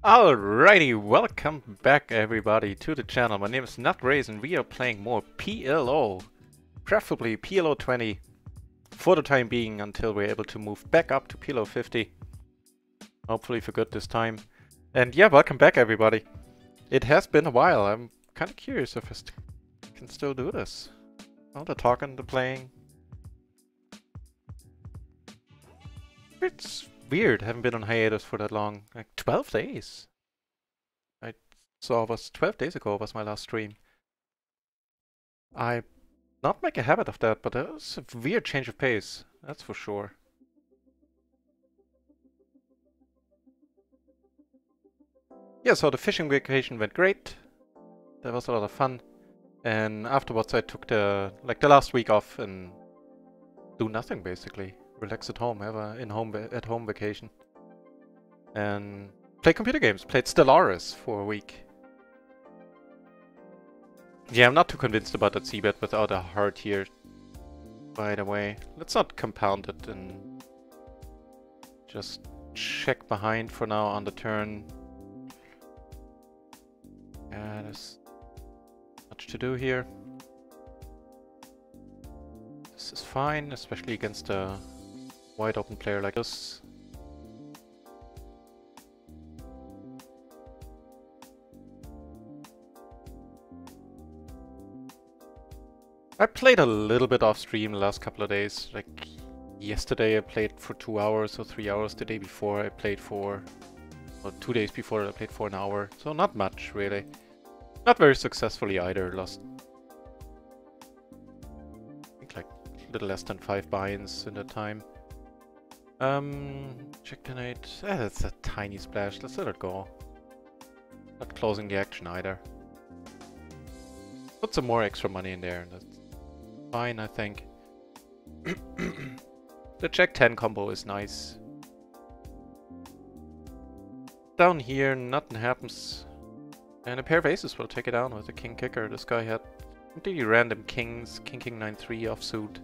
Alrighty, welcome back everybody to the channel. My name is Nutrays and we are playing more PLO. Preferably PLO 20 for the time being until we're able to move back up to PLO 50. Hopefully for good this time. And yeah, welcome back everybody. It has been a while. I'm kind of curious if I can still do this. All the talking, the playing. It's weird, haven't been on hiatus for that long. Like 12 days. I saw it was 12 days ago was my last stream. I not make a habit of that, but it was a weird change of pace, that's for sure. Yeah, so the fishing vacation went great. That was a lot of fun. And afterwards I took the last week off and do nothing basically. Relax at home, have a at home vacation. And play computer games. Played Stellaris for a week. Yeah, I'm not too convinced about that c-bet without a heart here. By the way, let's not compound it and just check behind for now on the turn. Yeah, there's much to do here. This is fine, especially against a wide open player like this. I played a little bit off stream the last couple of days. Like yesterday I played for 2 hours or 3 hours. The day before I played for, or 2 days before I played for an hour. So not much really. Not very successfully either. Lost I think like a little less than 5 buy-ins in that time. Check tonight. That's a tiny splash. Let's let it go. Not closing the action either. Put some more extra money in there. That's fine, I think. The Jack 10 combo is nice. Down here, nothing happens. And a pair of aces will take it down with a king kicker. This guy had completely random kings. King 9-3 offsuit.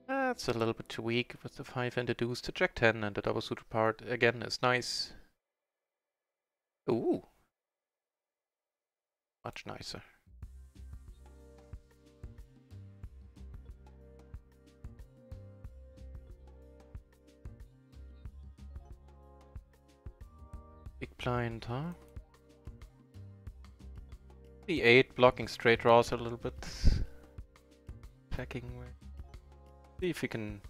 That's a little bit too weak with the 5 and the deuce. The Jack 10 and the double suited part again is nice. Ooh. Much nicer. Big blind, huh? The 8 blocking straight draws a little bit. Attacking. See if we can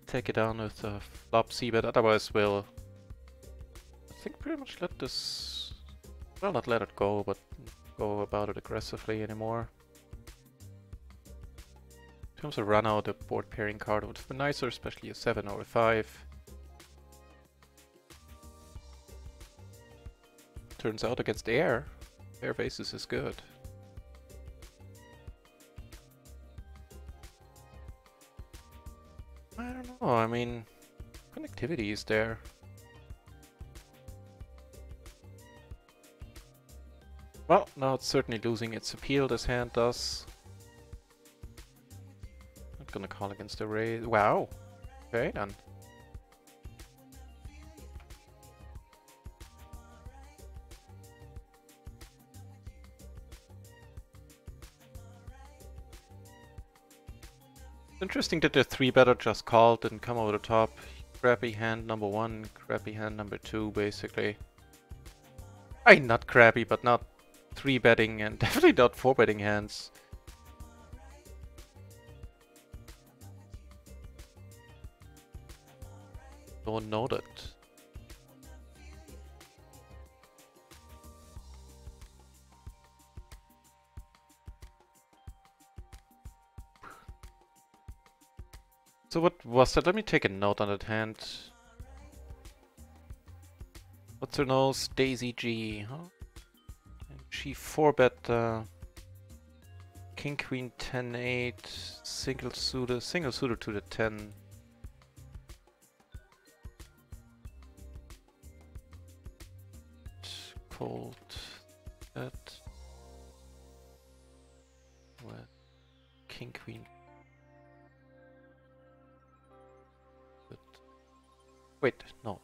take it down with a flop c-bet, otherwise we'll I think pretty much let this, well, not let it go, but go about it aggressively anymore. In terms of run out, a board pairing card would have been nicer, especially a 7 or a 5. Turns out against air of aces is good. I don't know, I mean, connectivity is there. Well, now it's certainly losing its appeal, this hand does. Not gonna call against the raise. Wow! Okay, then. Interesting that the 3-better just called, didn't come over the top. Crappy hand number 1, crappy hand number 2, basically. Not crappy, but not 3-betting and definitely not 4-betting hands. Don't know that. So what was that? Let me take a note on that hand. What's her nose? Daisy G, huh? And she 4-bet King Queen 10-8, single suited to the 10. Cold. That. Well. king, queen. But wait, no.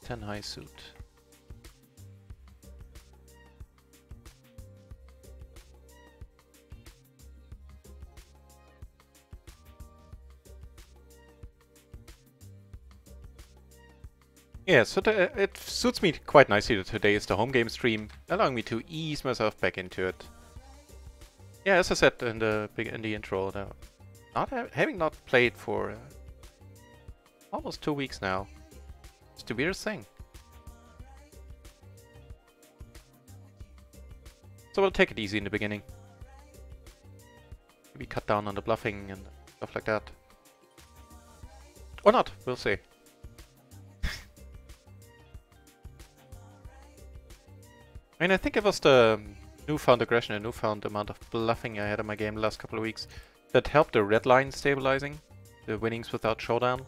10 high suit. Yeah, so it suits me quite nicely that today is the home game stream, allowing me to ease myself back into it. Yeah, as I said in the intro, having not played for almost 2 weeks now. It's the weirdest thing. So we'll take it easy in the beginning. Maybe cut down on the bluffing and stuff like that. Or not, we'll see. I mean, I think it was the newfound aggression and newfound amount of bluffing I had in my game the last couple of weeks that helped the red line stabilizing, the winnings without showdown.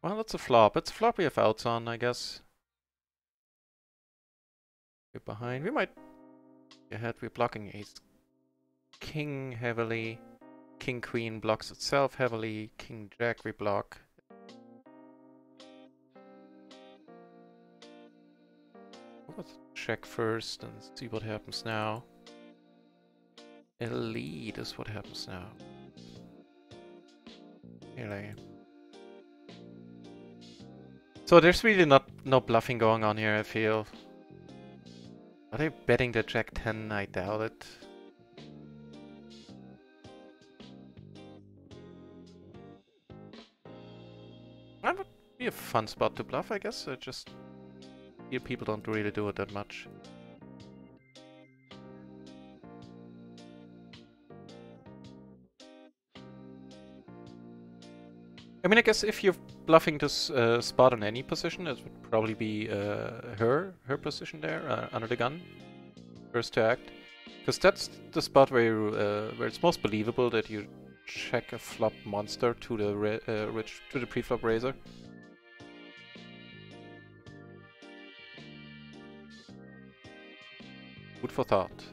Well, it's a flop. It's a flop we have outs on, I guess. We're behind. We might be ahead. We're blocking ace king heavily. King queen blocks itself heavily. King jack we block. Let's check first and see what happens now. A lead is what happens now. Really. So there's really no bluffing going on here, I feel. Are they betting the jack 10? I doubt it. That would be a fun spot to bluff, I guess. I just feel people don't really do it that much. I mean, I guess if you're bluffing this spot on any position, it would probably be her position there, under the gun, first to act. Because that's the spot where you, where it's most believable that you check a flop monster to the pre-flop raiser. Food for thought.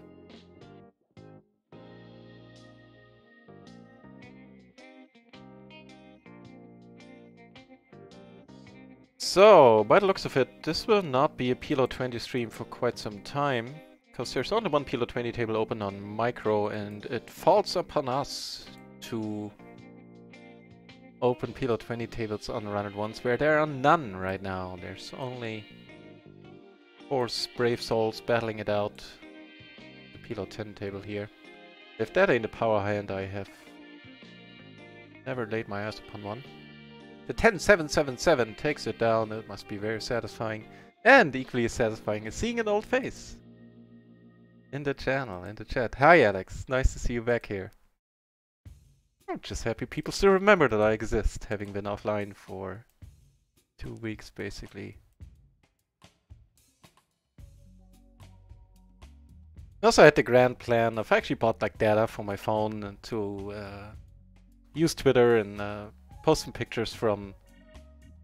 So, by the looks of it, this will not be a PLO 20 stream for quite some time, because there's only one PLO 20 table open on micro, and it falls upon us to open PLO 20 tables on Run It Once, where there are none right now. There's only 4 brave souls battling it out. The PLO 10 table here. If that ain't a power hand, I have never laid my eyes upon one. The 10-7-7-7 takes it down. It must be very satisfying. And equally as satisfying is seeing an old face. In the channel, in the chat. Hi Alex, nice to see you back here. I'm just happy people still remember that I exist, having been offline for 2 weeks basically. I also had the grand plan of actually bought like data for my phone and to use Twitter and post some pictures from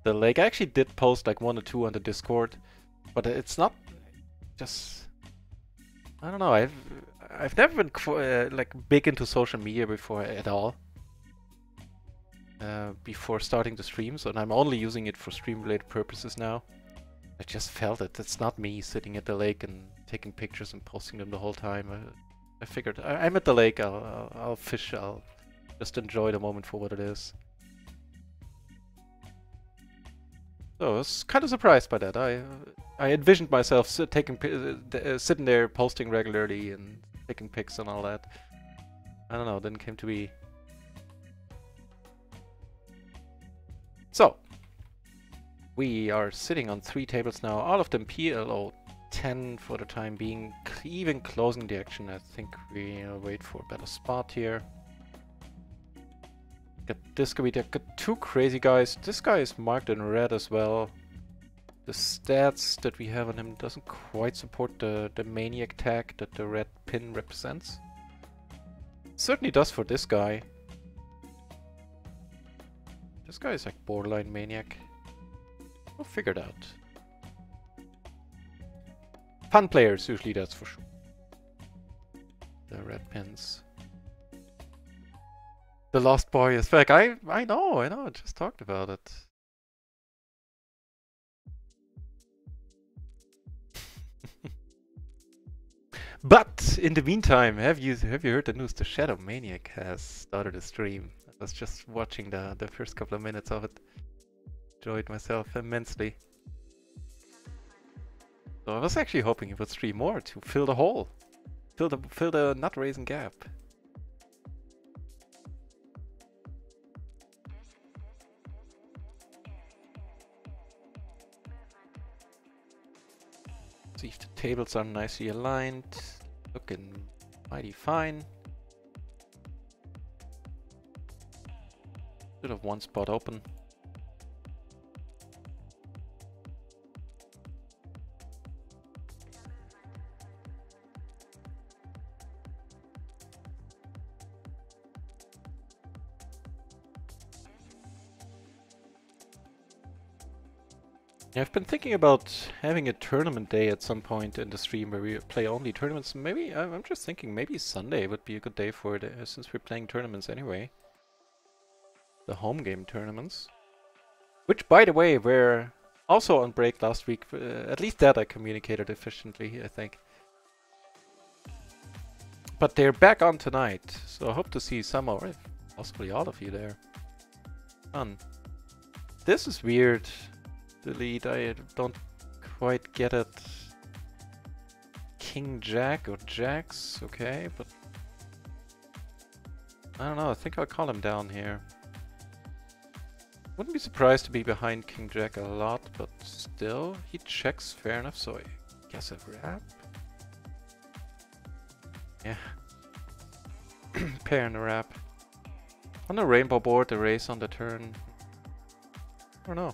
the lake. I actually did post like 1 or 2 on the Discord, but it's not just, I don't know. I've never been like big into social media before at all. Before starting the streams, and I'm only using it for stream-related purposes now. I just felt it. It's not me sitting at the lake and taking pictures and posting them the whole time. I figured I'm at the lake. I'll fish. I'll just enjoy the moment for what it is. So I was kind of surprised by that. I envisioned myself sitting there posting regularly and taking pics and all that. I don't know. It didn't come to be. So, we are sitting on 3 tables now, all of them PLO 10 for the time being, even closing the action. I think we'll wait for a better spot here. Got this guy, got 2 crazy guys. This guy is marked in red as well. The stats that we have on him doesn't quite support the maniac tag that the red pin represents. Certainly does for this guy. This guy is like borderline maniac. We'll figure it out. Fun players, usually, that's for sure. The red pins. The Lost Boy is back. I know, I just talked about it. But in the meantime, have you heard the news? The Shadow Maniac has started a stream. I was just watching the first couple of minutes of it. Enjoyed myself immensely. So I was actually hoping he would stream more to fill the hole, fill the nut raising gap. See if the tables are nicely aligned. Looking mighty fine. Should have one spot open. I've been thinking about having a tournament day at some point in the stream where we play only tournaments. Maybe, I'm just thinking, maybe Sunday would be a good day for it, since we're playing tournaments anyway. The home game tournaments. Which, by the way, were also on break last week. At least that I communicated efficiently, I think. But they're back on tonight, so I hope to see some or possibly all of you there. Fun. This is weird. The lead, I don't quite get it. King Jack or Jacks, okay, but I don't know, I think I'll call him down here. Wouldn't be surprised to be behind King Jack a lot, but still, he checks, fair enough, so I guess a wrap. Yeah. Pair and a wrap. On the rainbow board, the race on the turn. I don't know.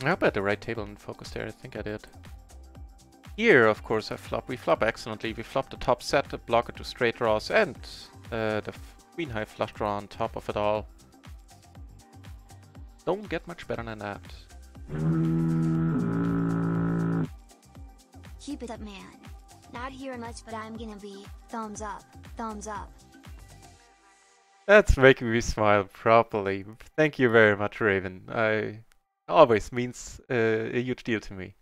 I hope I had the right table and focus there. I think I did. Here, of course, we flop excellently. We flop the top set, the blocker to straight draws, and the queen high flush draw on top of it all. Don't get much better than that. Keep it up, man. Not here much, but I'm gonna be thumbs up, thumbs up. That's making me smile properly. Thank you very much, Raven. Always means a huge deal to me.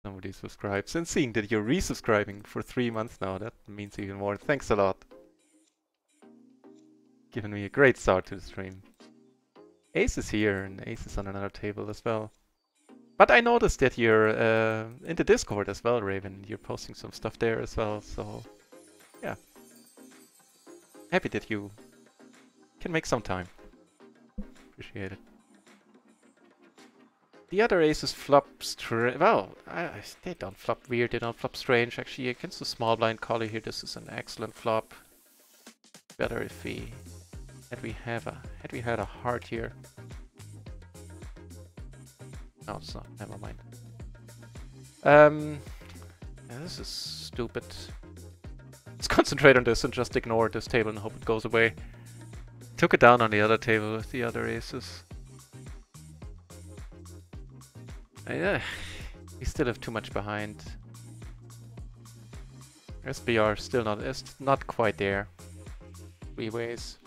Somebody subscribes, and seeing that you're resubscribing for 3 months now, that means even more. Thanks a lot. Giving me a great start to the stream. Ace is here, and Ace is on another table as well. But I noticed that you're in the Discord as well, Raven. You're posting some stuff there as well, so yeah. Happy that you can make some time. Appreciate it. The other aces flop strange. Well, they don't flop weird, they don't flop strange. Actually, against the small blind collie here, this is an excellent flop. Better if had we had a heart here. No, it's not. Never mind. Yeah, this is stupid. Let's concentrate on this and just ignore this table and hope it goes away. Took it down on the other table with the other aces. Yeah, we still have too much behind. SBR still not quite there. 3 ways.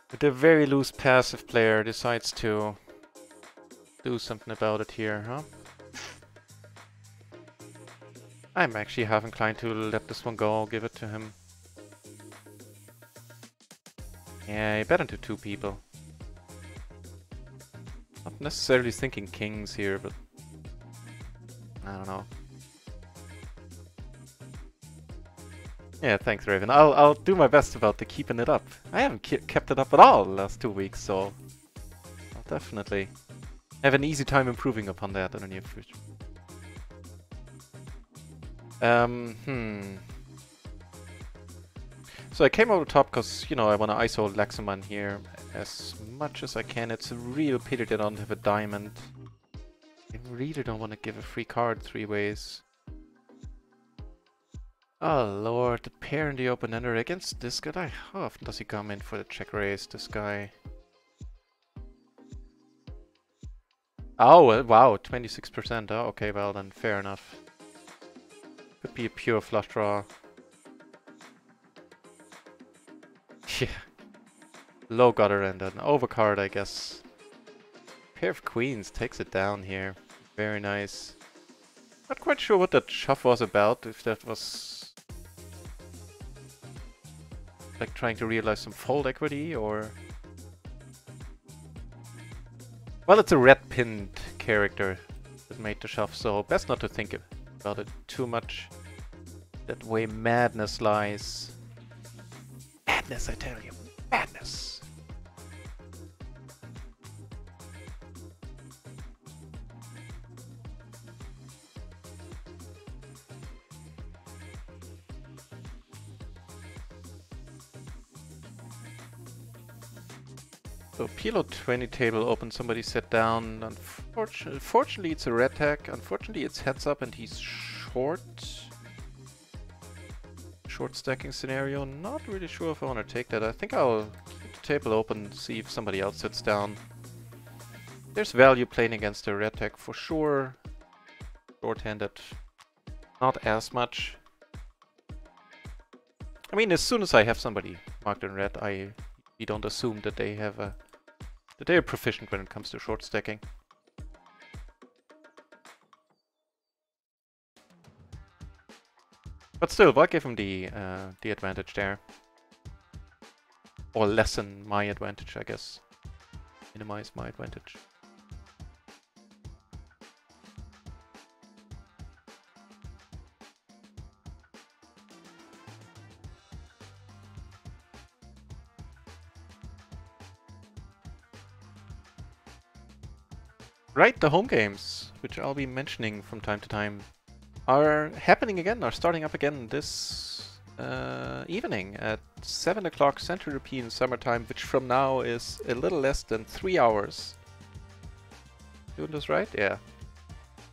But the very loose passive player decides to do something about it here, huh? I'm actually half inclined to let this one go, give it to him. Yeah, you bet into 2 people. Not necessarily thinking kings here, but I don't know. Yeah, thanks, Raven. I'll do my best about the keeping it up. I haven't kept it up at all the last 2 weeks, so I'll definitely have an easy time improving upon that in the near future. So I came over top because, you know, I want to ISO Lexaman here as much as I can. It's a real pity they don't have a diamond. I really don't want to give a free card 3 ways. Oh lord, the pair in the open ender against this guy. How often does he come in for the check raise, this guy? Oh, wow, 26%. Oh, okay, well then, fair enough. Could be a pure flush draw. Yeah. Low gutter and an overcard, I guess. Pair of queens takes it down here. Very nice. Not quite sure what that shove was about, if that was like trying to realize some fold equity or... Well, it's a red pinned character that made the shove, so best not to think about it too much. That way madness lies. Madness, I tell you. Madness. So PLO 20 table open, somebody sat down. Fortunately it's a red tag. Unfortunately it's heads up and he's short. Short stacking scenario. Not really sure if I want to take that. I think I'll keep the table open, see if somebody else sits down. There's value playing against a red tag for sure. Short-handed, not as much. I mean, as soon as I have somebody marked in red, we don't assume that they have that they are proficient when it comes to short stacking. But still, why give him the advantage there? Or lessen my advantage, I guess. Minimize my advantage. Right, the home games, which I'll be mentioning from time to time, are happening again, are starting up again this evening at 7 o'clock Central European Summertime, which from now is a little less than 3 hours. Doing this right? Yeah.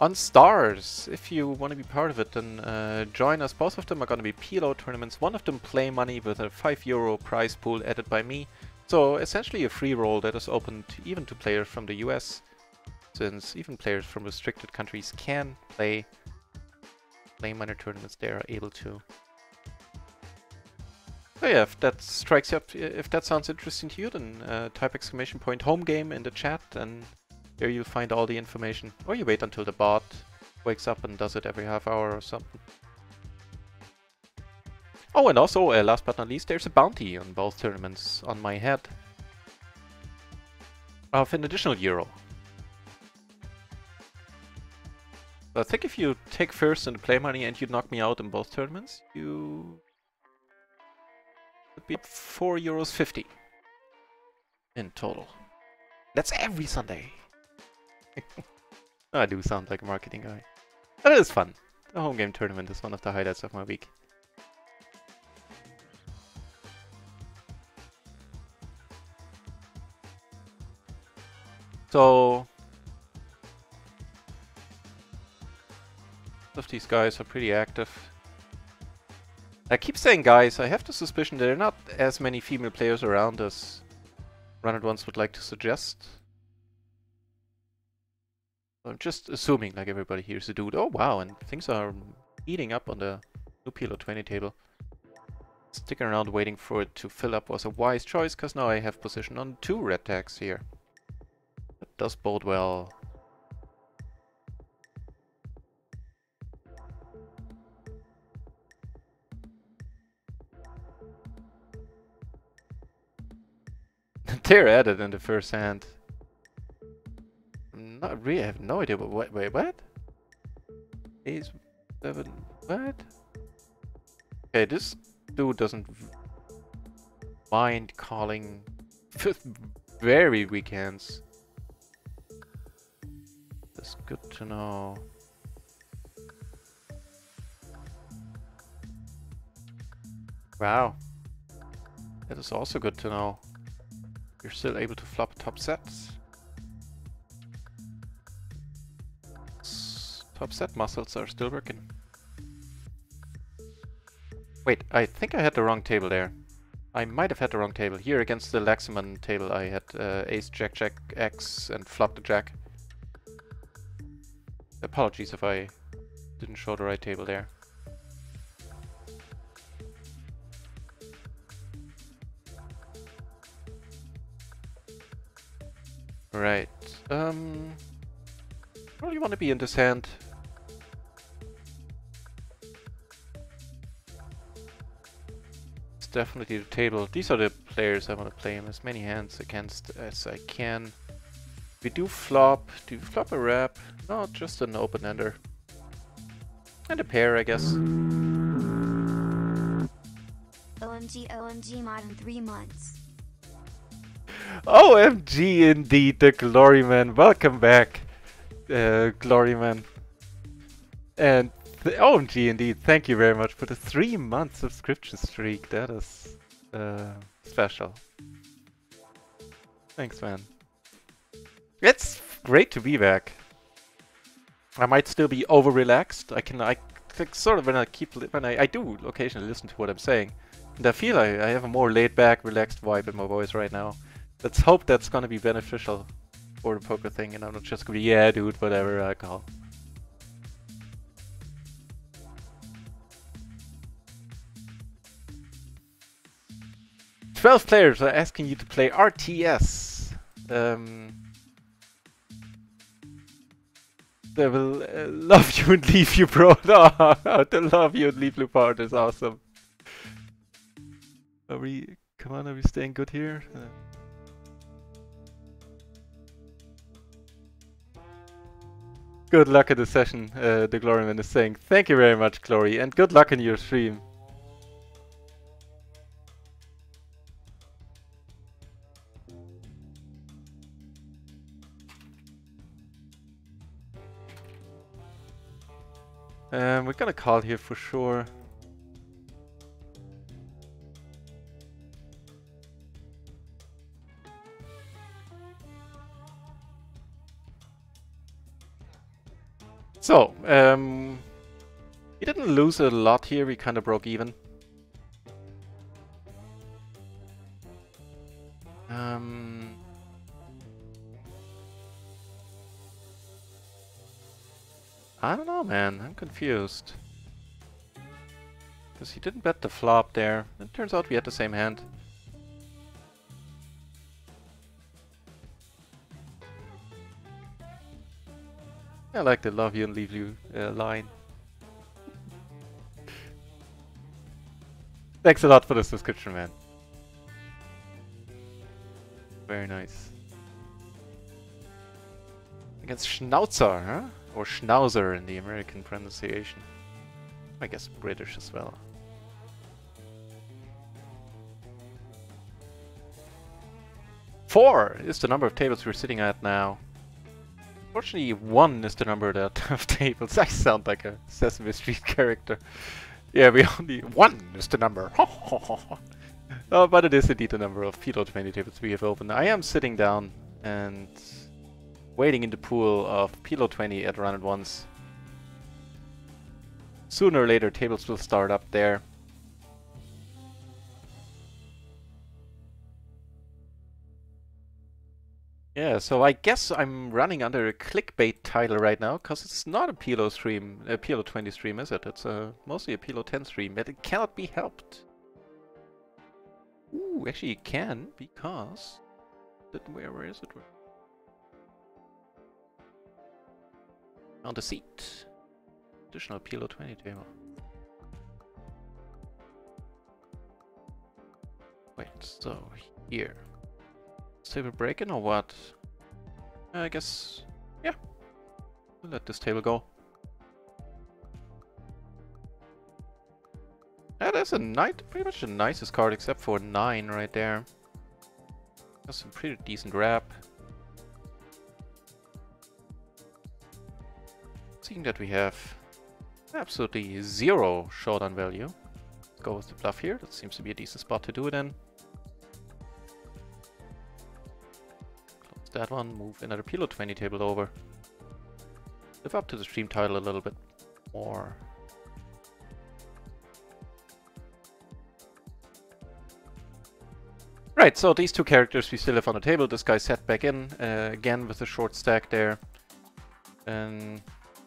On Stars, if you want to be part of it, then join us. Both of them are going to be PLO tournaments. One of them play money with a €5 prize pool added by me. So essentially a free roll that is open to even to players from the US. Since even players from restricted countries can play minor tournaments, they are able to. So yeah, if that strikes you up, if that sounds interesting to you, then type !homegame in the chat, and there you'll find all the information. Or you wait until the bot wakes up and does it every half hour or something. Oh, and also, last but not least, there's a bounty on both tournaments on my head of an additional €1. I think if you take first in the play money and you knock me out in both tournaments, you would be up €4.50 in total. That's every Sunday. I do sound like a marketing guy. But it is fun. The home game tournament is one of the highlights of my week. So of these guys are pretty active. I keep saying guys, I have the suspicion there are not as many female players around as Run-It Once would like to suggest. I'm just assuming like everybody here is a dude. Oh wow, and things are heating up on the new PLO 20 table. Sticking around waiting for it to fill up was a wise choice, because now I have position on 2 red tags here. That does bode well. They're at it in the first hand. Not really, I have no idea. But wait, what? Ace 7, what? Okay, this dude doesn't mind calling very weak hands. That's good to know. Wow. That is also good to know. You're still able to flop top sets. Top set muscles are still working. Wait, I think I had the wrong table there. I might have had the wrong table. Here against the Lexington table I had ace, jack, jack, X and flop the jack. Apologies if I didn't show the right table there. Right. Probably want to be in this hand. It's definitely the table. These are the players I want to play in as many hands against as I can. We do flop. Do we flop a wrap? No, just an open-ender. And a pair, I guess. OMG, OMG, mod in 3 months. OMG indeed, the Glory Man. Welcome back, Glory Man. And OMG indeed, thank you very much for the 3-month subscription streak. That is special. Thanks, man. It's great to be back. I might still be over-relaxed. I think sort of when I do occasionally listen to what I'm saying. And I feel I have a more laid-back, relaxed vibe in my voice right now. Let's hope that's gonna be beneficial for the poker thing, and I'm not just gonna be, yeah, dude, whatever, alcohol. "12 players are asking you to play RTS. They will love you and leave you, bro." Oh, the love you and leave you part is awesome. Are we staying good here? Good luck in the session, the Gloryman is saying. Thank you very much, Glory, and good luck in your stream. We're gonna call here for sure. So, we didn't lose a lot here, we kind of broke even. I don't know, man, I'm confused. Because he didn't bet the flop there. It turns out we had the same hand. I like the love you and leave you line. Thanks a lot for the subscription, man. Very nice. Against Schnauzer, huh? Or Schnauzer in the American pronunciation. I guess British as well. Four is the number of tables we're sitting at now. Fortunately, 1 is the number of tables. I sound like a Sesame Street character. Yeah, we only... 1 is the number. Oh, but it is indeed the number of PLO 20 tables we have opened. I am sitting down and waiting in the pool of PLO 20 at run at once. Sooner or later, tables will start up there. Yeah, so I guess I'm running under a clickbait title right now, because it's not a PLO stream, a PLO 20 stream, is it? It's mostly a PLO 10 stream, but it cannot be helped. Ooh, actually it can, because... Where is it? On the seat. Additional PLO 20 table. Wait, so here. Table breaking or what? I guess, yeah. We'll let this table go. Yeah, that's a pretty much the nicest card except for 9 right there. That's some pretty decent wrap. Seeing that we have absolutely 0 showdown value. Let's go with the bluff here. That seems to be a decent spot to do it in. That one, move another PLO 20 table over. Live up to the stream title a little bit more. Right, so these two characters we still have on the table. This guy set back in again with a short stack there. And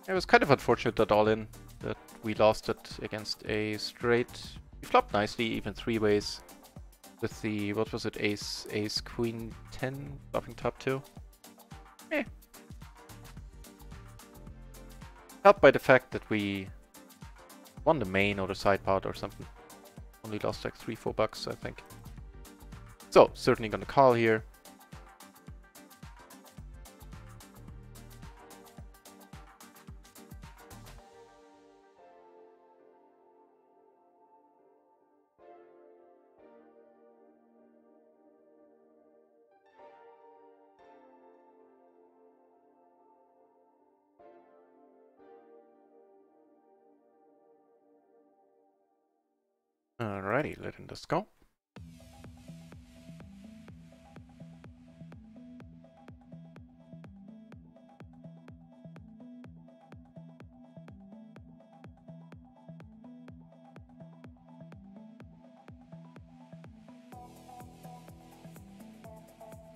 it was kind of unfortunate that all in that we lost it against a straight. We flopped nicely, even 3 ways with the, what was it, ace, queen 10, flopping top 2. Eh. Helped by the fact that we won the main or the side part or something. Only lost like $3-4, I think. So, certainly gonna call here. Alrighty, letting this go.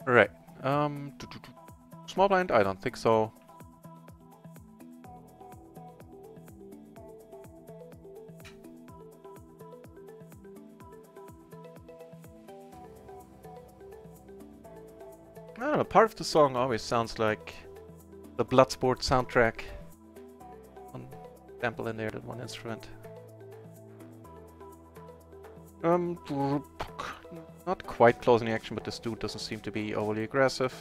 Right. Small blind? I don't think so. I don't know, part of the song always sounds like the Bloodsport soundtrack. One sample in there, that one instrument. Not quite closing the action, but this dude doesn't seem to be overly aggressive.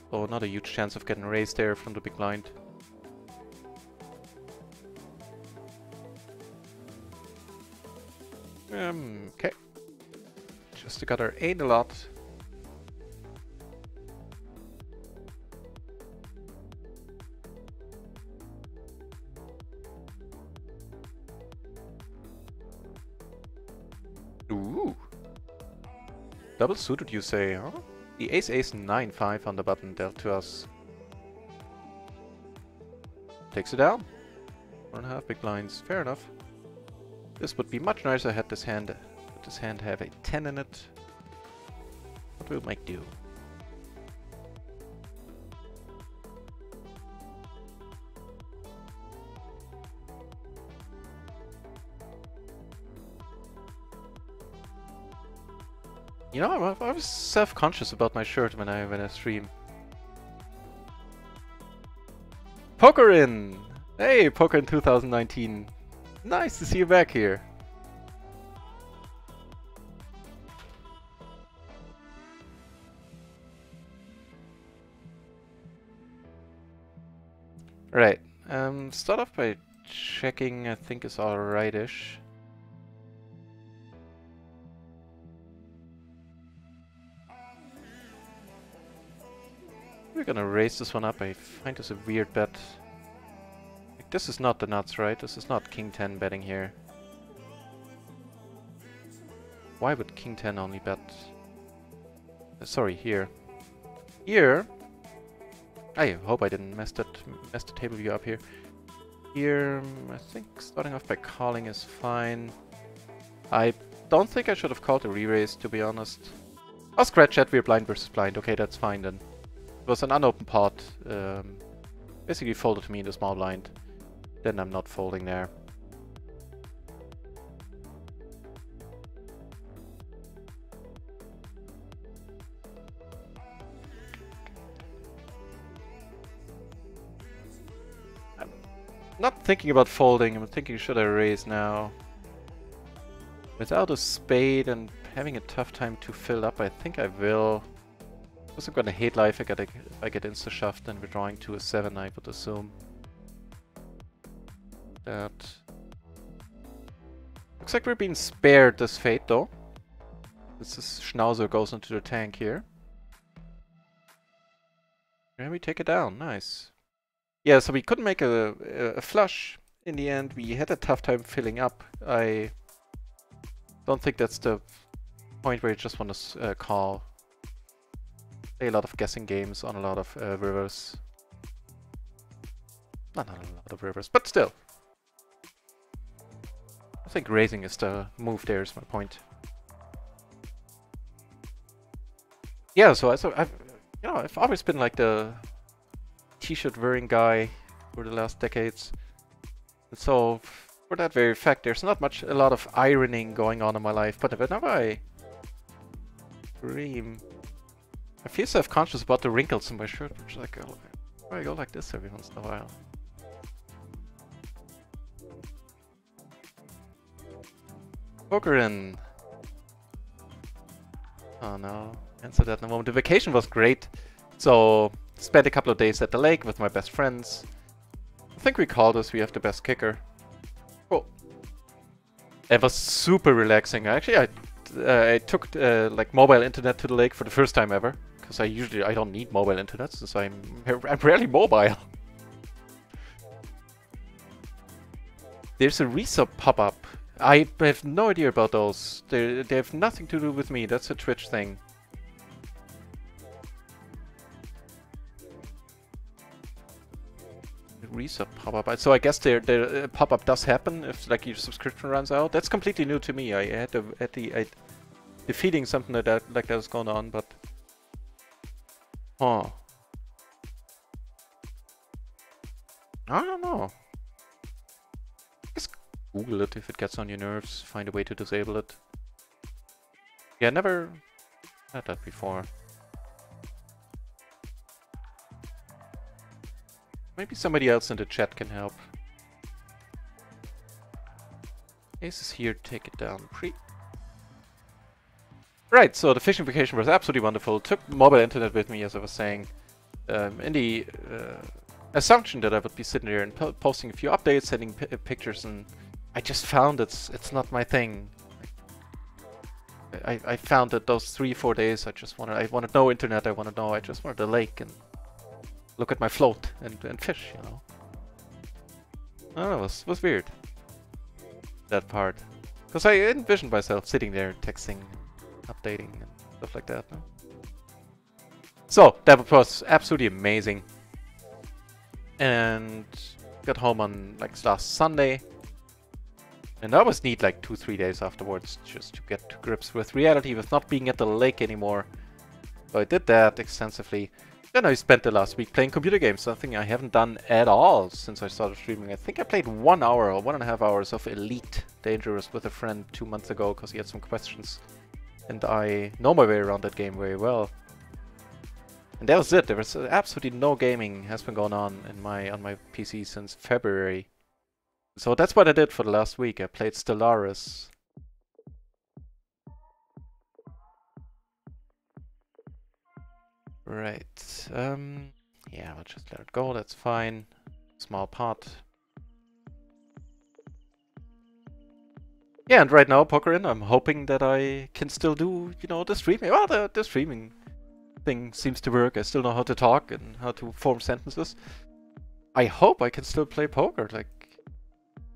So not a huge chance of getting raised there from the big blind. Okay. Just got our 8 a lot. Ooh. Double suited, you say, huh? The ace 9-5 on the button dealt to us. Takes it down. 1.5 big blinds. Fair enough. This would be much nicer had this hand have a 10 in it. What will make do? You know, I was self-conscious about my shirt when I stream. Poker in! Hey, Poker in 2019. Nice to see you back here. Right. Start off by checking, I think is alright-ish. We're gonna raise this one up. I find this a weird bet. Like, this is not the nuts, right? This is not King 10 betting here. Why would King 10 only bet? Sorry, here. Here? I hope I didn't mess the table view up here. Here, I think starting off by calling is fine. I don't think I should have called a re-raise, to be honest. I'll scratch that. We're blind versus blind. Okay, that's fine then. It was an unopened pot. Basically folded to me in the small blind. Then I'm not folding there. I'm not thinking about folding. I'm thinking, should I raise now? Without a spade and having a tough time to fill up, I think I will. Also gonna hate life if I get insta-shoved and withdrawing to a 7, I would assume. That looks like we're being spared this fate though. This is Schnauzer goes into the tank here. And we take it down, nice. Yeah, so we couldn't make a flush in the end. We had a tough time filling up. I don't think that's the point where you just want to call. A lot of guessing games on a lot of rivers. Not a lot of rivers, but still. I think raising is the move there, is my point. yeah, so I've you know, I've always been like the t-shirt wearing guy for the last decades. And so for that very fact, there's not a lot of ironing going on in my life, but whenever I dream, I feel self-conscious about the wrinkles in my shirt, which is like, I go like this every once in a while. Poker in. Oh no, answer that in a moment. The vacation was great. So, spent a couple of days at the lake with my best friends. I think we called us, we have the best kicker. Oh. It was super relaxing. Actually, I took like mobile internet to the lake for the first time ever. Because I don't need mobile internet since I'm rarely mobile. There's a resub pop-up. I have no idea about those. They have nothing to do with me. That's a Twitch thing. Resub pop-up. So I guess the pop-up does happen if like your subscription runs out. That's completely new to me. I had the feeling something like that was going on, but I don't know. Just Google it if it gets on your nerves. Find a way to disable it. Yeah, never had that before. Maybe somebody else in the chat can help. Ace is here, take it down. Right, so the fishing vacation was absolutely wonderful. Took mobile internet with me, as I was saying. In the assumption that I would be sitting there and posting a few updates, sending pictures, and I just found it's not my thing. I found that those 3-4 days I wanted no internet, I just wanted a lake and look at my float and fish, you know. I don't know, it was weird. That part. Because I envisioned myself sitting there texting, updating and stuff like that. No? So, that was absolutely amazing. And got home on like last Sunday. And I always need like 2-3 days afterwards just to get to grips with reality, with not being at the lake anymore. So I did that extensively. Then I spent the last week playing computer games, something I haven't done at all since I started streaming. I think I played 1 hour or 1.5 hours of Elite Dangerous with a friend 2 months ago because he had some questions. And I know my way around that game very well. And that was it. There was absolutely no gaming has been going on in on my PC since February. So that's what I did for the last week. I played Stellaris. Right. Yeah, I'll just let it go. That's fine. Small pot. Yeah, and right now, Pokerin, I'm hoping that I can still do, you know, the streaming. Well, the streaming thing seems to work. I still know how to talk and how to form sentences. I hope I can still play poker. Like,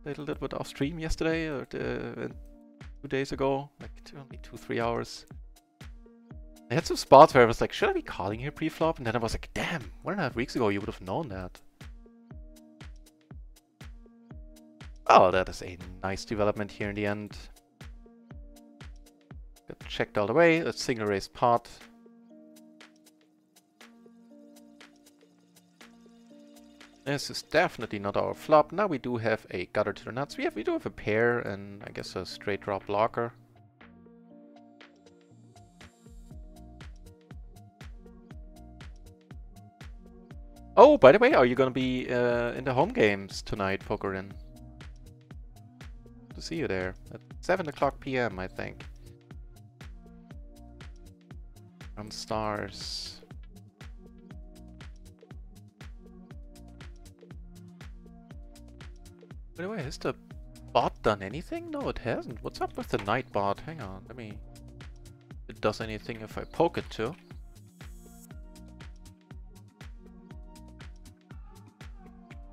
played a little bit off stream yesterday or 2 days ago. Like, only 2-3 hours. I had some spots where I was like, should I be calling here pre-flop? And then I was like, damn, 1.5 weeks ago you would have known that. Oh, that is a nice development here in the end. Got checked all the way. Let's single raise pot. This is definitely not our flop. Now we do have a gutter to the nuts. We do have a pair and I guess a straight draw blocker. Oh, by the way, are you gonna be in the home games tonight, Pokerin? To see you there at 7 o'clock PM, I think. On Stars. By the way, has the bot done anything? No, it hasn't. What's up with the night bot? Hang on, let me... It does anything if I poke it too.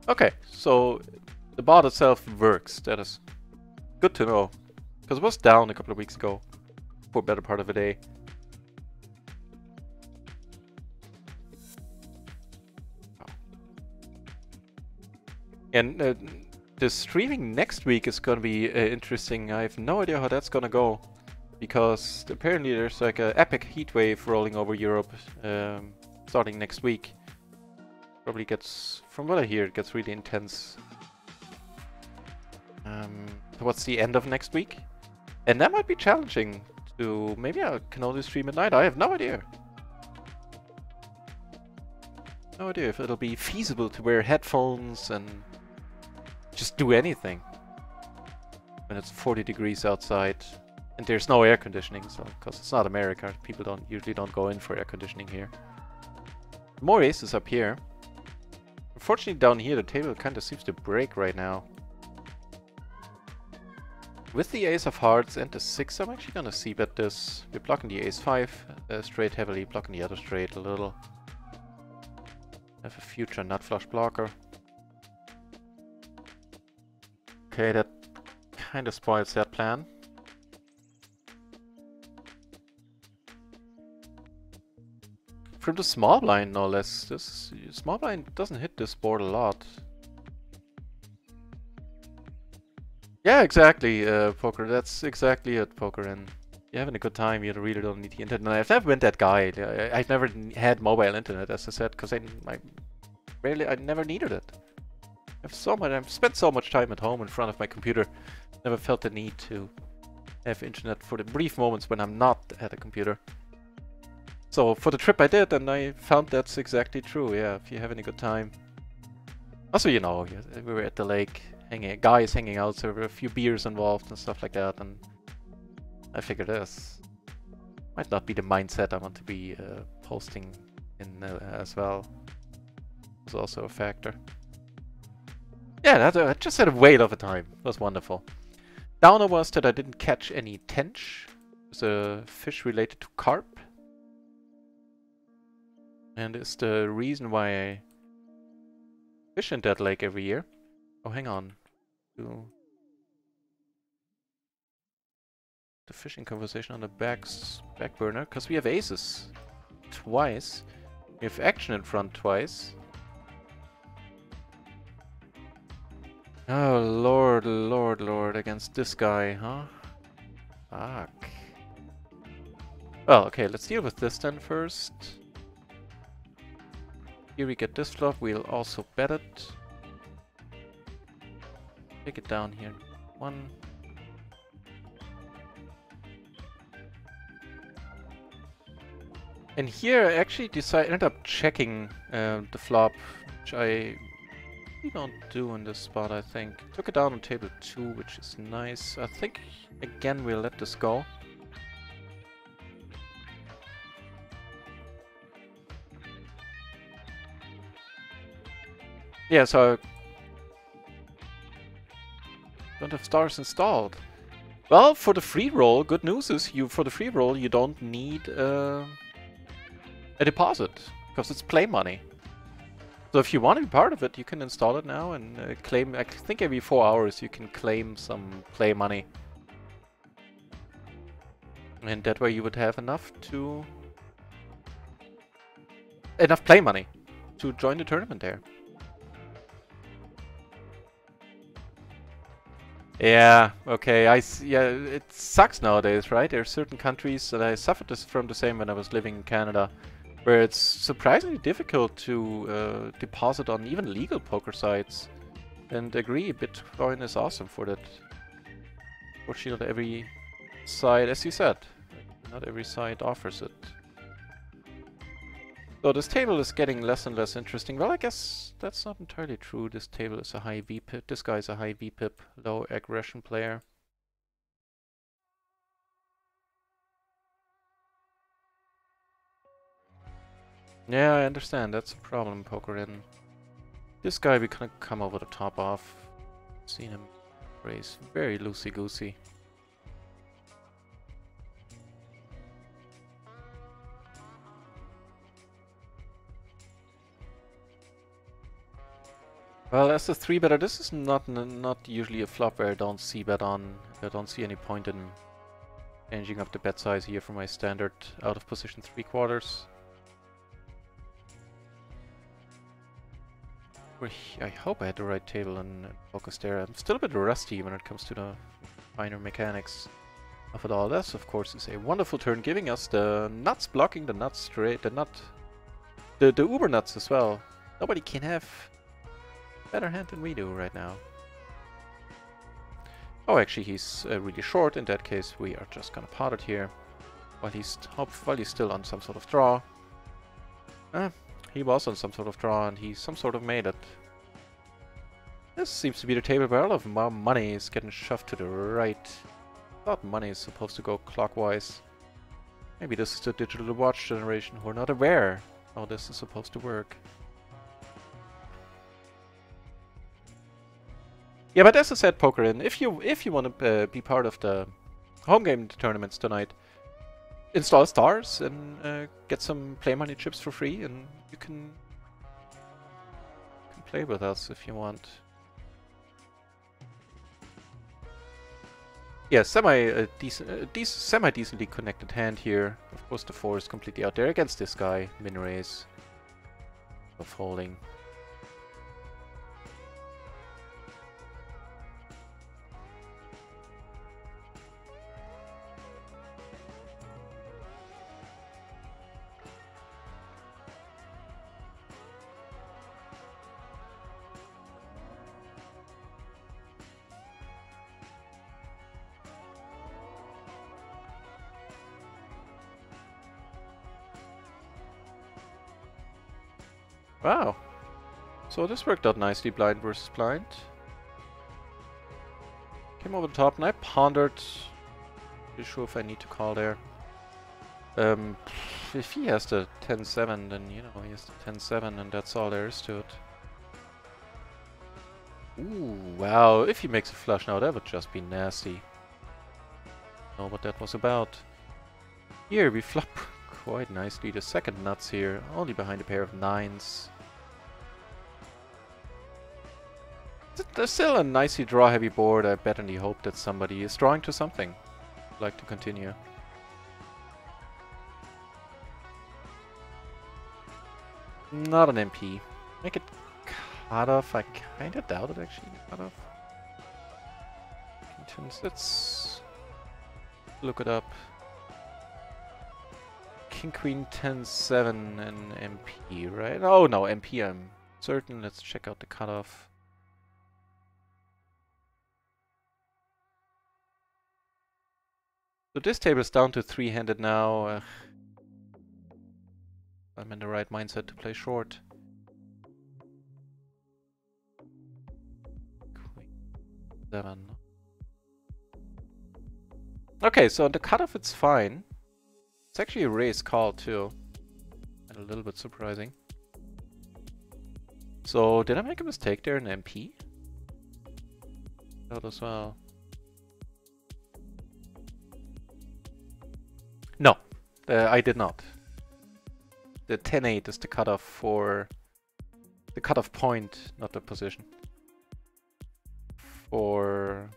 Okay, so the bot itself works. That is good to know. Because it was down a couple of weeks ago for a better part of a day. And the streaming next week is going to be interesting. I have no idea how that's going to go. because apparently there's like an epic heat wave rolling over Europe starting next week. Probably gets, from what I hear, it gets really intense towards the end of next week. And that might be challenging to, maybe I can only stream at night, I have no idea. No idea if it'll be feasible to wear headphones and just do anything when it's 40 degrees outside and there's no air conditioning, so because it's not America, people usually don't go in for air conditioning here. More aces up here. Unfortunately down here the table kind of seems to break right now. With the ace of hearts and the 6, I'm actually gonna c-bet this. We're blocking the ace 5 straight heavily, blocking the other straight a little. Have a future nut flush blocker. Okay, that kind of spoils that plan. From the small blind, no less. This small blind doesn't hit this board a lot. Yeah, exactly, Poker. That's exactly it, Poker. And you're having a good time. You really don't need the internet. I've never been that guy. I've never had mobile internet, as I said, because I never needed it. I've spent so much time at home in front of my computer. Never felt the need to have internet for the brief moments when I'm not at a computer. So for the trip I did, and I found that's exactly true. Yeah, if you're having a good time. Also, you know, we were at the lake, guys hanging out, so there were a few beers involved and stuff like that, and I figured this might not be the mindset I want to be posting in as well. It's also a factor. Yeah, I just had a whale of a time. It was wonderful. Downer was that I didn't catch any tench. It was a fish related to carp. And it's the reason why I fish in that lake every year. Oh, hang on. The fishing conversation on the back burner, because we have aces twice. We have action in front twice. Oh, Lord, Lord, Lord, against this guy, huh? Fuck. Well, okay, let's deal with this then first. Here we get this flop, we'll also bet it. Take it down here. 1. And here I actually ended up checking the flop, which I don't do in this spot, I think. Took it down on table 2, which is nice. I think, again, we'll let this go. Yeah, so don't have stars installed. Well, for the free roll, good news is for the free roll you don't need a deposit, because it's play money. So if you want to be part of it, you can install it now and claim, I think every 4 hours you can claim some play money. And that way you would have enough play money to join the tournament there. Yeah, okay, yeah, it sucks nowadays, right? There are certain countries that I suffered from the same when I was living in Canada, where it's surprisingly difficult to deposit on even legal poker sites. And agree, Bitcoin is awesome for that. Fortunately, not every site, as you said, not every site offers it. So this table is getting less and less interesting. Well, I guess that's not entirely true. This table is a high VPIP. This guy is a high VPIP, low aggression player. Yeah, I understand. That's a problem, poker in. This guy we can come over the top off. Seen him raise very loosey-goosey. Well, as a 3-better, this is not usually a flop where I don't see bet on. I don't see any point in changing up the bet size here for my standard out of position 3/4. I hope I had the right table and focus there. I'm still a bit rusty when it comes to the finer mechanics. Of it all, this, of course, is a wonderful turn, giving us the nuts, blocking the nuts straight, the uber nuts as well. Nobody can have better hand than we do right now. Oh, actually, he's really short. In that case, we are just gonna pot it here, while he's still on some sort of draw. He was on some sort of draw, and he some sort of made it. This seems to be the table where all of my money is getting shoved to the right. I thought money is supposed to go clockwise. Maybe this is the digital watch generation who are not aware how this is supposed to work. Yeah, but as I said, Pokerin, if you want to be part of the home game tournaments tonight, install stars and get some play money chips for free, and you can play with us if you want. Yeah, semi-decently connected hand here. Of course, the 4 is completely out there against this guy, min raise of folding. Wow. So this worked out nicely, blind versus blind. Came over the top and I pondered. Not sure if I need to call there. If he has the 10-7, then you know he has the 10-7 and that's all there is to it. Ooh, wow. If he makes a flush now, that would just be nasty. Know what that was about. Here we flop quite nicely. The second nuts here, only behind a pair of 9s. There's still a nicely draw-heavy board. I bet in the hope that somebody is drawing to something. I'd like to continue. Not an MP. Make it cut off. I kinda doubt it actually. Cut off. Let's look it up. King Queen 10-7 and MP, right? Oh no, MP I'm certain. Let's check out the cutoff. So this table is down to 3-handed now. I'm in the right mindset to play short. Queen 7. Okay, so on the cutoff it's fine. It's actually a raise call too. And a little bit surprising. So did I make a mistake there in MP? That as well. No, I did not. The 10-8 is the cutoff for the cutoff point, not the position. For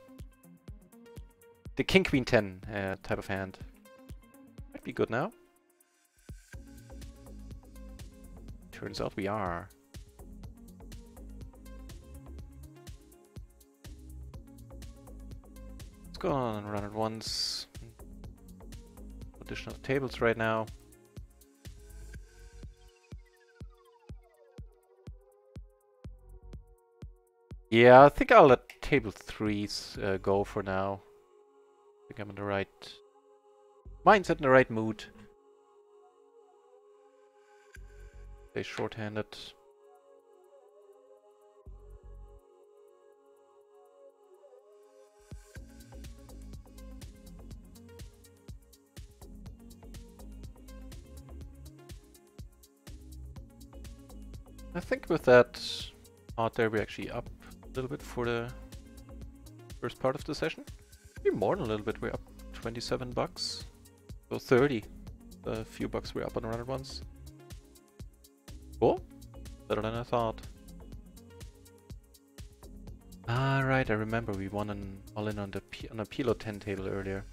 the King Queen 10 type of hand. Might be good now. Turns out we are. Let's go on and run it once. Additional tables right now. Yeah, I think I'll let table 3s go for now. I think I'm in the right mindset, in the right mood. Stay short-handed. I think with that out there, we're actually up a little bit for the first part of the session. Maybe more than a little bit. We're up 27 bucks. So 30. A few bucks we're up on run at once. Cool. Better than I thought. Ah, right. I remember we won an all-in on a PLO 10 table earlier.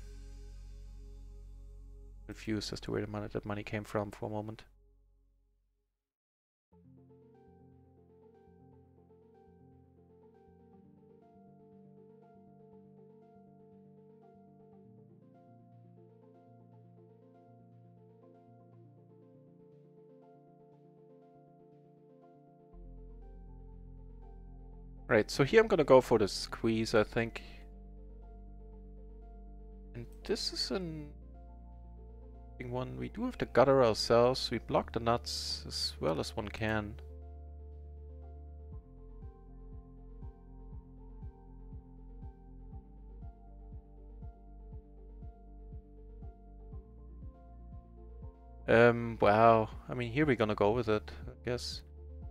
Confused as to where that money came from for a moment. Right, so here I'm gonna go for the squeeze, I think. And this is an one. We do have the gutter ourselves. We block the nuts as well as one can. Wow. I mean, here we're gonna go with it, I guess.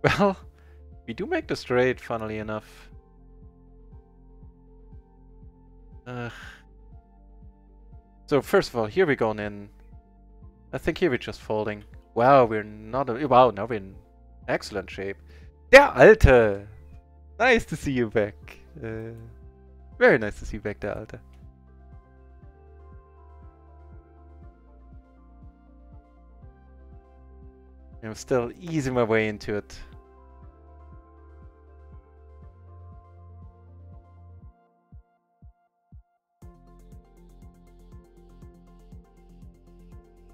Well, we do make the straight, funnily enough. So first of all, here we're going in. I think here we're just folding. Wow, we're not... wow, now we're in excellent shape. Der Alte! Nice to see you back. Very nice to see you back, der Alte. I'm still easing my way into it.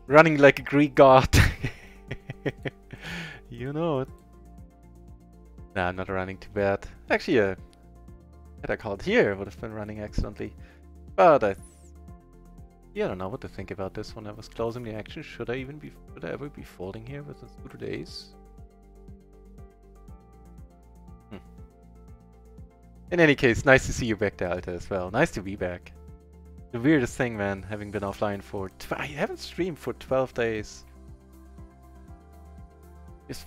Running like a Greek god. You know it. Nah, I'm not running too bad. Actually, had I called here, would have been running excellently. But I don't know what to think about this one. I was closing the action. Should I ever be folding here with the suited ace? In any case, nice to see you back there, Alta, as well. Nice to be back. The weirdest thing, man, having been offline for... I haven't streamed for 12 days. It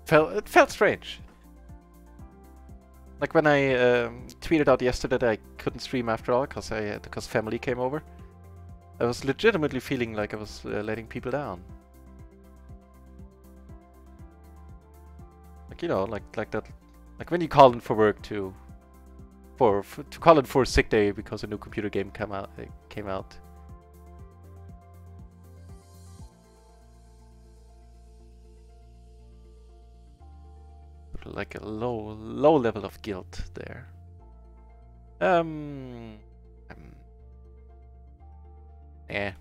felt strange. Like when I tweeted out yesterday that I couldn't stream after all because family came over. I was legitimately feeling like I was letting people down. Like, you know, like that, like when you call in for work to call in for a sick day because a new computer game came out. Like a low level of guilt there. Eh.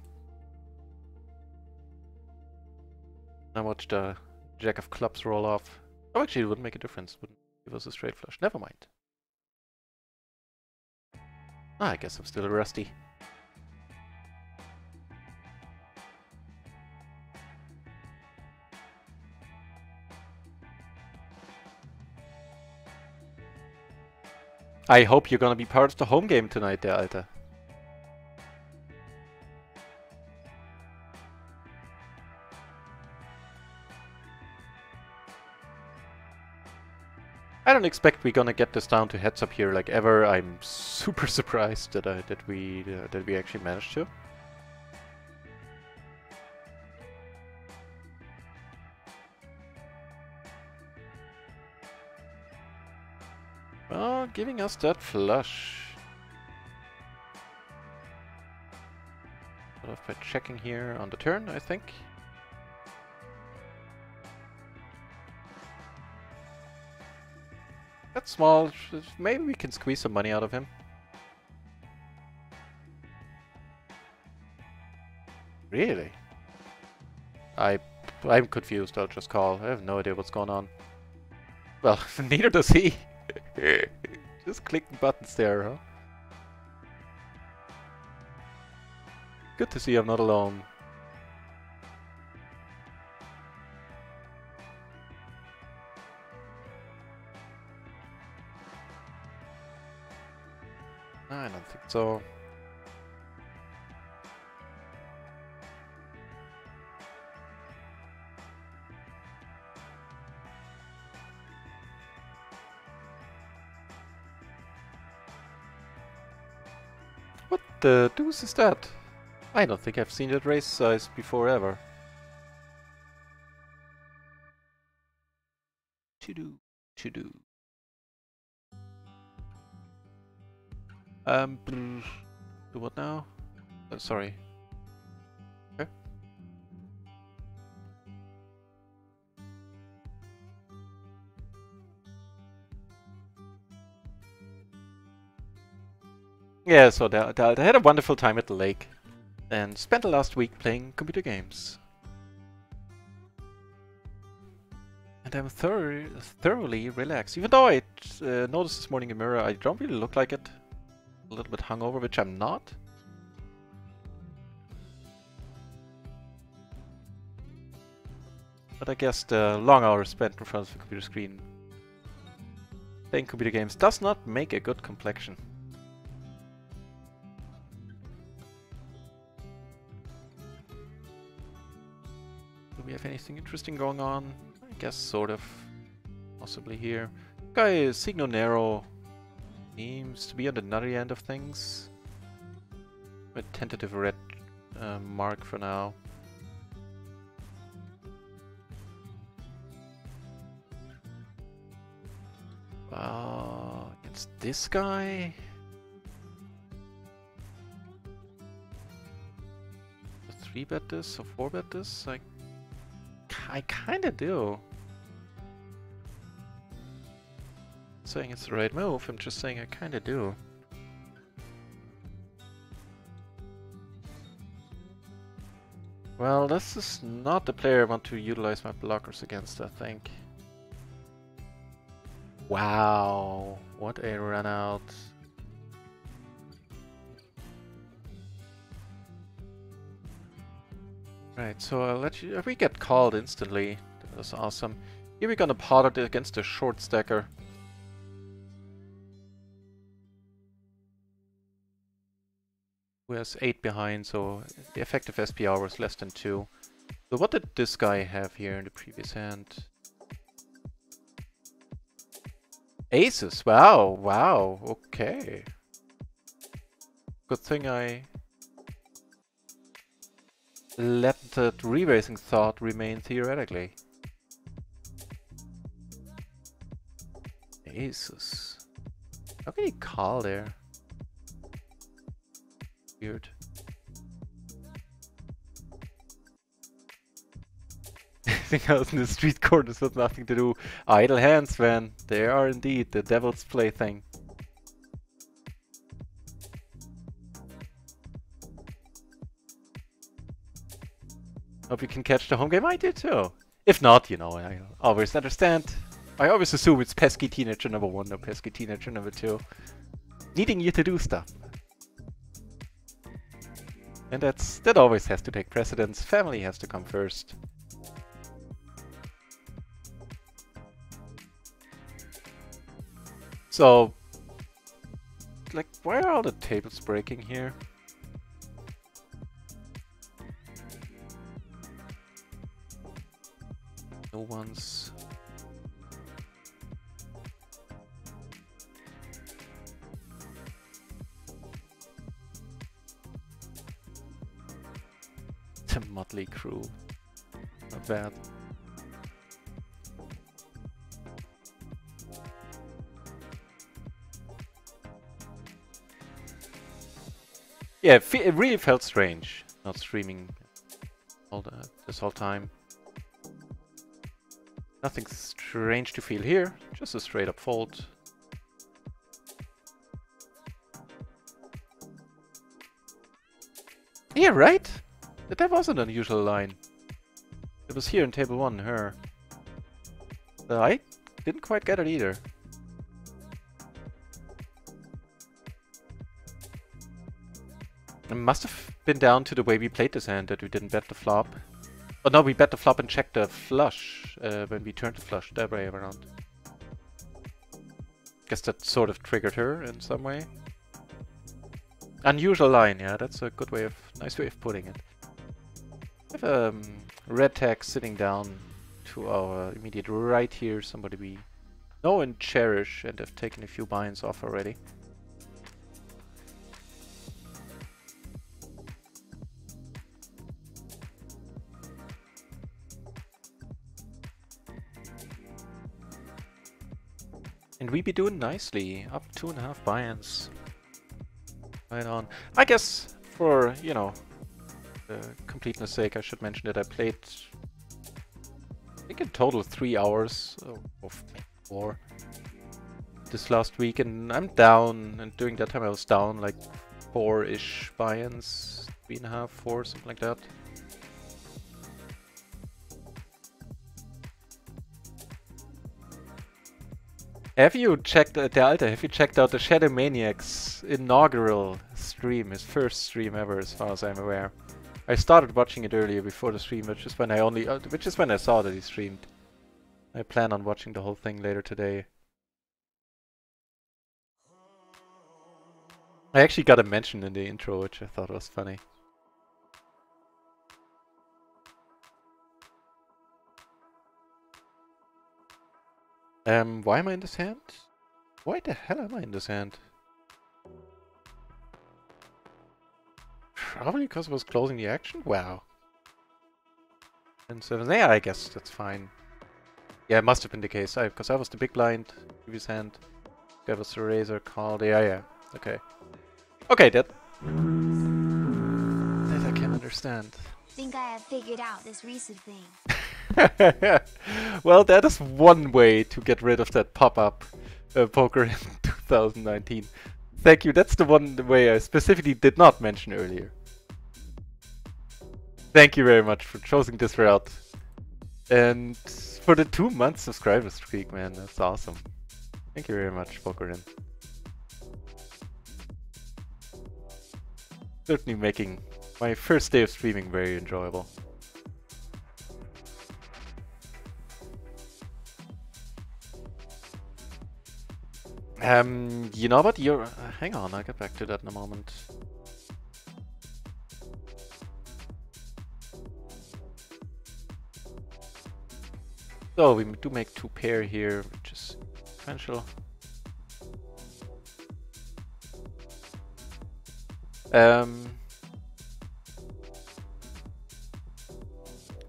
I watched the Jack of Clubs roll off. Oh, actually, it wouldn't make a difference. Wouldn't give us a straight flush. Never mind. I guess I'm still rusty. I hope you're gonna be part of the home game tonight, der Alter. I don't expect we're gonna get this down to heads up here like ever. I'm super surprised that we actually managed to. Well, giving us that flush. Sort of by checking here on the turn, I think. That's small. Maybe we can squeeze some money out of him. Really? I'm confused. I'll just call. I have no idea what's going on. Well, neither does he. Just clicking buttons there, huh? Good to see I'm not alone. I don't think so. What the deuce is that? I don't think I've seen that race size before ever. To-do. Do what now? Sorry. Okay. Yeah, so I had a wonderful time at the lake and spent the last week playing computer games. And I'm thoroughly relaxed, even though I noticed this morning in the mirror, I don't really look like it. A little bit hungover, which I'm not. But I guess the long hours spent in front of the computer screen playing computer games does not make a good complexion. Do we have anything interesting going on? I guess sort of. Possibly here. Guy Signo Nero seems to be on the nutty end of things. A tentative red mark for now. Against this guy? A 3-bet this or 4-bet this? I kinda do. Saying it's the right move, I'm just saying I kinda do. Well, this is not the player I want to utilize my blockers against, I think. Wow, what a run out. Right, so I'll let you. We get called instantly. That's awesome. Here we're gonna pot it against a short stacker. Who has 8 behind, so the effective SPR was less than 2. So what did this guy have here in the previous hand? Aces! Wow, wow, okay. Good thing I let that re-raising thought remain theoretically. Aces. How can he call there? Weird. Anything else in the street corners with nothing to do. Idle hands, man. They are indeed the devil's plaything. Hope you can catch the home game. I do too. If not, you know, I always understand. I always assume it's pesky teenager number 1 or pesky teenager number 2. Needing you to do stuff. And that always has to take precedence. Family has to come first. So, like, why are all the tables breaking here? No one's... The motley crew. Not bad. Yeah, it really felt strange not streaming this whole time. Nothing strange to feel here, just a straight up fold. Yeah, right? That was an unusual line. It was here in table 1, her. I didn't quite get it either. It must have been down to the way we played this hand that we didn't bet the flop. Oh no, we bet the flop and checked the flush when we turned the flush that way around. Guess that sort of triggered her in some way. Unusual line, yeah, that's a good way of, nice way of putting it. We have red tag sitting down to our immediate right here, somebody we know and cherish and have taken a few binds off already. And we be doing nicely, up 2.5 buy-ins. Right on. I guess for, you know, completeness sake, I should mention that I played, I think in total 3 hours, or 4, this last week, and I'm down, and during that time I was down like 4-ish buy-ins, 3.5, 4, something like that. Have you checked der Alte? Have you checked out the Shadow Maniac's inaugural stream, his first stream ever, as far as I'm aware? I started watching it earlier before the stream, which is when I saw that he streamed. I plan on watching the whole thing later today. I actually got a mention in the intro, which I thought was funny. Why am I in this hand? Why the hell am I in this hand? Probably because I was closing the action? Wow. And so, yeah, I guess that's fine. Yeah, it must have been the case, because I was the big blind, previous hand. That was the razor called, yeah. Okay. Okay, that I can understand. Think I have figured out this recent thing. Well, that is one way to get rid of that pop-up poker in 2019. Thank you, that's the one way I specifically did not mention earlier. Thank you very much for choosing this route. And for the 2-month subscriber streak, man, that's awesome. Thank you very much, Pokerin. Certainly making my first day of streaming very enjoyable. You know what? Hang on, I'll get back to that in a moment. So we do make 2 pair here, which is sequential.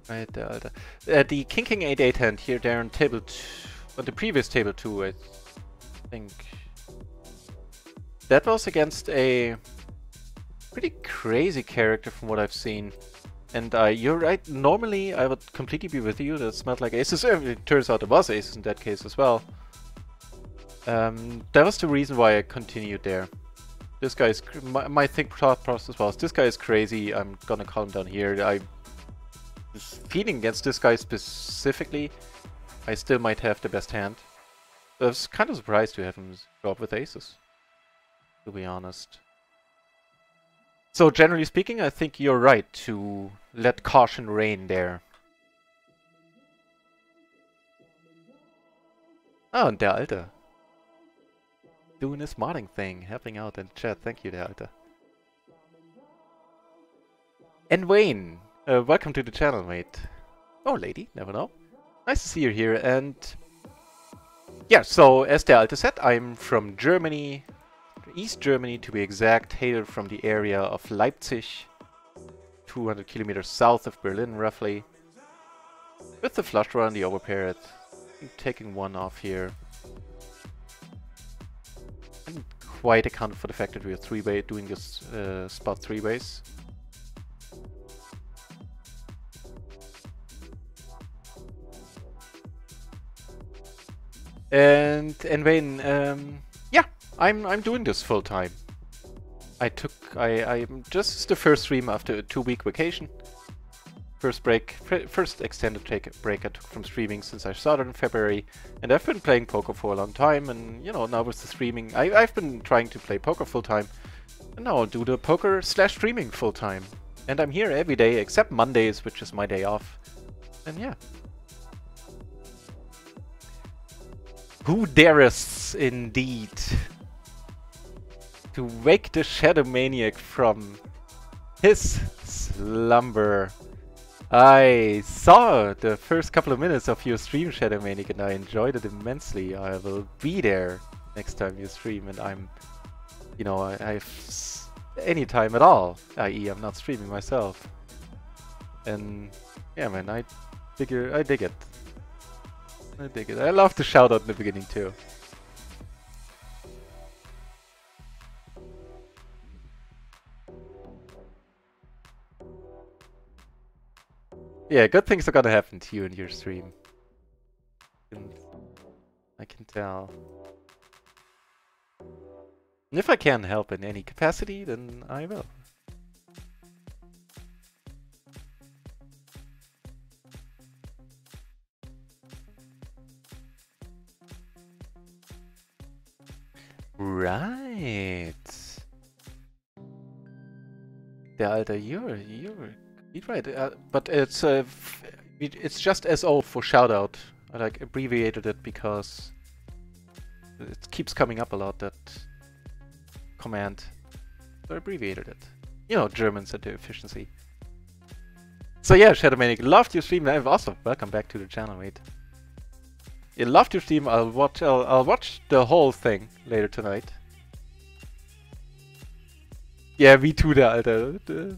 Right, the King 8-8 hand here, there on table 2, on the previous table 2, I think. That was against a pretty crazy character from what I've seen. And you're right, normally I would completely be with you, that smelled like aces. It turns out it was aces in that case as well. That was the reason why I continued there. This guy's, my thought process was, this guy is crazy, I'm gonna call him down here. I was feeling against this guy specifically, I still might have the best hand. I was kind of surprised to have him go up with aces, to be honest. So generally speaking, I think you're right to let caution reign there. Oh, and der Alte. Doing his modding thing, helping out in chat. Thank you, der Alte. And Wayne, welcome to the channel, mate. Oh, lady, never know. Nice to see you here. And yeah, so as der Alte said, I'm from Germany. East Germany to be exact, hailed from the area of Leipzig, 200 kilometers south of Berlin roughly. With the flush draw and the overpair, I'm taking 1 off here. And quite accounted for the fact that we are 3-way doing this spot 3-ways. And Wayne, yeah, I'm doing this full time. I'm just the first stream after a 2-week vacation. First extended break I took from streaming since I started in February, and I've been playing poker for a long time. And you know, now with the streaming, I've been trying to play poker full time, and now I'll do the poker / streaming full time. And I'm here every day except Mondays, which is my day off. And yeah. Who dares indeed to wake the Shadow Maniac from his slumber? I saw the first couple of minutes of your stream, Shadow Maniac, and I enjoyed it immensely. I will be there next time you stream, and I'm, you know, I've any time at all, i.e. I'm not streaming myself. And yeah, man, I dig it. I dig it. I love the shout out in the beginning too. Yeah, good things are gonna happen to you in your stream. I can tell. And if I can help in any capacity, then I will. Right. Der Alter, you're right. But it's just SO for shoutout. I like abbreviated it because it keeps coming up a lot, that command. So I abbreviated it. You know, Germans and their efficiency. So yeah, Shadowmaniac, loved your stream. Awesome. Welcome back to the channel, mate. You loved your stream. I'll watch the whole thing later tonight. Yeah, me too, der Alter. That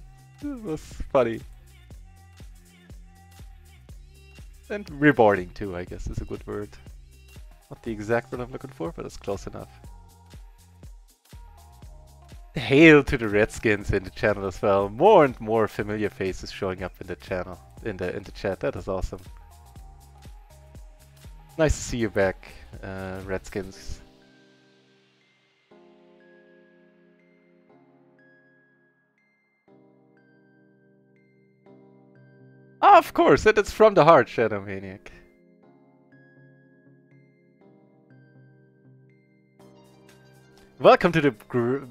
was funny. And rewarding too, I guess is a good word. Not the exact word I'm looking for, but it's close enough. Hail to the Redskins in the channel as well. More and more familiar faces showing up in the channel, in the chat. That is awesome. Nice to see you back, Redskins. Oh, of course, and it's from the heart, Shadowmaniac. Welcome to the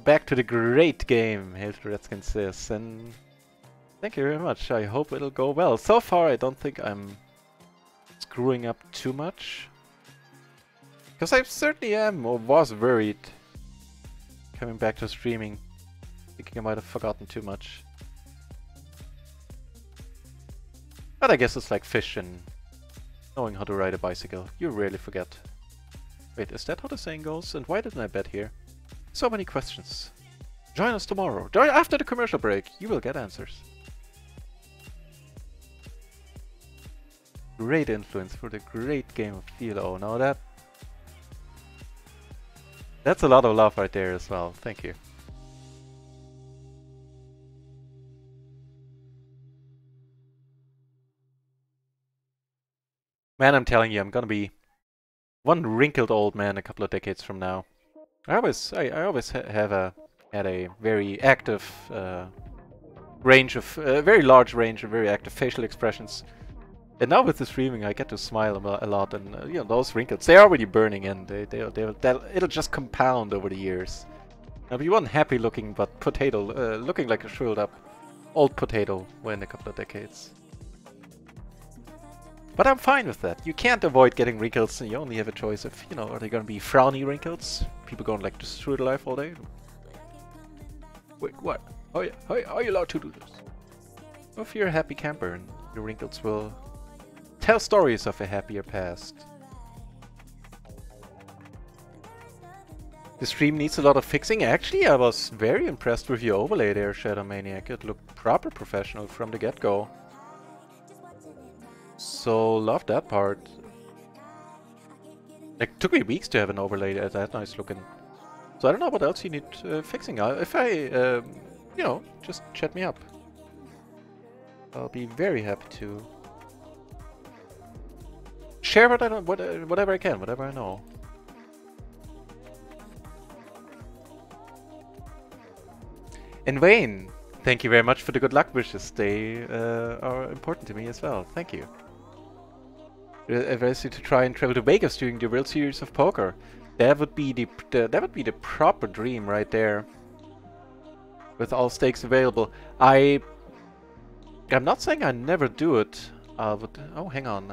back to the great game, Hail to the Redskins says, and thank you very much. I hope it'll go well. So far, I don't think I'm screwing up too much, because I certainly am, or was worried coming back to streaming, thinking I might have forgotten too much. But I guess it's like fish and knowing how to ride a bicycle. You rarely forget. Wait, is that how the saying goes? And why didn't I bet here? So many questions. Join us tomorrow. Join after the commercial break. You will get answers. Great influence for the great game of PLO. Now that's a lot of love right there as well. Thank you. Man, I'm telling you, I'm gonna be one wrinkled old man a couple of decades from now. I always had a very active range of very large range of very active facial expressions, and now with the streaming, I get to smile a lot, and you know, those wrinkles, they're already burning in. It'll just compound over the years. I'll be one happy looking but potato, looking like a shriveled up old potato in a couple of decades. But I'm fine with that. You can't avoid getting wrinkles, and you only have a choice of, you know, are they going to be frowny wrinkles? People going like just through the life all day? Wait, what? Oh yeah, are you allowed to do this? Or if you're a happy camper, and your wrinkles will tell stories of a happier past. The stream needs a lot of fixing. Actually, I was very impressed with your overlay there, Shadowmaniac. It looked proper professional from the get-go. So, love that part. It took me weeks to have an overlay that nice looking. So I don't know what else you need fixing. If I, you know, just chat me up. I'll be very happy to share what I know, whatever I can, whatever I know. And Wayne, thank you very much for the good luck wishes. They are important to me as well. Thank you. Advise you to try and travel to Vegas during the World Series of Poker. That would be the proper dream right there. With all stakes available. I'm not saying I never do it. Oh, hang on.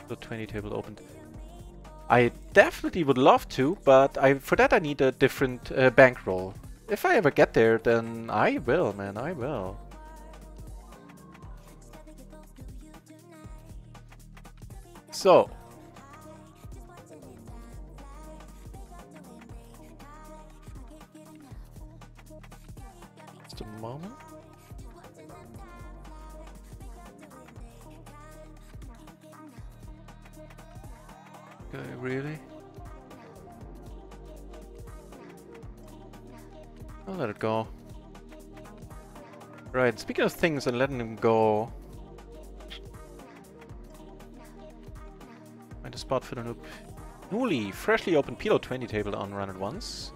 The 20 table opened. I definitely would love to, but for that I need a different bankroll. If I ever get there, then I will, man. I will. So, just a moment. Okay, really? I'll let it go. Right, speaking of things and letting them go. Find a spot for the newly, freshly opened PLO 20 table on Run It Once.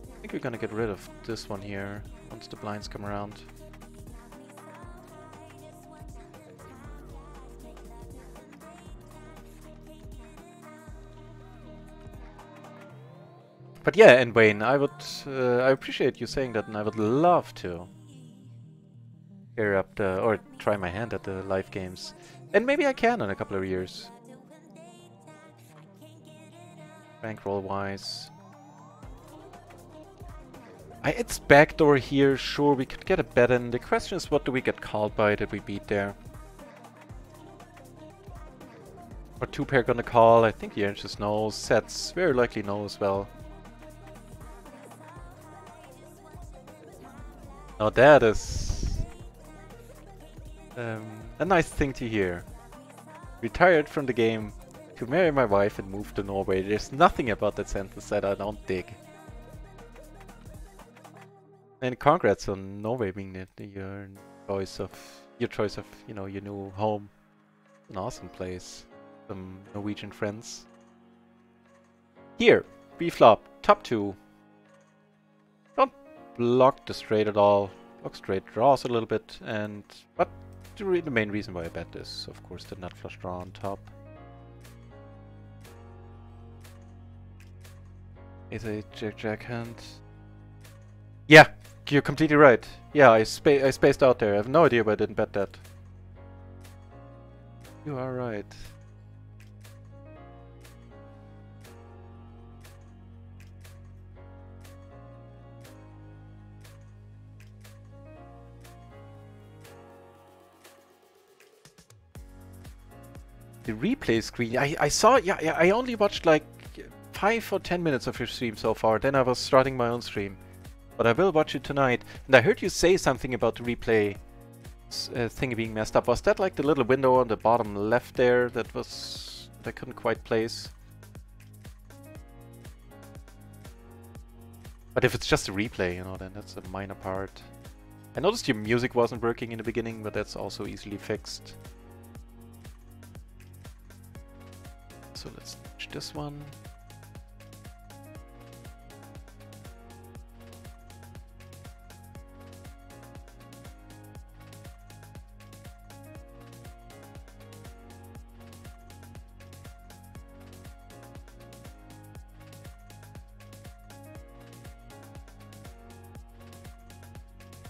I think we're gonna get rid of this one here once the blinds come around. But yeah, and Wayne, I appreciate you saying that, and I would love to pair up or try my hand at the live games. And maybe I can in a couple of years. Bankroll wise. It's backdoor here, sure, we could get a bet in. The question is, what do we get called by that we beat there? Or two pair gonna call, I think the just knows. Sets very likely know as well. Now that is a nice thing to hear. Retired from the game to marry my wife and move to Norway. There's nothing about that sentence that I don't dig. And congrats on Norway being your choice of you know, your new home. An awesome place. Some Norwegian friends. Here, B-flop, top 2. Don't block the straight at all. Block straight draws a little bit, but the main reason why I bet is, of course, the nut flush draw on top. Is a Jack hand. Yeah, you're completely right. Yeah, I spaced out there. I have no idea why I didn't bet that. You are right. The replay screen, I saw, yeah, I only watched like 5 or 10 minutes of your stream so far, then I was starting my own stream. But I will watch it tonight. And I heard you say something about the replay thing being messed up. Was that like the little window on the bottom left there that I couldn't quite place? But if it's just a replay, you know, then that's a minor part. I noticed your music wasn't working in the beginning, but that's also easily fixed. So let's change this one.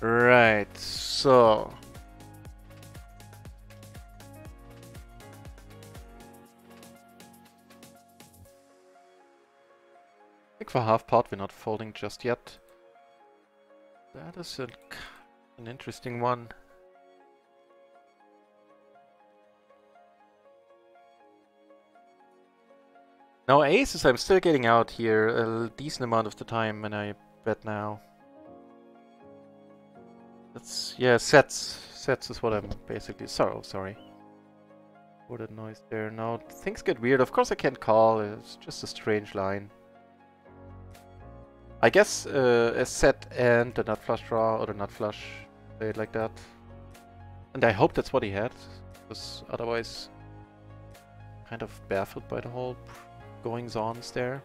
Right, so I think for half pot we're not folding just yet. That is an interesting one. Now aces I'm still getting out here a decent amount of the time when I bet now. That's, yeah, sets is what I'm basically, sorry. For that noise there. Now things get weird. Of course I can't call, it's just a strange line. I guess a set and the nut flush draw or the nut flush, played like that. And I hope that's what he had, because otherwise kind of baffled by the whole goings-ons there.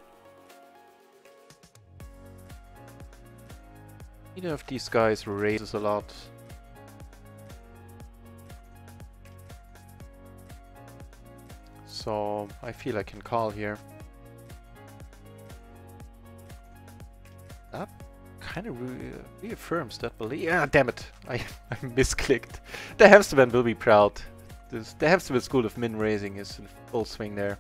Either of these guys raises a lot. So I feel I can call here. That kind of reaffirms that belief. Yeah, damn it! I misclicked. The hamsterman will be proud. The hamsterman school of min raising is in full swing there.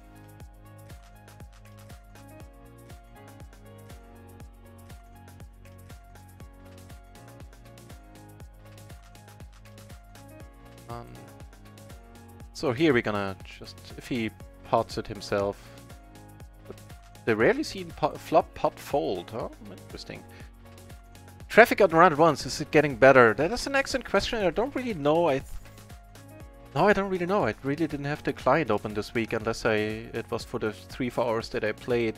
So here we're gonna just, if he pots it himself. But they rarely seen flop pot fold, huh? Interesting. Traffic got around once, is it getting better? That is an excellent question. I don't really know. No, I don't really know. I really didn't have the client open this week unless it was for the 3-4 hours that I played.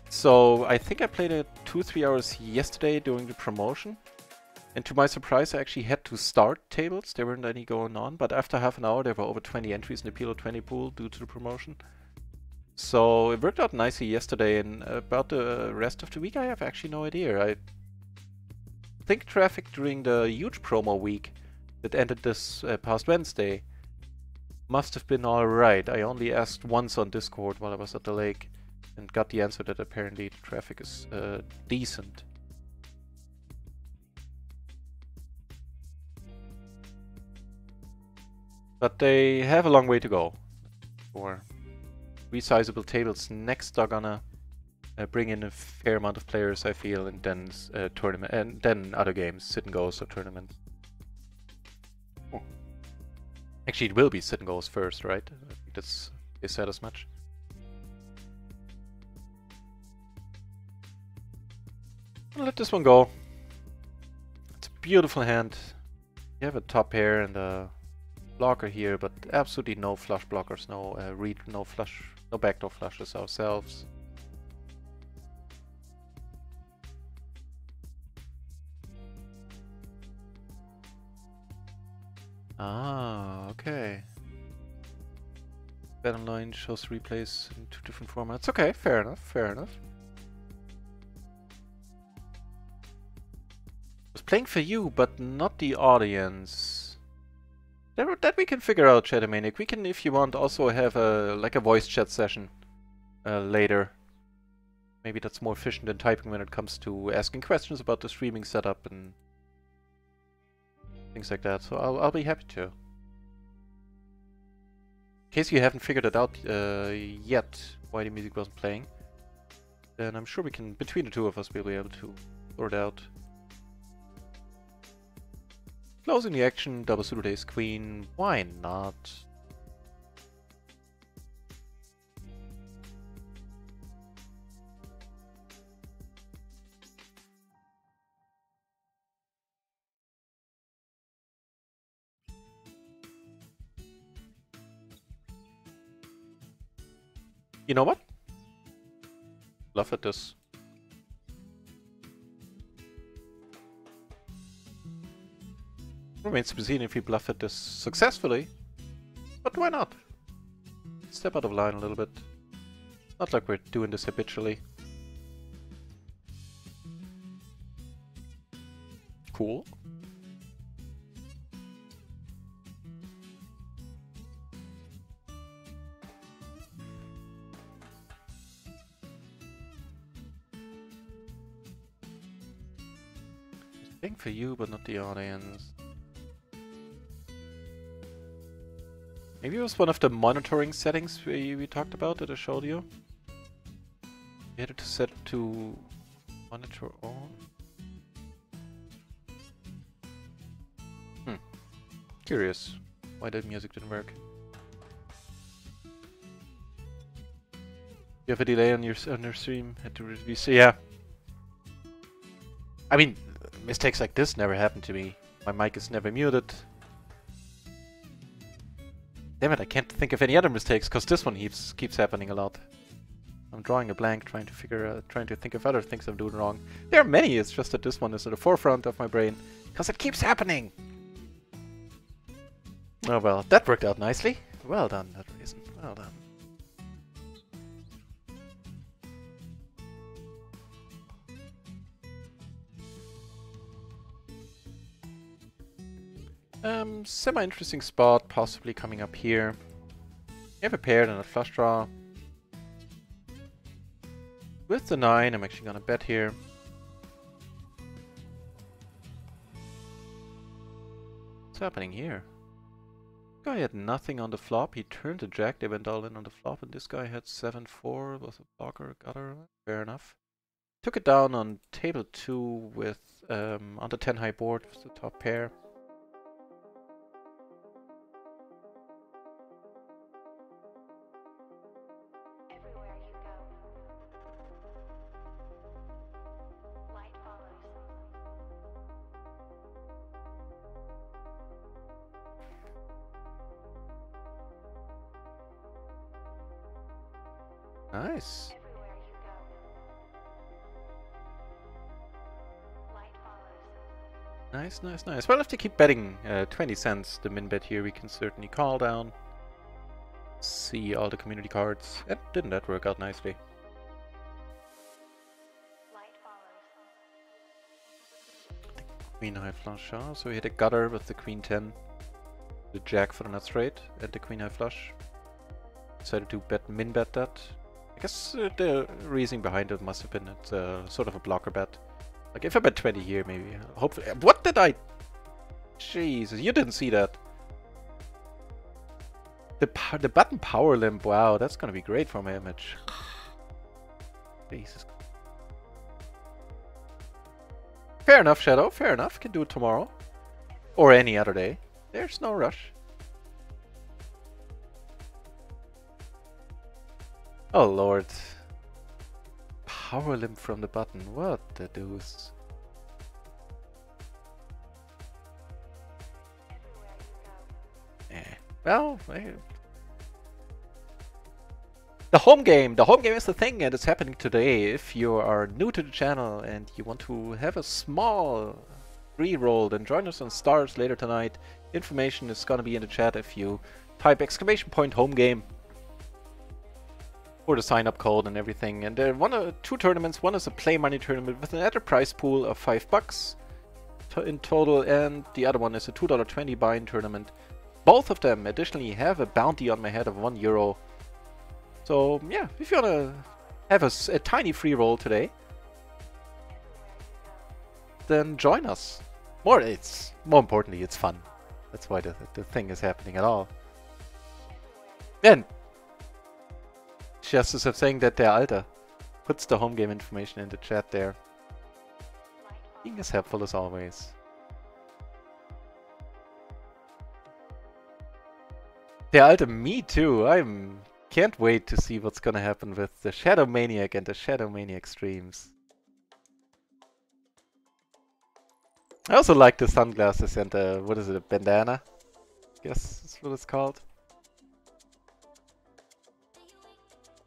So I think I played it 2-3 hours yesterday during the promotion. And to my surprise, I actually had to start tables. There weren't any going on, but after half an hour, there were over 20 entries in the PLO 20 pool due to the promotion. So it worked out nicely yesterday, and about the rest of the week, I have actually no idea. I think traffic during the huge promo week that ended this past Wednesday must have been alright. I only asked once on Discord while I was at the lake. and got the answer that apparently the traffic is decent. But they have a long way to go. For resizable tables next are gonna bring in a fair amount of players, I feel, and then tournament, and then other games, sit and goes or tournaments. Oh. Actually, it will be sit and goes first, right? I think they said as much. I'll let this one go. It's a beautiful hand. You have a top pair and a blocker here, but absolutely no flush blockers, no no flush, no backdoor flushes ourselves. Ah, okay. Bet online shows replays in 2 different formats. Okay, fair enough, fair enough. Was playing for you, but not the audience. That we can figure out, Chatomaniac. We can, if you want, also have a like a voice chat session later. Maybe that's more efficient than typing when it comes to asking questions about the streaming setup and things like that. So I'll be happy to. In case you haven't figured it out yet, why the music wasn't playing, then I'm sure we can, between the two of us, we'll be able to sort it out. Closing the action, double suited ace queen, why not? You know what? Bluff at this. Remains to be seen if we bluff at this successfully, but why not? Step out of line a little bit. Not like we're doing this habitually. Cool. Thing for you, but not the audience. Maybe it was one of the monitoring settings we talked about that I showed you. You had to set to monitor on. Curious why that music didn't work. You have a delay on your stream. Had to release. Yeah. I mean, mistakes like this never happen to me. My mic is never muted. Damn it, I can't think of any other mistakes, because this one keeps happening a lot. I'm drawing a blank, trying to think of other things I'm doing wrong. There are many, it's just that this one is at the forefront of my brain, because it keeps happening! Oh well, that worked out nicely. Well done, that reason. Well done. Semi-interesting spot, possibly coming up here. You have a pair and a flush draw. With the 9, I'm actually gonna bet here. What's happening here? This guy had nothing on the flop, he turned the jack, they went all in on the flop, and this guy had 7-4, was a blocker, gutter, fair enough. Took it down on table 2 with, on the 10 high board with the top pair. Nice. Nice, nice, nice. Well, if they keep betting 20 cents, the min bet here, we can certainly call down. See all the community cards. Didn't that work out nicely? Queen high flush, so we hit a gutter with the queen 10, the jack for the nut straight, and the queen high flush. Decided to min bet that. guess the reasoning behind it must have been it's sort of a blocker bet. Like if I bet 20 here, maybe. Hopefully. What did I? Jesus, you didn't see that. The button power limp. Wow, that's gonna be great for my image. Jesus. Fair enough, Shadow. Fair enough. Can do it tomorrow. Or any other day. There's no rush. Oh lord. Power limp from the button. What the deuce? Well, the home game. The home game is the thing and it's happening today. If you are new to the channel and you want to have a small re-roll, then join us on Stars later tonight. Information is gonna be in the chat if you type !home game for the sign-up code and everything. And there are two tournaments. One is a play money tournament with an added prize pool of $5 in total, and the other one is a $2.20 buy-in tournament. Both of them additionally have a bounty on my head of €1. So yeah, if you wanna have a tiny free roll today, then join us. More importantly, it's fun. That's why the thing is happening at all. And just as I'm saying that, der Alter puts the home game information in the chat there. Being as helpful as always. Der Alter, me too. Can't wait to see what's gonna happen with the Shadow Maniac and the Shadow Maniac streams. I also like the sunglasses and the, what is it, a bandana? I guess that's what it's called.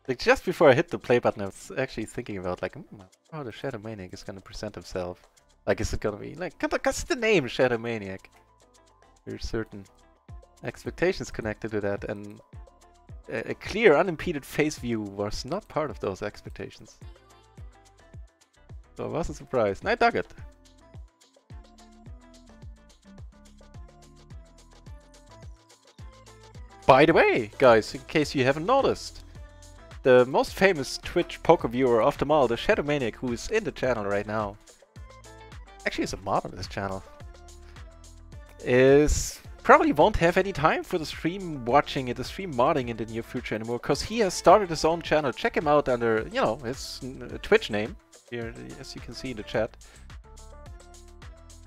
Like just before I hit the play button, I was actually thinking about like, how the Shadow Maniac is gonna present himself. Like, is it gonna be like, cause the name Shadow Maniac. There's certain expectations connected to that, and a clear, unimpeded face view was not part of those expectations. So I wasn't surprised, and I dug it. By the way, guys, in case you haven't noticed, the most famous Twitch poker viewer of them all, the Shadow Maniac, who is in the channel right now, actually is a mod on this channel, probably won't have any time for the stream watching and the stream modding in the near future anymore, because he has started his own channel. Check him out under, you know, his Twitch name, here, as you can see in the chat.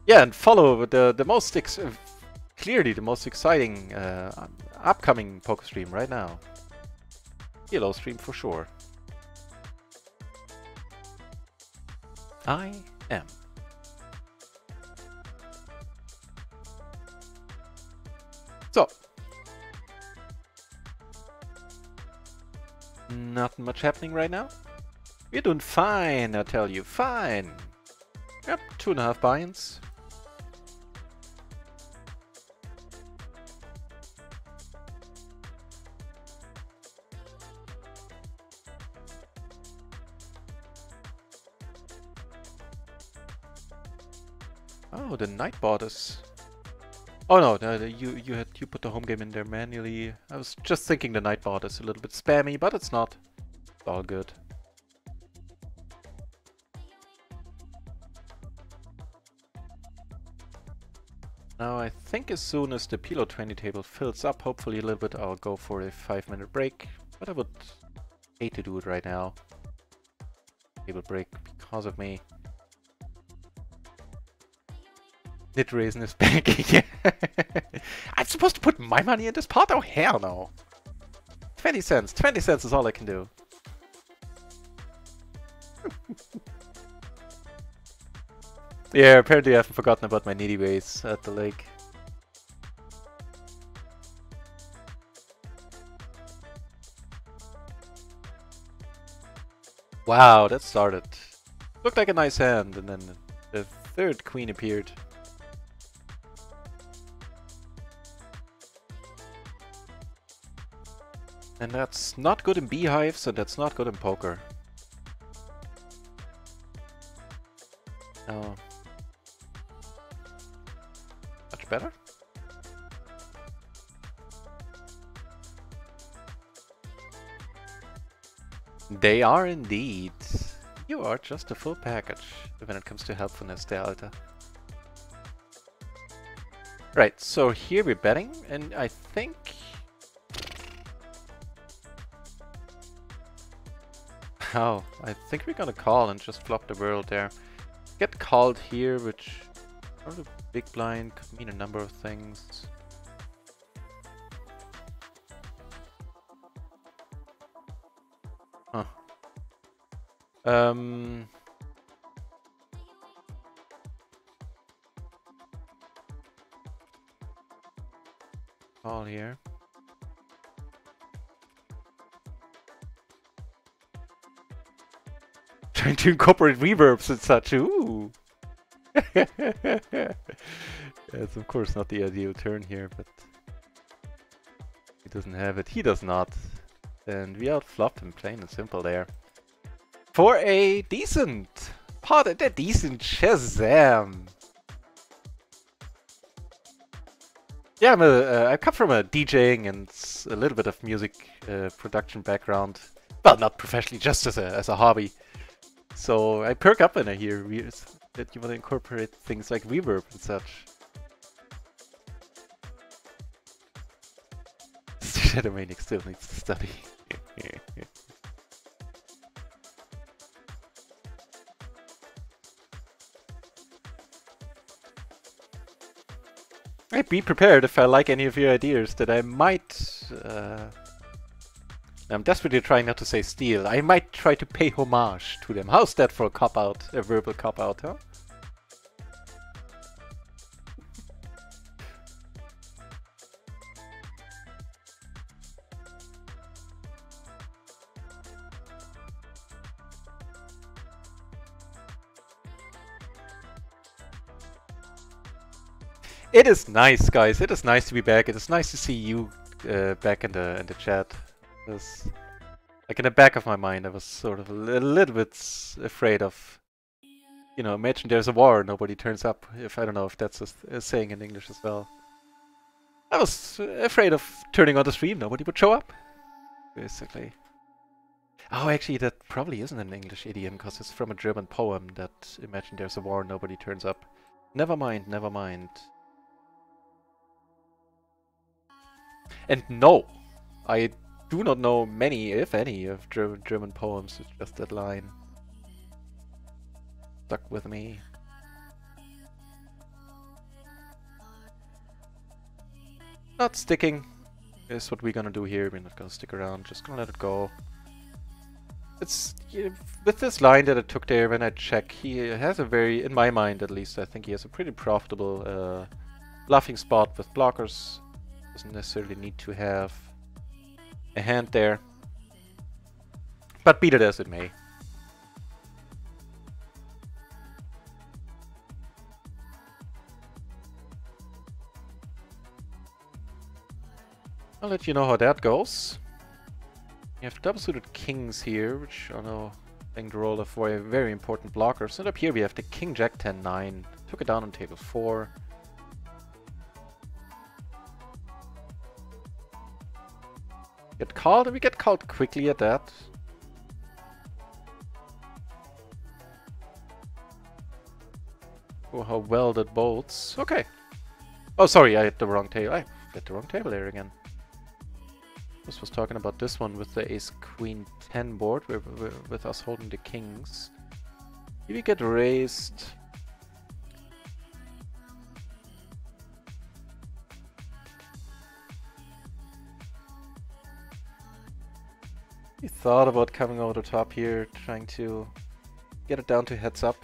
Yeah, and follow the most, clearly the most exciting upcoming poker stream right now. PLO stream for sure. I am. So, nothing much happening right now. We're doing fine, I tell you, fine. Yep, 2.5 buy-ins. Oh, the Nightbot is... Oh no, you put the home game in there manually. I was just thinking the Nightbot is a little bit spammy, but it's not. It's all good. Now I think as soon as the PLO 20 table fills up, hopefully a little bit, I'll go for a 5-minute break. But I would hate to do it right now. Table break because of me. Nit raising is banking. I'm supposed to put my money in this pot? Oh hell no. 20 cents. 20 cents is all I can do. Yeah, apparently I haven't forgotten about my needy ways at the lake. Wow, that started. Looked like a nice hand, and then the third queen appeared. And that's not good in beehives, and that's not good in poker. Oh. Much better? They are indeed. You are just a full package when it comes to helpfulness, der Alter. Right, so here we're betting, and I think... Oh, I think we're gonna call and just flop the world there. Get called here, which... Or the big blind could mean a number of things. Huh. Call here. Trying to incorporate reverbs and such. Ooh. It's of course not the ideal turn here, but he doesn't have it. He does not. And we outflopped him plain and simple there. For a decent decent Shazam. Yeah, I come from a DJing and a little bit of music production background. Well, not professionally, just as a hobby. So I perk up when I hear that you want to incorporate things like reverb and such. Shadowmaniac still needs to study. I'd be prepared if I like any of your ideas that I might... I'm desperately trying not to say steal. I might try to pay homage to them. How's that for a cop-out? A verbal cop-out, huh? It is nice, guys. It is nice to be back. It is nice to see you back in the chat. Like in the back of my mind, I was sort of a little bit afraid of, you know, imagine there's a war, nobody turns up. I don't know if that's a saying in English as well. I was afraid of turning on the stream, nobody would show up, basically. Oh, actually, that probably isn't an English idiom, because it's from a German poem that imagine there's a war, nobody turns up. Never mind, never mind. And no, I do not know many, if any, of German poems. It's just that line. Stuck with me. Not sticking is what we're gonna do here. We're not gonna stick around, just gonna let it go. It's... with this line that I took there, when I check, he has a very, in my mind at least, I think he has a pretty profitable bluffing spot with blockers. Doesn't necessarily need to have a hand there, but beat it as it may. I'll let you know how that goes. You have double-suited kings here, which are now playing the role of a very important blockers. And up here we have the king jack 10-9. Took it down on table 4. Get called, and we get called quickly at that. Oh, how well that bolts. Okay. Oh, sorry, I hit the wrong table. I hit the wrong table there again. This was talking about this one with the ace-queen-10 board, with us holding the kings. Here we get raised. He thought about coming over the top here, trying to get it down to heads up.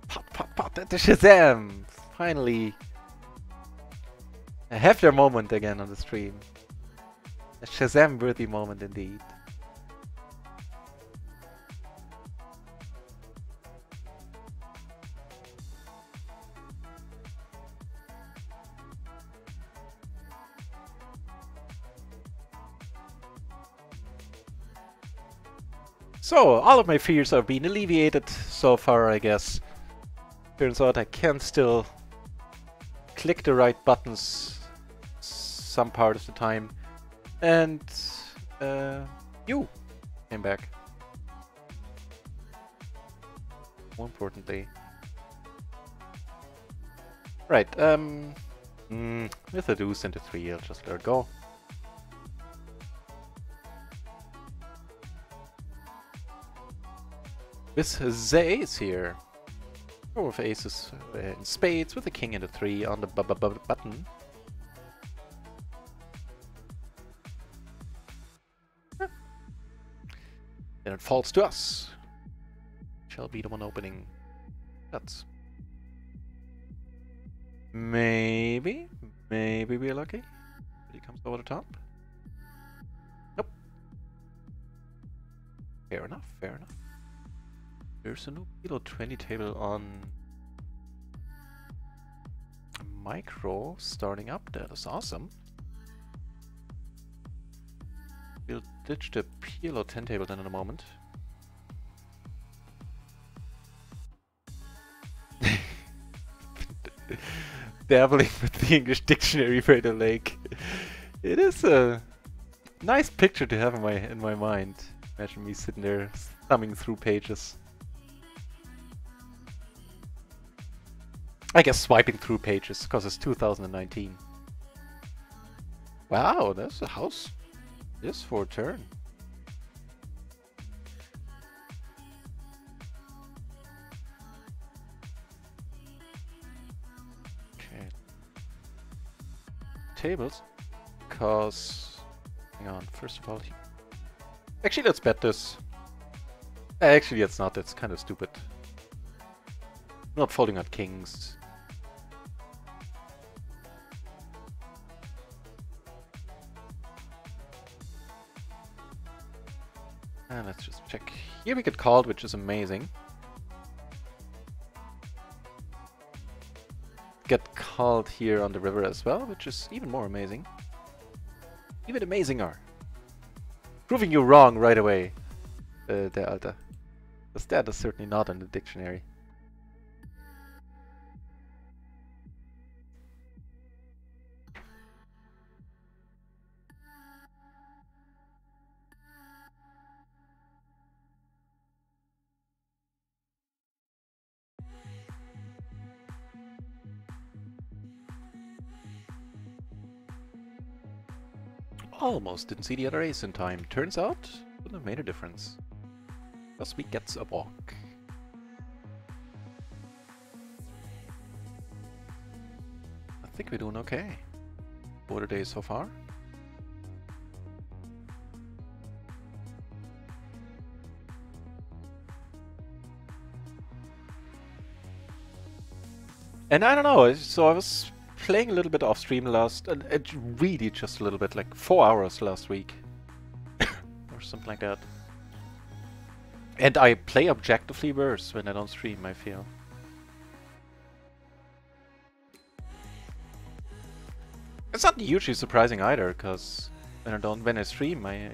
Pop, the Shazam! Finally, I have their moment again on the stream. A Shazam-worthy moment indeed. So, all of my fears are being alleviated so far, I guess. Turns out I can still click the right buttons some part of the time. And you came back. More importantly. Right, with a deuce and a 3, I'll just let it go. With the ace here. Or with aces in spades, with a king and a 3 on the button. Then it falls to us. Shall be the one opening. That's maybe we're lucky. He comes over the top. Nope. Fair enough, fair enough. There's a new PLO 20 table on micro starting up. That is awesome. We'll ditch the PLO 10 table then in a moment. Dabbling with the English dictionary by the lake. It is a nice picture to have in my mind. Imagine me sitting there thumbing through pages. I guess swiping through pages, because it's 2019. Wow, that's a house. This for a turn. Okay. Tables. Because... hang on, first of all... actually, let's bet this. Actually, it's not. It's kind of stupid. Not folding out kings. And let's just check. Here we get called, which is amazing. Get called here on the river as well, which is even more amazing. Even amazinger. Proving you wrong right away, der Alter. Because that is certainly not in the dictionary. Almost didn't see the other ace in time. Turns out, wouldn't have made a difference. Because we gets a walk. I think we're doing okay. For the day so far. And I don't know, so I was playing a little bit off stream really just a little bit, like 4 hours last week. Or something like that. And I play objectively worse when I don't stream, I feel. It's not hugely surprising either, because when I stream, I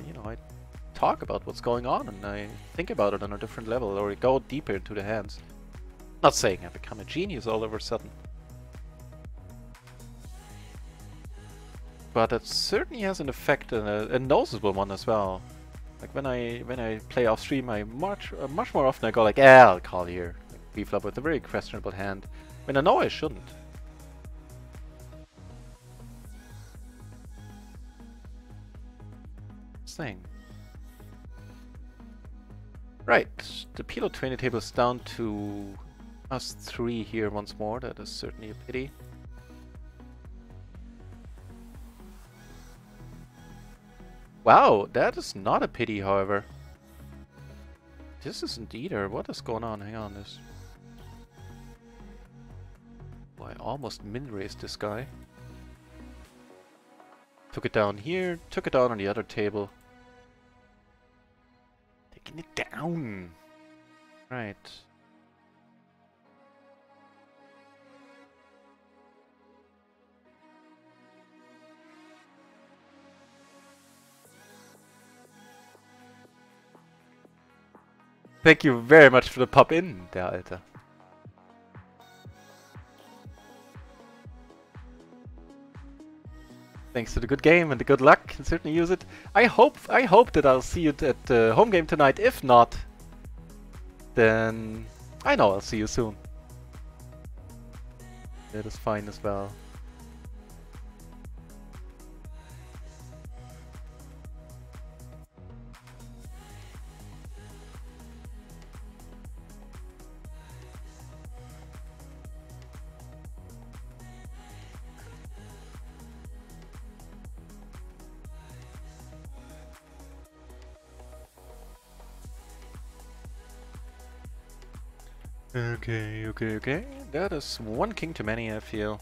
talk about what's going on and I think about it on a different level, or I go deeper into the hands. Not saying I become a genius all of a sudden. But it certainly has an effect, a noticeable one as well. Like when I play off stream, I much more often I go like, yeah, I'll call here, like, pre-flop with a very questionable hand, when I know I shouldn't. Thing. Right, the PLO 20 table is down to us 3 here once more. That is certainly a pity. Wow, that is not a pity, however. This isn't either. What is going on? Hang on, this. Oh, I almost min-raised this guy. Took it down here, took it down on the other table. Taking it down. Right. Thank you very much for the pop in, der Alter. Thanks to the good game and the good luck, can certainly use it. I hope that I'll see you at the home game tonight. If not, then I know I'll see you soon. That is fine as well. Okay. That is one king too many, I feel.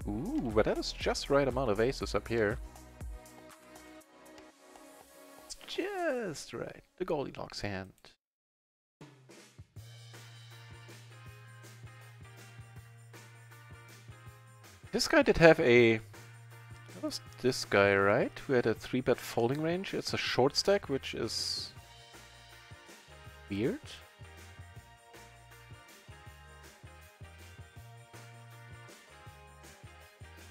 Ooh, but that is just right amount of aces up here. It's just right. The Goldilocks hand. This guy did have a... That was this guy, right? Who had a 3-bet folding range. It's a short stack, which is... weird.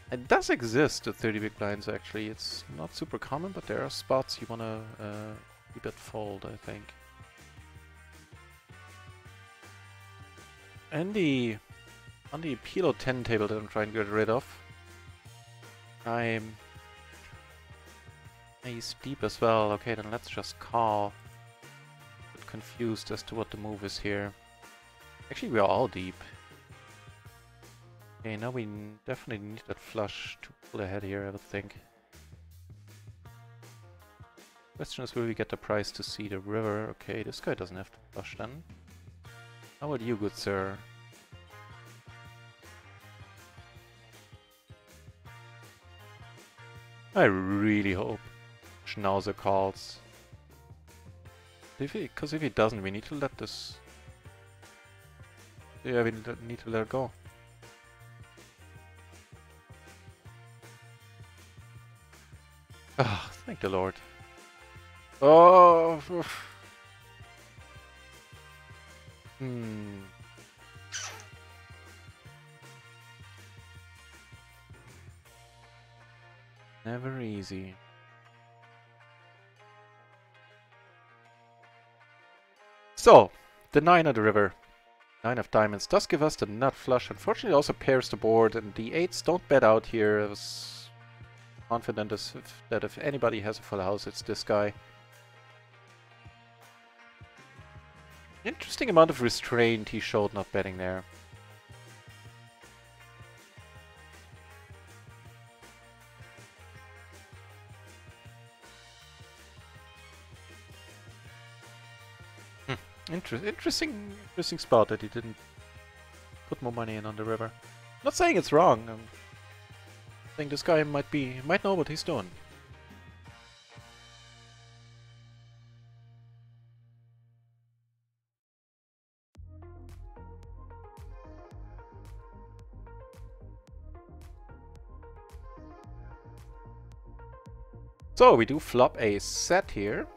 It does exist at 30 big blinds actually. It's not super common, but there are spots you wanna keep it fold, I think. And on the PLO 10 table that I'm trying to get rid of, I'm ace deep as well. Okay, then let's just call. Confused as to what the move is here. Actually, we are all deep. Okay, now we definitely need that flush to pull ahead here, I would think. Question is, will we get the price to see the river? Okay, this guy doesn't have to flush then. How about you, good sir? I really hope Schnauzer calls. Because if he doesn't, we need to let this... Yeah, we need to let it go. Ah, thank the Lord. Oh! Never easy. So, the 9 of the river, 9 of diamonds, does give us the nut flush. Unfortunately, it also pairs the board, and the 8s don't bet out here. I was confident that if anybody has a full house, it's this guy. Interesting amount of restraint he showed not betting there. Interesting spot that he didn't put more money in on the river. Not saying it's wrong. I'm saying this guy might know what he's doing. So we do flop a set here.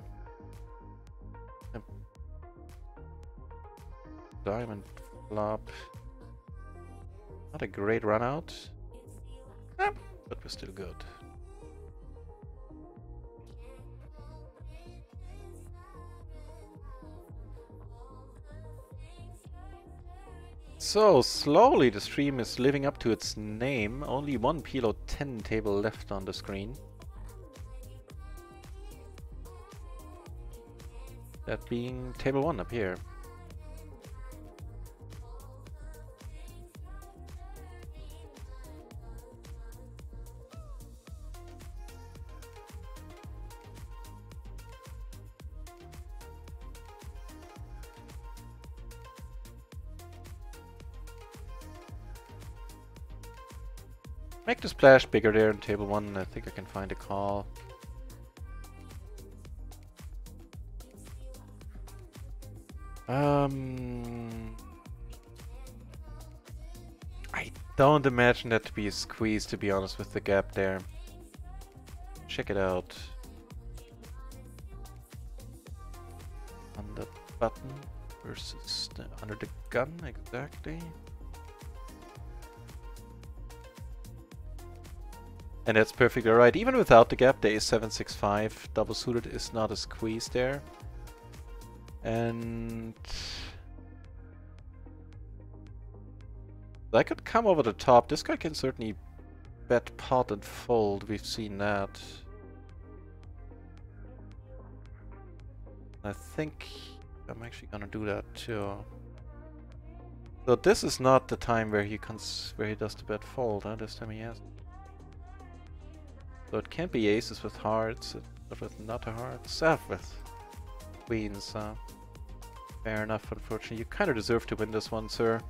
Diamond flop. Not a great run out. But we're still good. So slowly the stream is living up to its name. Only one PLO 10 table left on the screen. That being table 1 up here. Make the splash bigger there in table 1. I think I can find a call. I don't imagine that to be a squeeze, to be honest, with the gap there. Check it out. On the button versus under the gun, exactly. And that's perfectly right. Even without the gap, the ace-7-6-5 double suited is not a squeeze there. And I could come over the top. This guy can certainly bet pot and fold. We've seen that. I think I'm actually gonna do that too. So this is not the time where he does the bet fold, huh? This time he has. So it can't be aces with hearts, but with not a hearts. With queens. Fair enough, unfortunately. You kind of deserve to win this one, sir.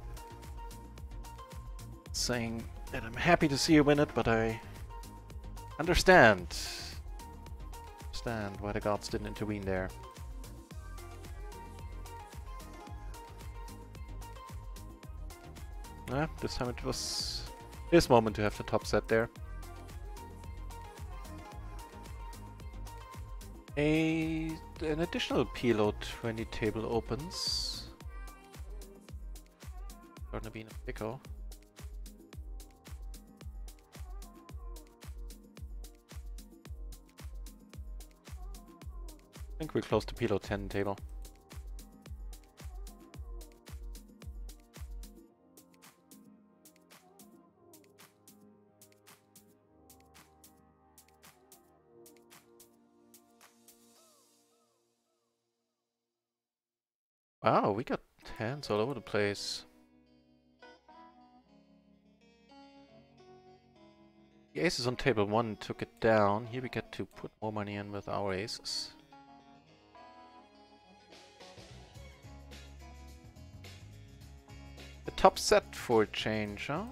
Saying that I'm happy to see you win it, but I understand why the gods didn't intervene there. This time it was his moment to have the top set there. An additional PLO 20 table opens. Gonna be in a pickle. I think we're close to PLO 10 table. Wow, we got hands all over the place. The aces on table 1 took it down. Here we get to put more money in with our aces. The top set for a change, huh?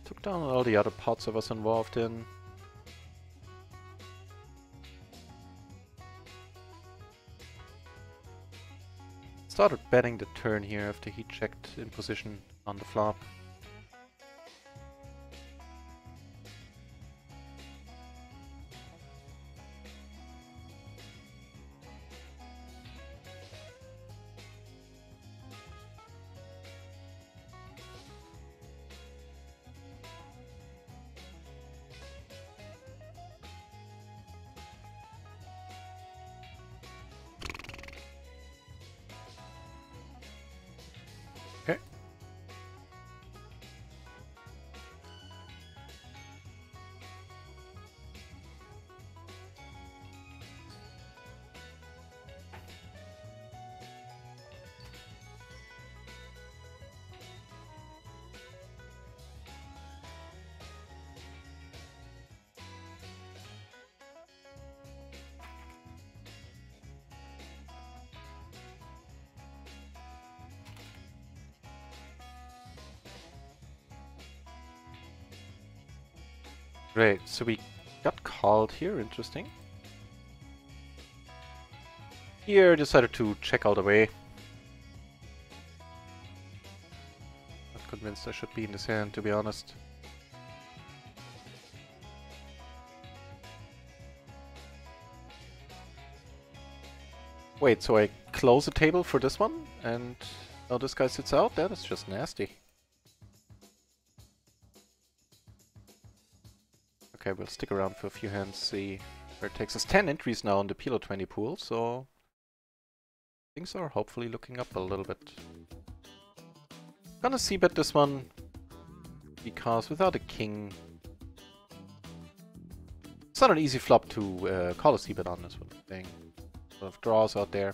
Took down all the other pots I was involved in. Started betting the turn here after he checked in position on the flop. Okay. Great, so we got called here, interesting. Here decided to check all the way. Not convinced I should be in this hand, to be honest. Wait, so I close the table for this one, and now this guy sits out? That is just nasty. Okay, we'll stick around for a few hands, see where it takes us. 10 entries now in the PLO 20 pool, so things are hopefully looking up a little bit. Gonna c-bet this one, because without a king, it's not an easy flop to call a c-bet on this one thing. A lot of draws out there.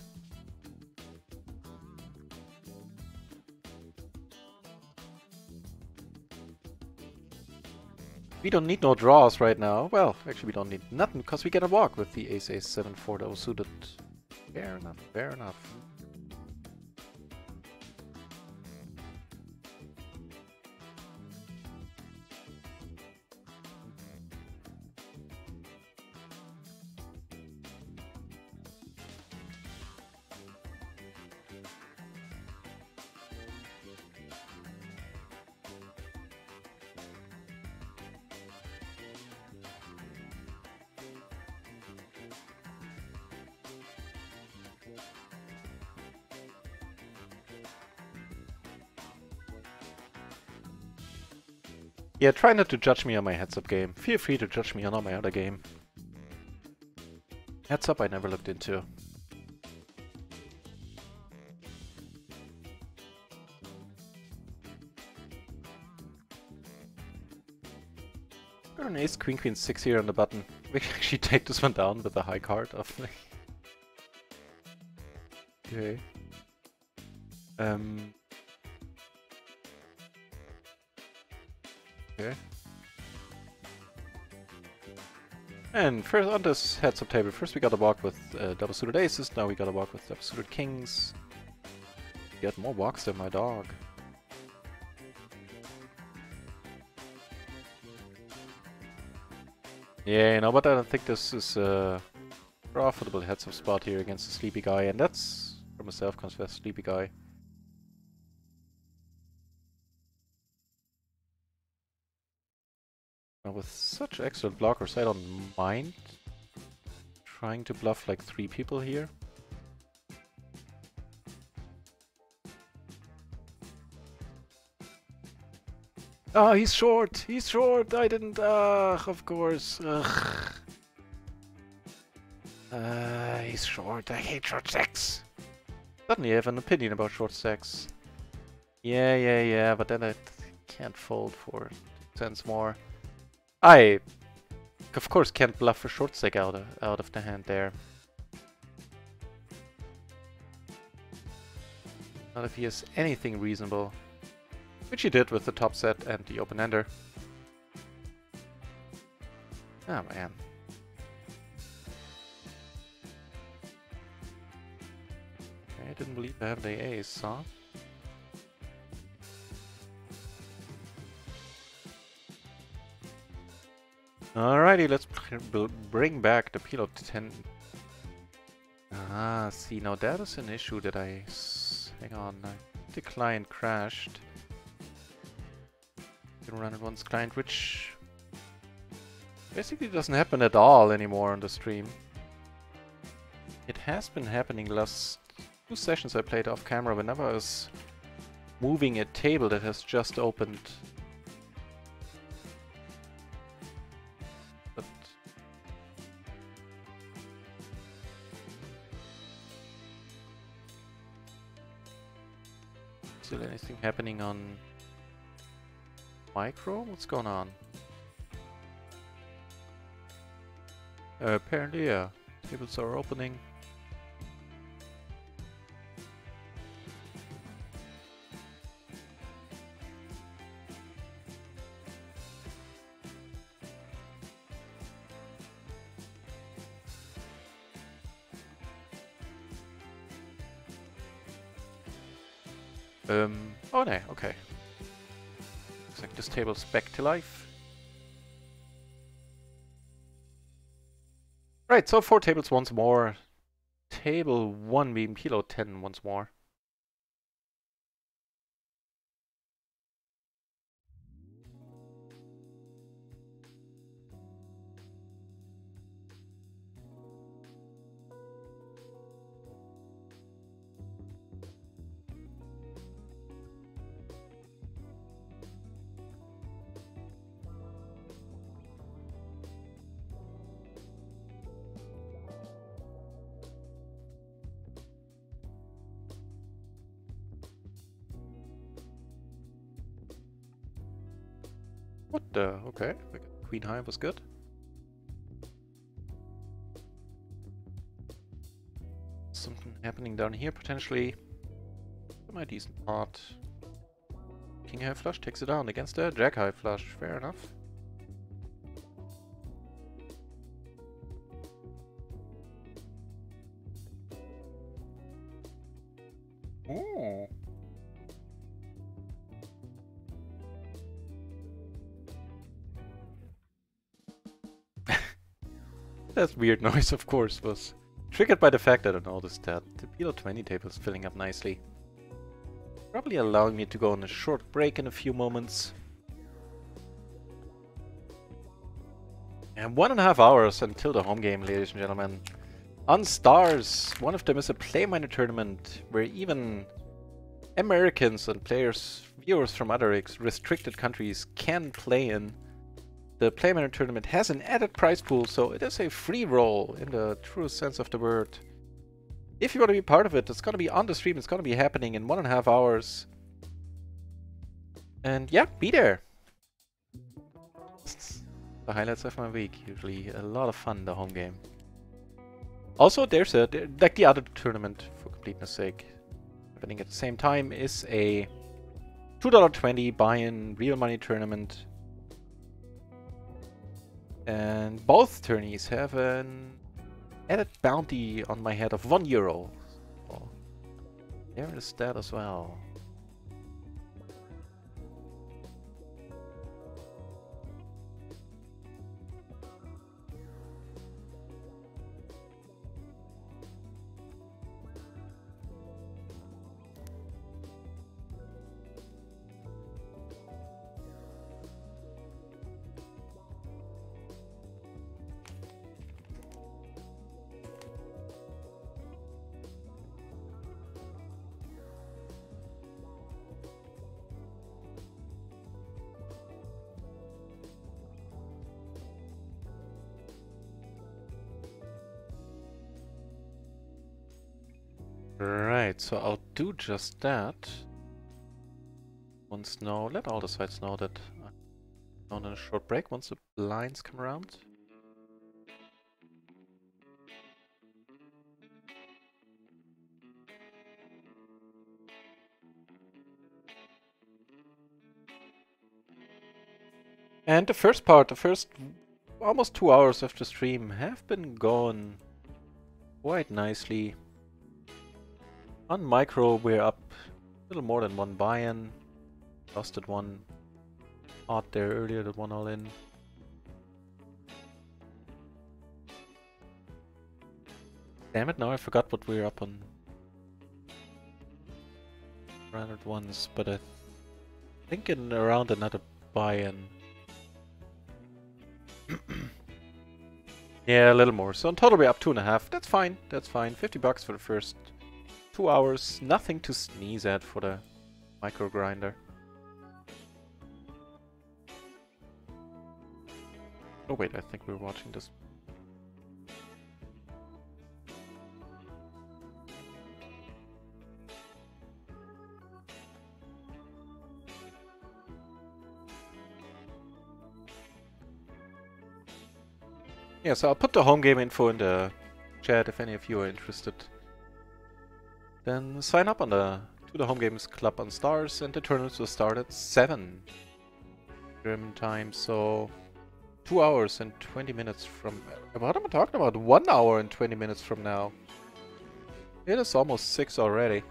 We don't need no draws right now. Well, actually we don't need nothing because we get a walk with the ace-7-4 suited. Fair enough, fair enough. Yeah, try not to judge me on my heads-up game. Feel free to judge me on all my other game. Heads-up I never looked into. Got an ace, queen, queen, 6 here on the button. We can actually take this one down with a high card of okay. Okay. And first on this heads-up table, first we gotta walk with double suited aces, now we gotta walk with double suited kings. Get more walks than my dog. Yeah, you know, but I don't think this is a profitable heads-up spot here against a sleepy guy, and that's from a self-confessed sleepy guy. Now with such excellent blockers, I don't mind trying to bluff like 3 people here. Oh, he's short! He's short! I didn't... of course. Ugh. He's short. I hate short stacks. Suddenly I have an opinion about short stacks. Yeah, but then I can't fold for 2 cents more. I, of course, can't bluff a short stack out of the hand there. Not if he has anything reasonable. Which he did with the top set and the open-ender. Oh man. Okay, I didn't believe I have the ace, huh? Alrighty, let's bring back the PLO 10. Ah, see, now that is an issue that I... Hang on, the client crashed. Can run it once client, which basically doesn't happen at all anymore on the stream. It has been happening last 2 sessions I played off camera whenever I was moving a table that has just opened. But still anything happening on micro? What's going on? Apparently, yeah. Tables are opening. Oh no, okay. Looks like this table's back to life. Right, so 4 tables once more. Table 1 being PLO 10 once more. What the? Okay, queen high was good. Something happening down here potentially. My decent pot. King high flush takes it down against a jack high flush. Fair enough. Oh. That weird noise, of course, was triggered by the fact that I noticed that the PLO 20 table is filling up nicely. Probably allowing me to go on a short break in a few moments. And 1.5 hours until the home game, ladies and gentlemen. On Stars, one of them is a Play Minor tournament where even Americans and viewers from other restricted countries can play in. The Play Manager tournament has an added prize pool, so it is a free roll in the truest sense of the word. If you want to be part of it, it's going to be on the stream. It's going to be happening in 1.5 hours. And yeah, be there. The highlights of my week. Usually a lot of fun, the home game. Also, there's like the other tournament, for completeness sake, happening at the same time, is a $2.20 buy-in real money tournament. And both tourneys have an added bounty on my head of €1. So there is that as well. Right, so I'll do just that. Let all the sites know that I'm on a short break once the blinds come around. And the first almost 2 hours of the stream have been going quite nicely. On micro, we're up a little more than 1 buy-in. Lost at 1 odd there earlier, that 1 all in. Damn it, now I forgot what we're up on. 400 ones, but I think in around another buy-in. Yeah, a little more. So in total we're up 2.5. That's fine, that's fine. $50 for the first 2 hours, nothing to sneeze at for the micro grinder. Oh wait, I think we're watching this. Yeah, so I'll put the home game info in the chat if any of you are interested. Then sign up to the Home Games Club on Stars, and the tournaments will start at 7 German time, so 2 hours and 20 minutes from... What am I talking about? 1 hour and 20 minutes from now. It is almost 6 already.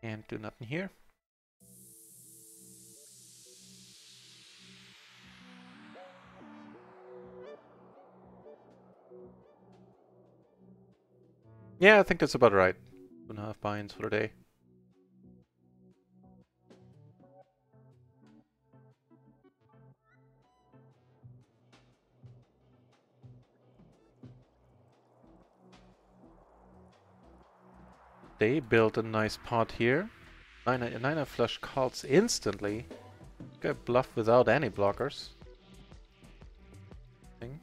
And do nothing here. Yeah, I think that's about right. 2.5 buy-ins for the day. They built a nice pot here. Niner flush calls instantly. Got bluff without any blockers. Thing.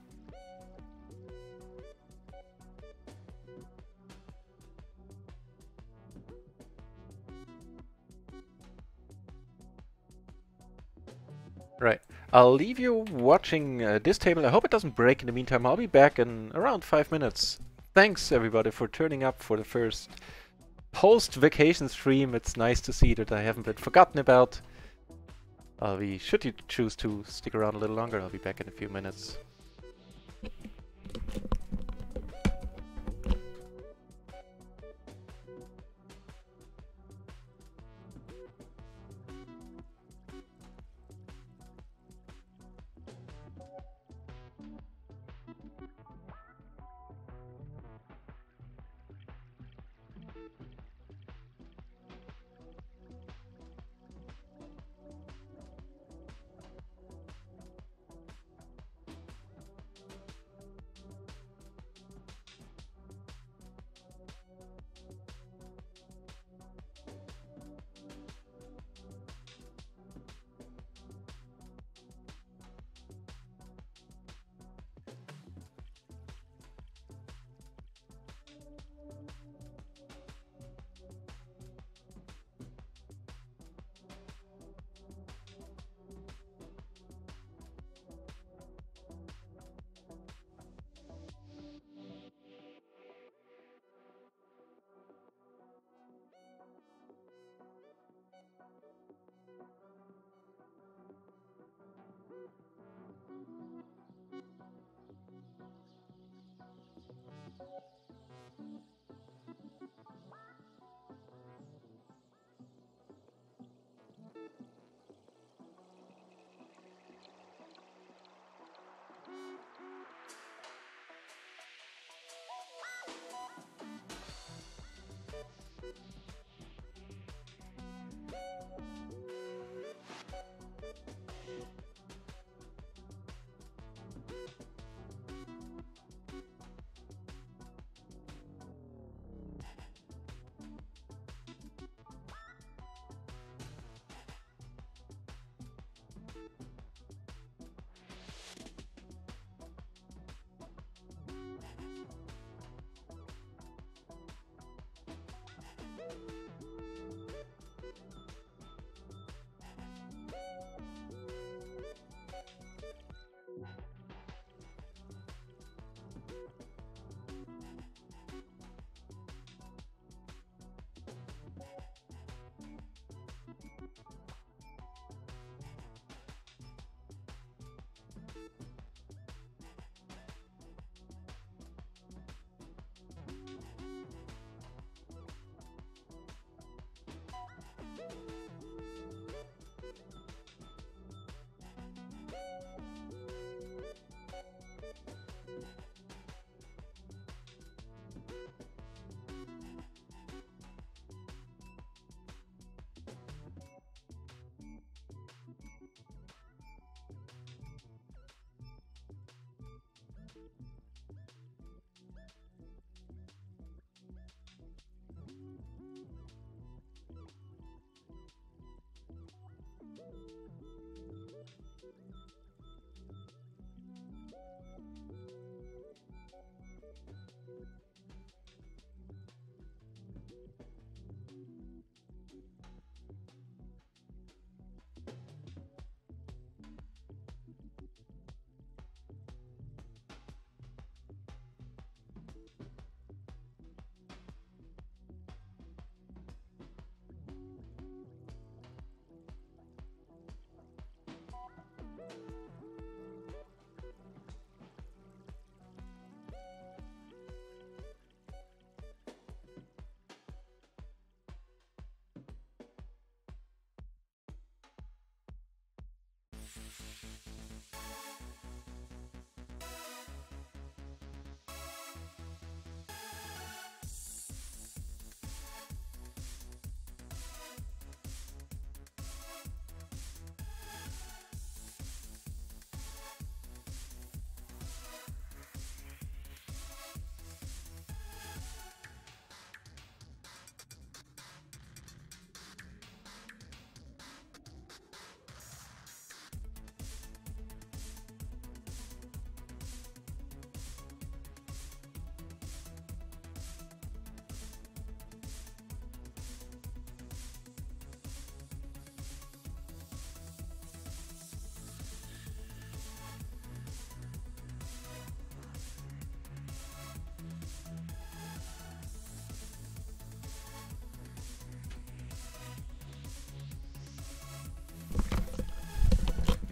Right. I'll leave you watching this table. I hope it doesn't break in the meantime. I'll be back in around 5 minutes. Thanks everybody for turning up for the first post-vacation stream. It's nice to see that I haven't been forgotten about. Should you choose to stick around a little longer, I'll be back in a few minutes.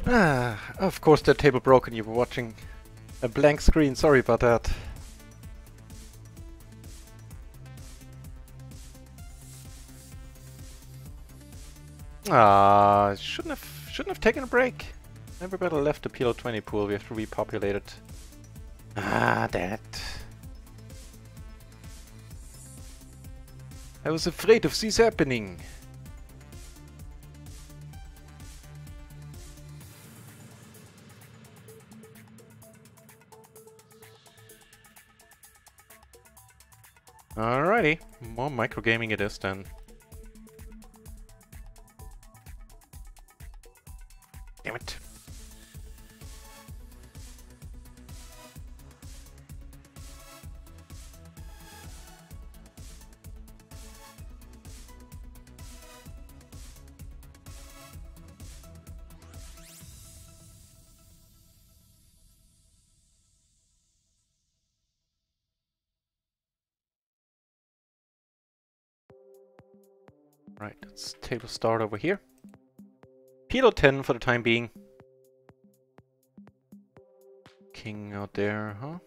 Ah, of course the table broke and you were watching a blank screen. Sorry about that. Ah, shouldn't have taken a break. Everybody left the PLO 20 pool. We have to repopulate it. Ah, damn it. I was afraid of this happening. Alrighty, more microgaming it is then. Damn it. Right, let's table start over here. PLO 10 for the time being. King out there, huh?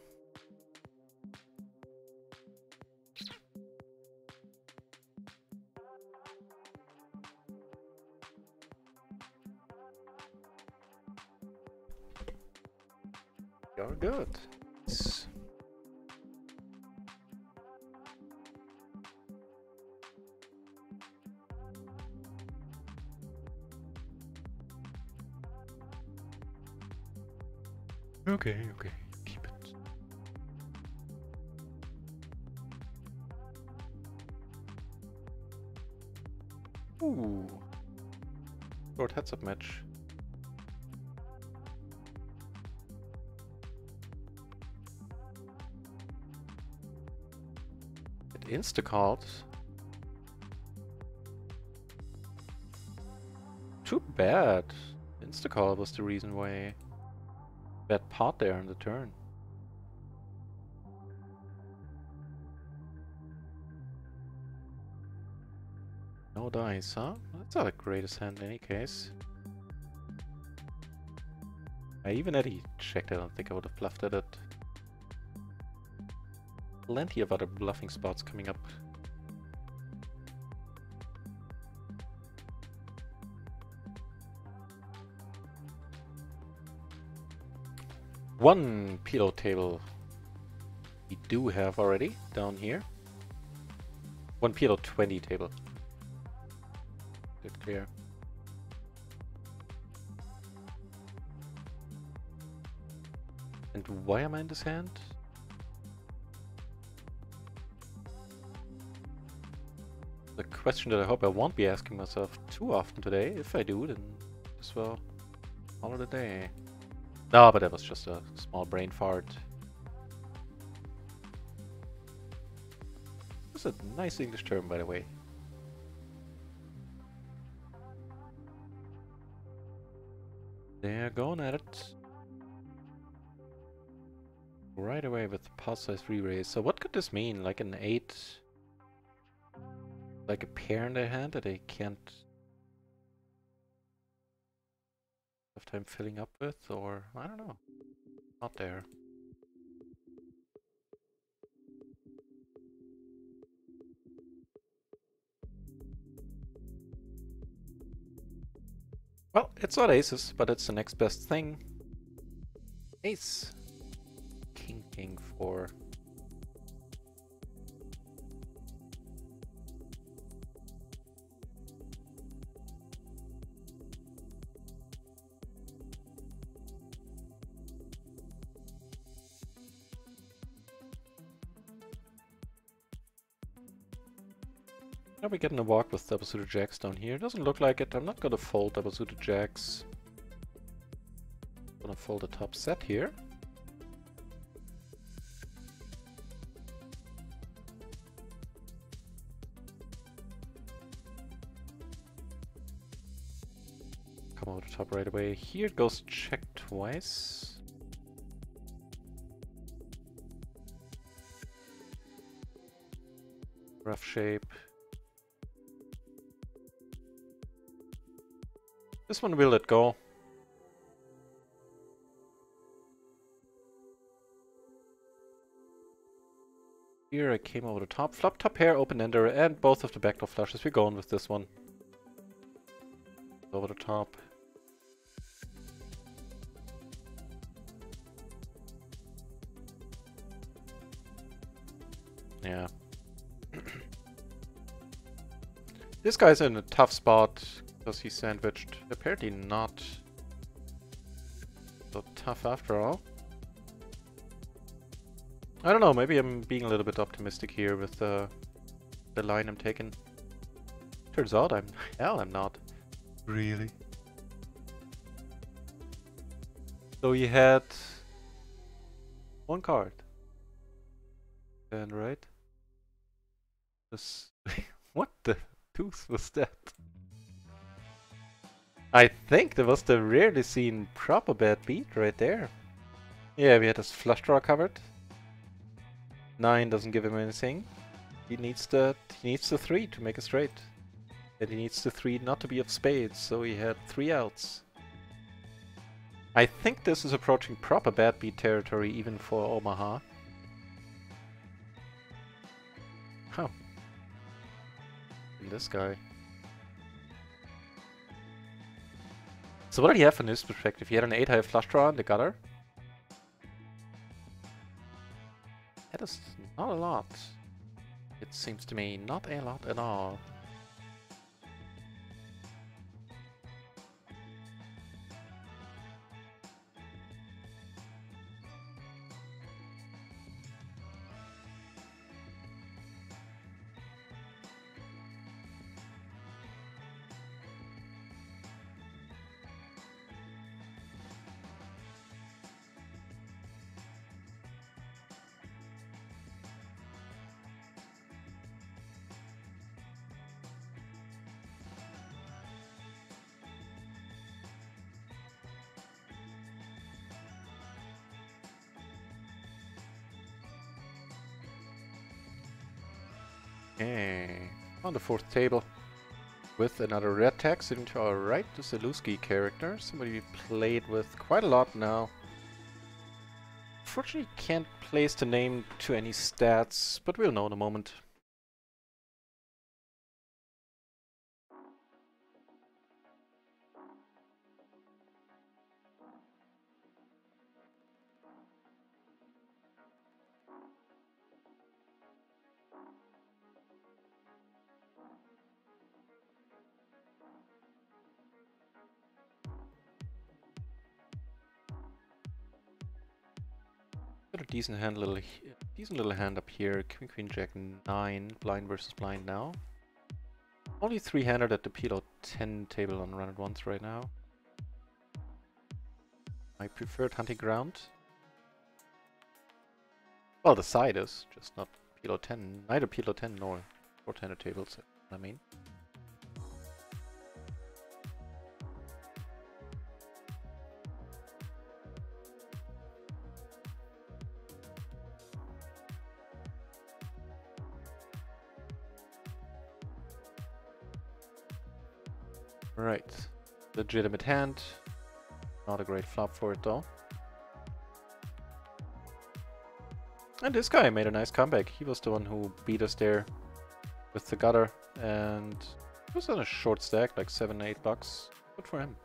You're good. Okay, okay. Keep it. Ooh. Short heads-up match. It insta-called. Too bad. Insta-call was the reason why. Bad part there on the turn. No dice, huh? That's not the greatest hand in any case. Even Eddie checked. I don't think I would have bluffed at it. Plenty of other bluffing spots coming up. One PLO table we do have already down here. One PLO 20 table. Good clear. And why am I in this hand? The question that I hope I won't be asking myself too often today. If I do, then as well, all of the day. No, but that was just a small brain fart. That's a nice English term, by the way. They're going at it. Right away with the pot size re-raise. So what could this mean? Like an 8? Like a pair in their hand that they can't have time filling up with? Or, I don't know. Not there. Well, it's not aces, but it's the next best thing. Ace. King, king, 4. Now we're getting a walk with double suited jacks down here. Doesn't look like it. I'm not gonna fold double suited jacks. Gonna fold the top set here. Come over the top right away. Here it goes check twice. Rough shape. This one will let go. Here I came over the top. Flop, top pair, open ender, and both of the backdoor flushes. We're going with this one. Over the top. Yeah. This guy's in a tough spot. Because he's sandwiched. Apparently not so tough after all. I don't know, maybe I'm being a little bit optimistic here with the line I'm taking. Turns out I'm not. Really? So you had one card. And right? This what the tooth was that? I think there was the rarely seen proper bad beat right there. Yeah, we had his flush draw covered. 9 doesn't give him anything. He needs the 3 to make a straight. And he needs the 3 not to be of spades, so he had 3 outs. I think this is approaching proper bad beat territory even for Omaha. Huh. And this guy. So what did he have from his perspective? He had an 8 high flush draw in the gutter. That is not a lot. It seems to me not a lot at all. Okay, on the fourth table with another red tag sitting to our right, the Zaluski character, somebody we played with quite a lot now. Unfortunately can't place the name to any stats, but we'll know in a moment. Got a decent little hand up here. King Queen Jack 9, blind versus blind now. Only 3-handed at the PLO 10 table on run at once right now. My preferred hunting ground. Well, the side is just not PLO 10. Neither PLO 10 nor 4-handed tables. I mean. Right, legitimate hand. Not a great flop for it though. And this guy made a nice comeback. He was the one who beat us there with the gutter, and it was on a short stack, like $7-8. Good for him.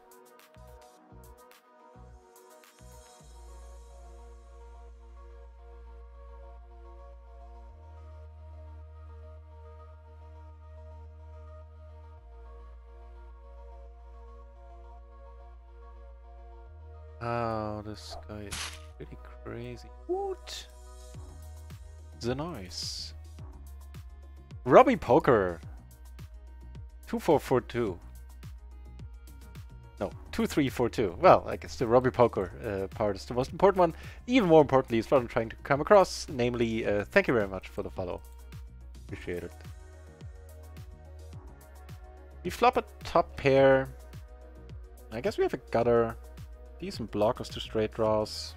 Oh, this guy is pretty crazy. What? The noise. Robbie Poker. 2442. No, 2342. Well, I guess the Robbie Poker part is the most important one. Even more importantly is what I'm trying to come across. Namely, thank you very much for the follow. Appreciate it. We flop a top pair. I guess we have a gutter. Decent blockers to straight draws.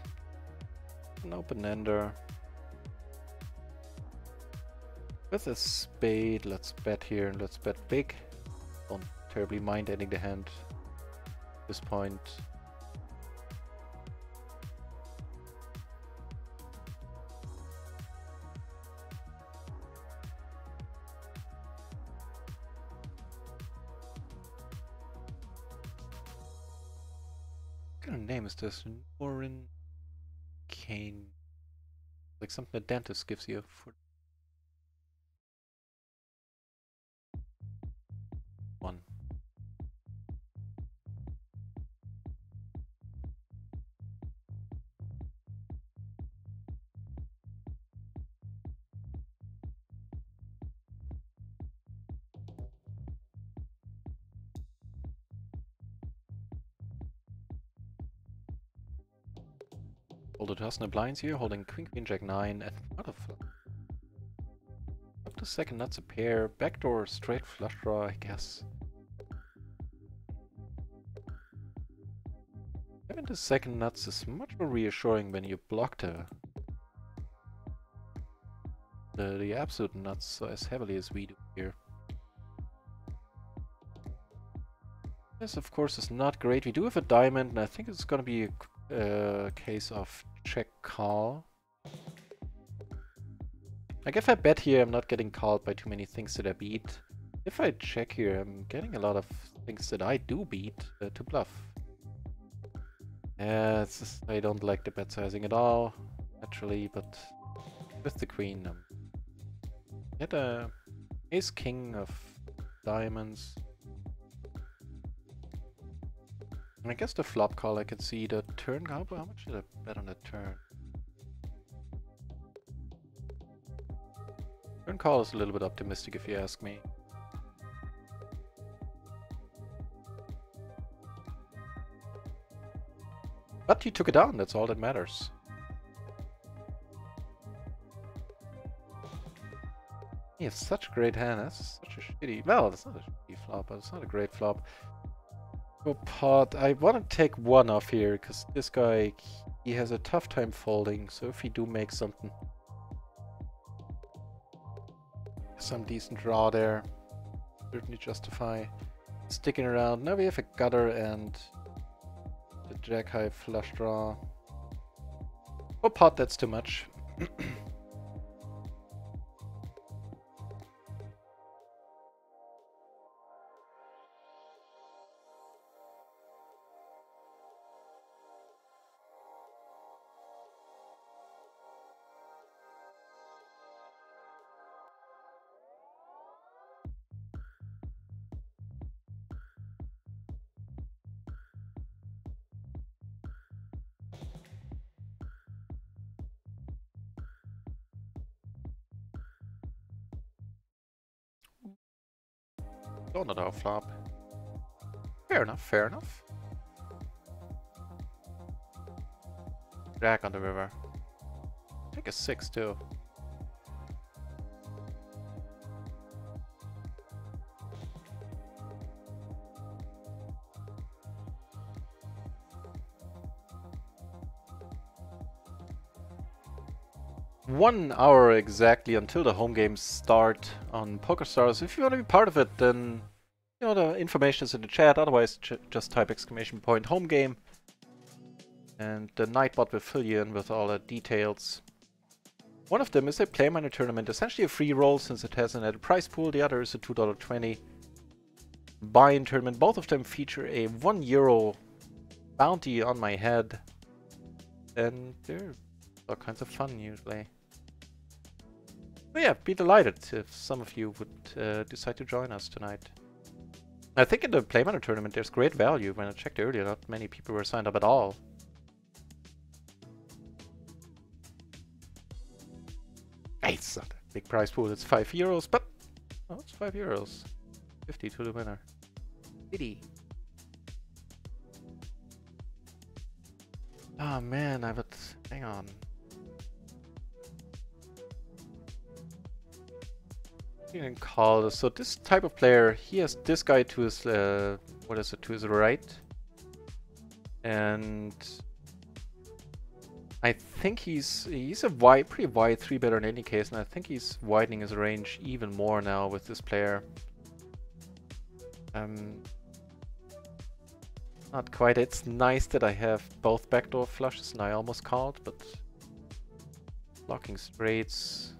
An open-ender. With a spade, let's bet here and let's bet big. Don't terribly mind ending the hand at this point. What kind of name is this? Warren Kane. Like something a dentist gives you for one. Folded Husner blinds here, holding Queen Queen Jack 9 and what a flop. Up to second nuts a pair, backdoor straight flush draw, I guess. Having the second nuts is much more reassuring when you block the absolute nuts as heavily as we do here. This of course is not great. We do have a diamond and I think it's gonna be a case of check call. Like if I bet here I'm not getting called by too many things that I beat. If I check here I'm getting a lot of things that I do beat to bluff. It's just, I don't like the bet sizing at all, naturally, but with the queen. Hit a ace king of diamonds. I guess the flop call I can see. The turn, how much should I bet on the turn? Turn call is a little bit optimistic if you ask me. But you took it down, that's all that matters. He has such a great hand, that's such a shitty... Well, it's not a shitty flop, but it's not a great flop. Go pot. I want to take one off here, because this guy, he has a tough time folding, so if he do make something... Some decent draw there. Certainly justify sticking around. Now we have a gutter and the jack high flush draw. Oh, pot, that's too much. Oh, not our flop. Fair enough, fair enough. Jack on the river. Take a 6 too. One hour exactly until the home games start on PokerStars. If you want to be part of it, then you know the information is in the chat. Otherwise, just type !home game, and the Nightbot will fill you in with all the details. One of them is a Play Money tournament, essentially a free roll since it has an added prize pool. The other is a $2.20 buy-in tournament. Both of them feature a €1 bounty on my head, and they're all kinds of fun usually. But yeah, be delighted if some of you would decide to join us tonight. I think in the Play Money tournament there's great value. When I checked earlier, not many people were signed up at all. Hey, it's not a big prize pool, it's €5, but oh, it's €5. 50 to the winner. Pity. Oh man, hang on. You can call this. So this type of player, he has this guy to his what is it, to his right, and I think he's a pretty wide 3-better in any case, and I think he's widening his range even more now with this player. Not quite. It's nice that I have both backdoor flushes, and I almost called, but blocking straights.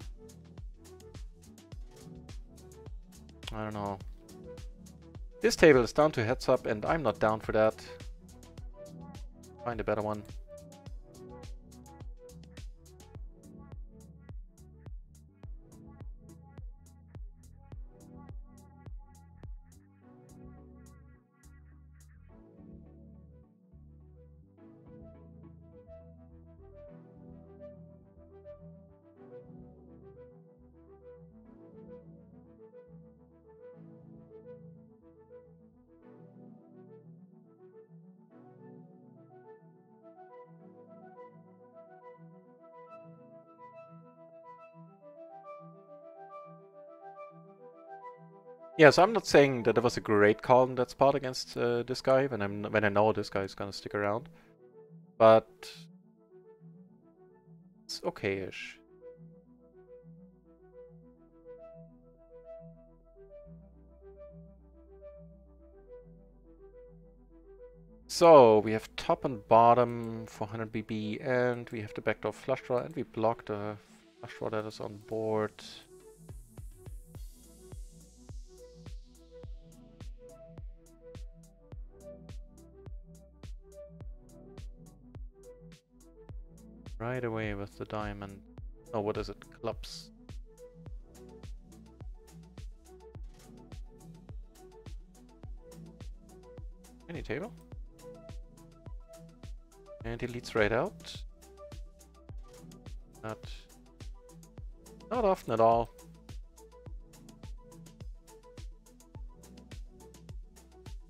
I don't know. This table is down to heads up, and I'm not down for that. Find a better one. Yeah, so I'm not saying that it was a great call in that spot against this guy when I know this guy is gonna stick around, but it's okay-ish. So we have top and bottom 400 BB, and we have the backdoor flush draw, and we block the flush draw that is on board. Right away with the diamond. Oh, what is it? Clubs. Any table? And he leads right out. Not often at all.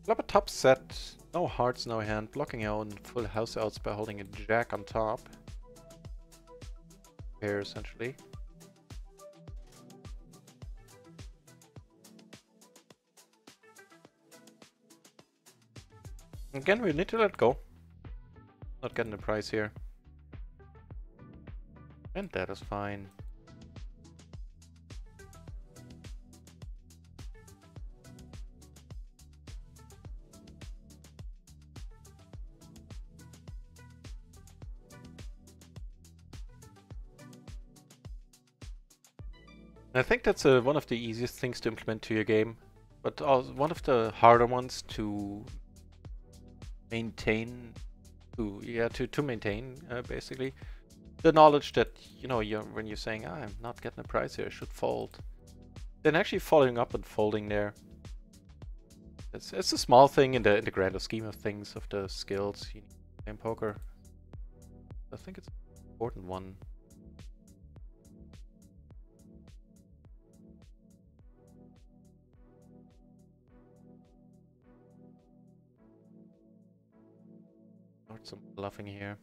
Flop a top set. No hearts, no hand. Blocking out and full house outs by holding a jack on top. Pair essentially. Again, we need to let go. Not getting the prize here. And that is fine. I think that's one of the easiest things to implement to your game, but also one of the harder ones to maintain. To maintain basically the knowledge that when you're saying I'm not getting a prize here, I should fold. Then actually following up and folding there. It's a small thing in the grander scheme of things of the skills you need in poker. I think it's an important one. Some bluffing here.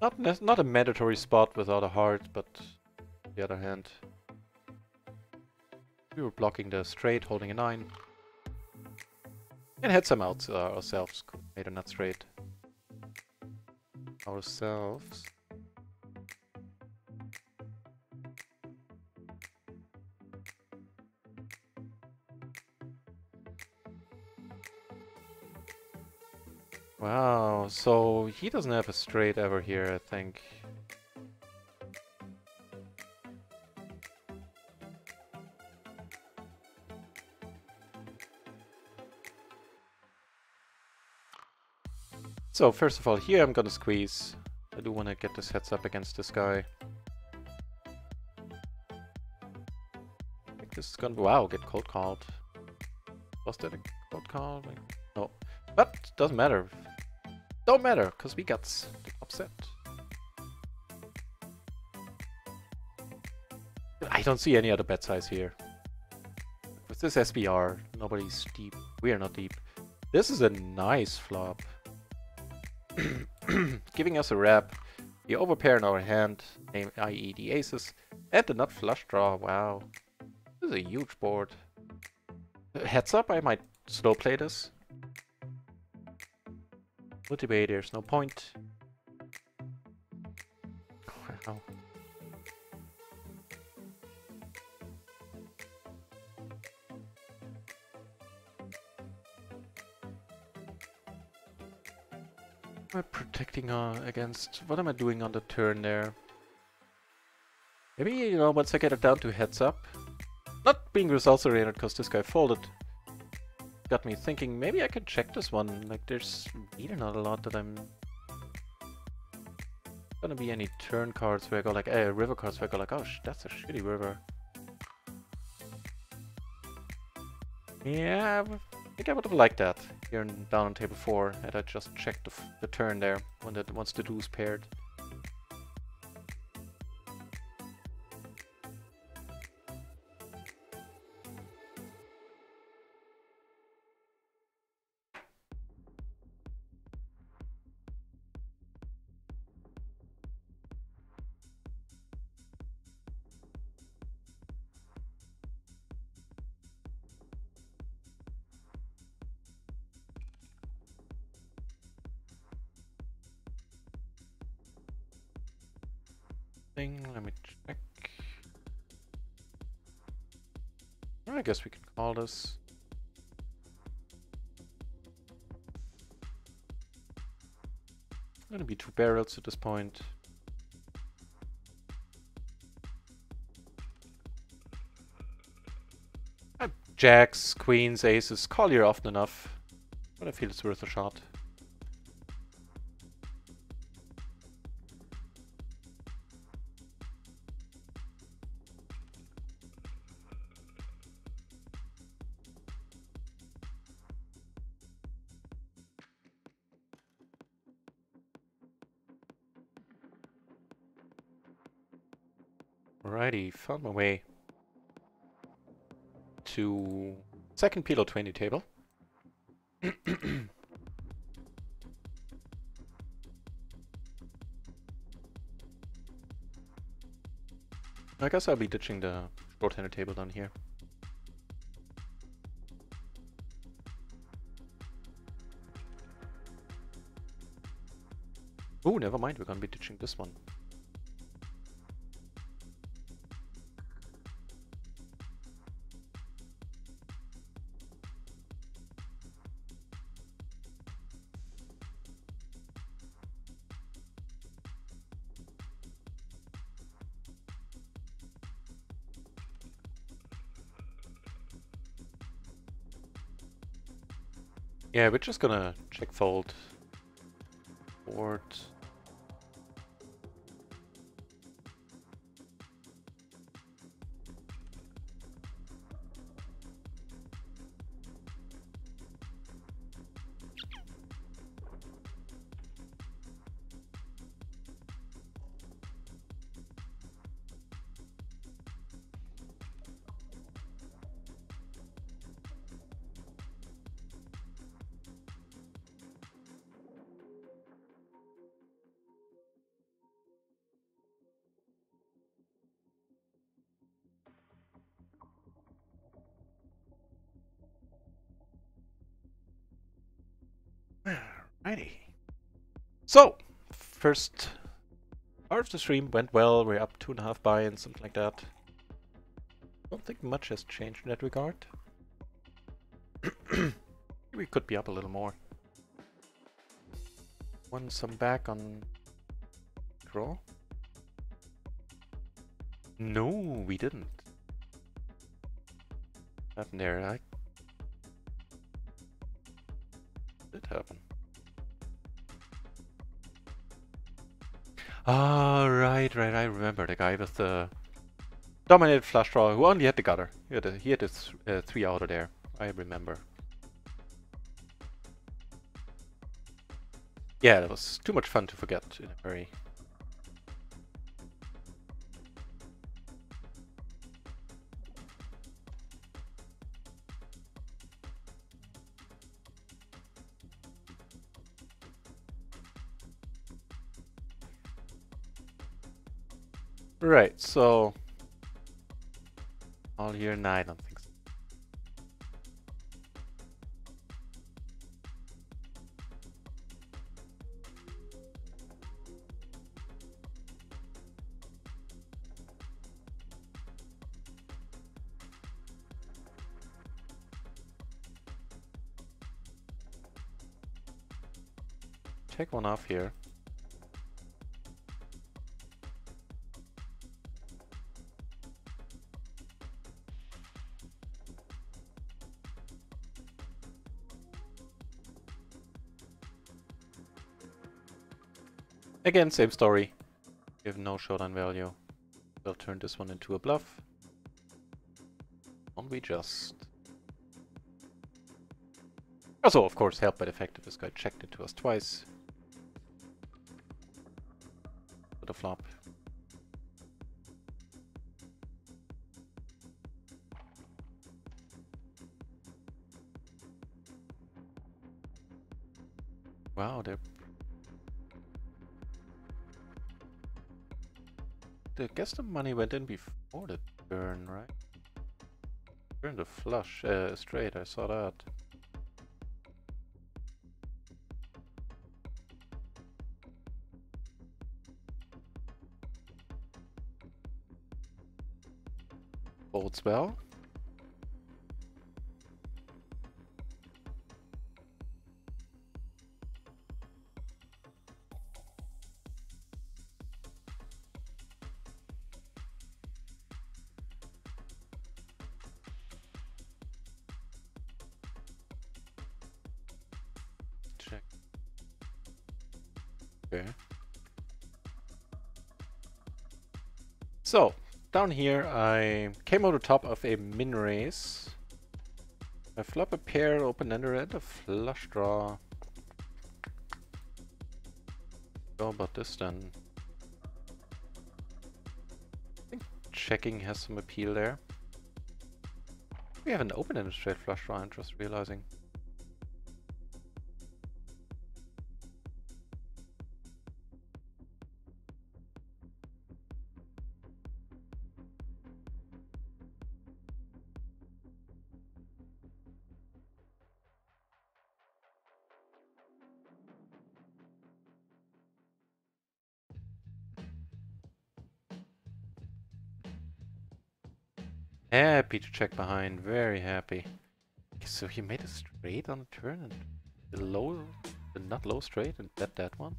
Not a mandatory spot without a heart, but on the other hand, we were blocking the straight, holding a 9, and had some outs ourselves. Made a nut straight ourselves. Wow, so he doesn't have a straight ever here, I think. So first of all, here I'm gonna squeeze. I do want to get this heads up against this guy. I think this is gonna, wow, get cold called. Was that a cold call? No, but doesn't matter. Don't matter, because we got the upset. I don't see any other bet size here. With this SBR, nobody's deep. We are not deep. This is a nice flop. Giving us a wrap. The overpair in our hand, i.e. the aces, and the nut flush draw. Wow. This is a huge board. Heads up, I might slow play this. Motivate, there's no point. Wow. We're protecting against... What am I doing on the turn there? Maybe, once I get it down to heads up. Not being results oriented because this guy folded. Got me thinking, maybe I could check this one. Like, there's really not a lot that I'm... Gonna be any turn cards where I go like, river cards where I go like, oh, that's a shitty river. Yeah, I think I would have liked that here down on table 4, had I just checked the turn there once the deuce paired. Let me check. I guess we can call this. Gonna be 2 barrels at this point. I jacks, queens, aces. Call here often enough. But I feel it's worth a shot. Alrighty, found my way to second PLO 20 table. I guess I'll be ditching the short-handed table down here. Oh, never mind, we're gonna be ditching this one. Yeah, we're just gonna check fold. Board. Alrighty. So, first part of the stream went well. We're up 2.5 buy-ins, something like that. Don't think much has changed in that regard. We could be up a little more. Won some back on draw. No, we didn't. What happened there? Did happen. Ah, right. I remember the guy with the dominated flush draw who only had the gutter. He had a 3 outer there. I remember. Yeah, that was too much fun to forget in a hurry. Right, so all here, no, I don't think so. Take one off here. Again, same story. We have no showdown value. We'll turn this one into a bluff. Won't we just? Also, of course, helped by the fact that this guy checked into us twice. For the flop. Wow, I guess the money went in before the turn, right? Turn the flush, straight, I saw that. Folds well. Okay. So, down here I came over the top of a min race. I flop a pair, open-ender, and a flush draw. How about this then? I think checking has some appeal there. We have an open-ended straight flush draw, I'm just realizing. Happy to check behind, very happy. Okay, so he made a straight on the turn and the low, the not low straight and bet that one.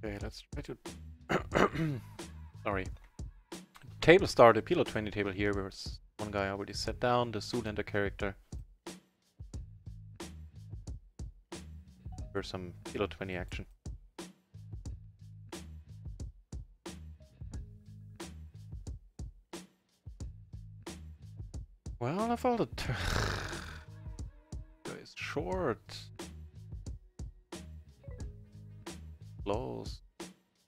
Okay, let's try to... Sorry. Table started, PLO 20 table here, where one guy already set down, the Zoolander character. For some PLO 20 action. Well, I folded. It's short. Close.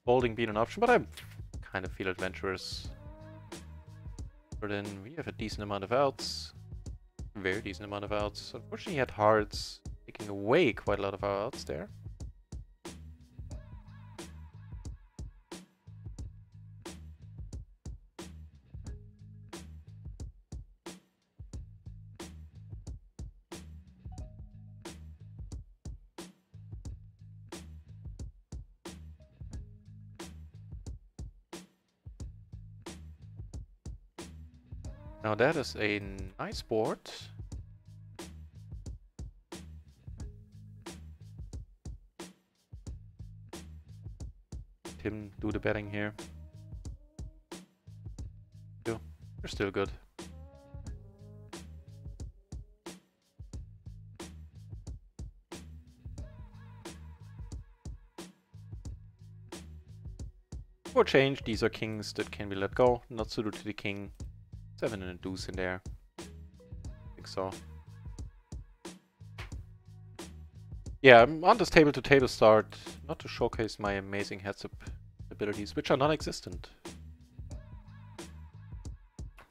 Folding being an option, but I kind of feel adventurous. But then we have a decent amount of outs. Very decent amount of outs. Unfortunately, he had hearts, taking away quite a lot of our outs there. Now that is a nice board. Tim do the betting here. Still, we're still good. For change, these are kings that can be let go, not suited to the king. 7 and a deuce in there. I think so. Yeah, I'm on this table to table start, not to showcase my amazing heads-up abilities, which are non-existent.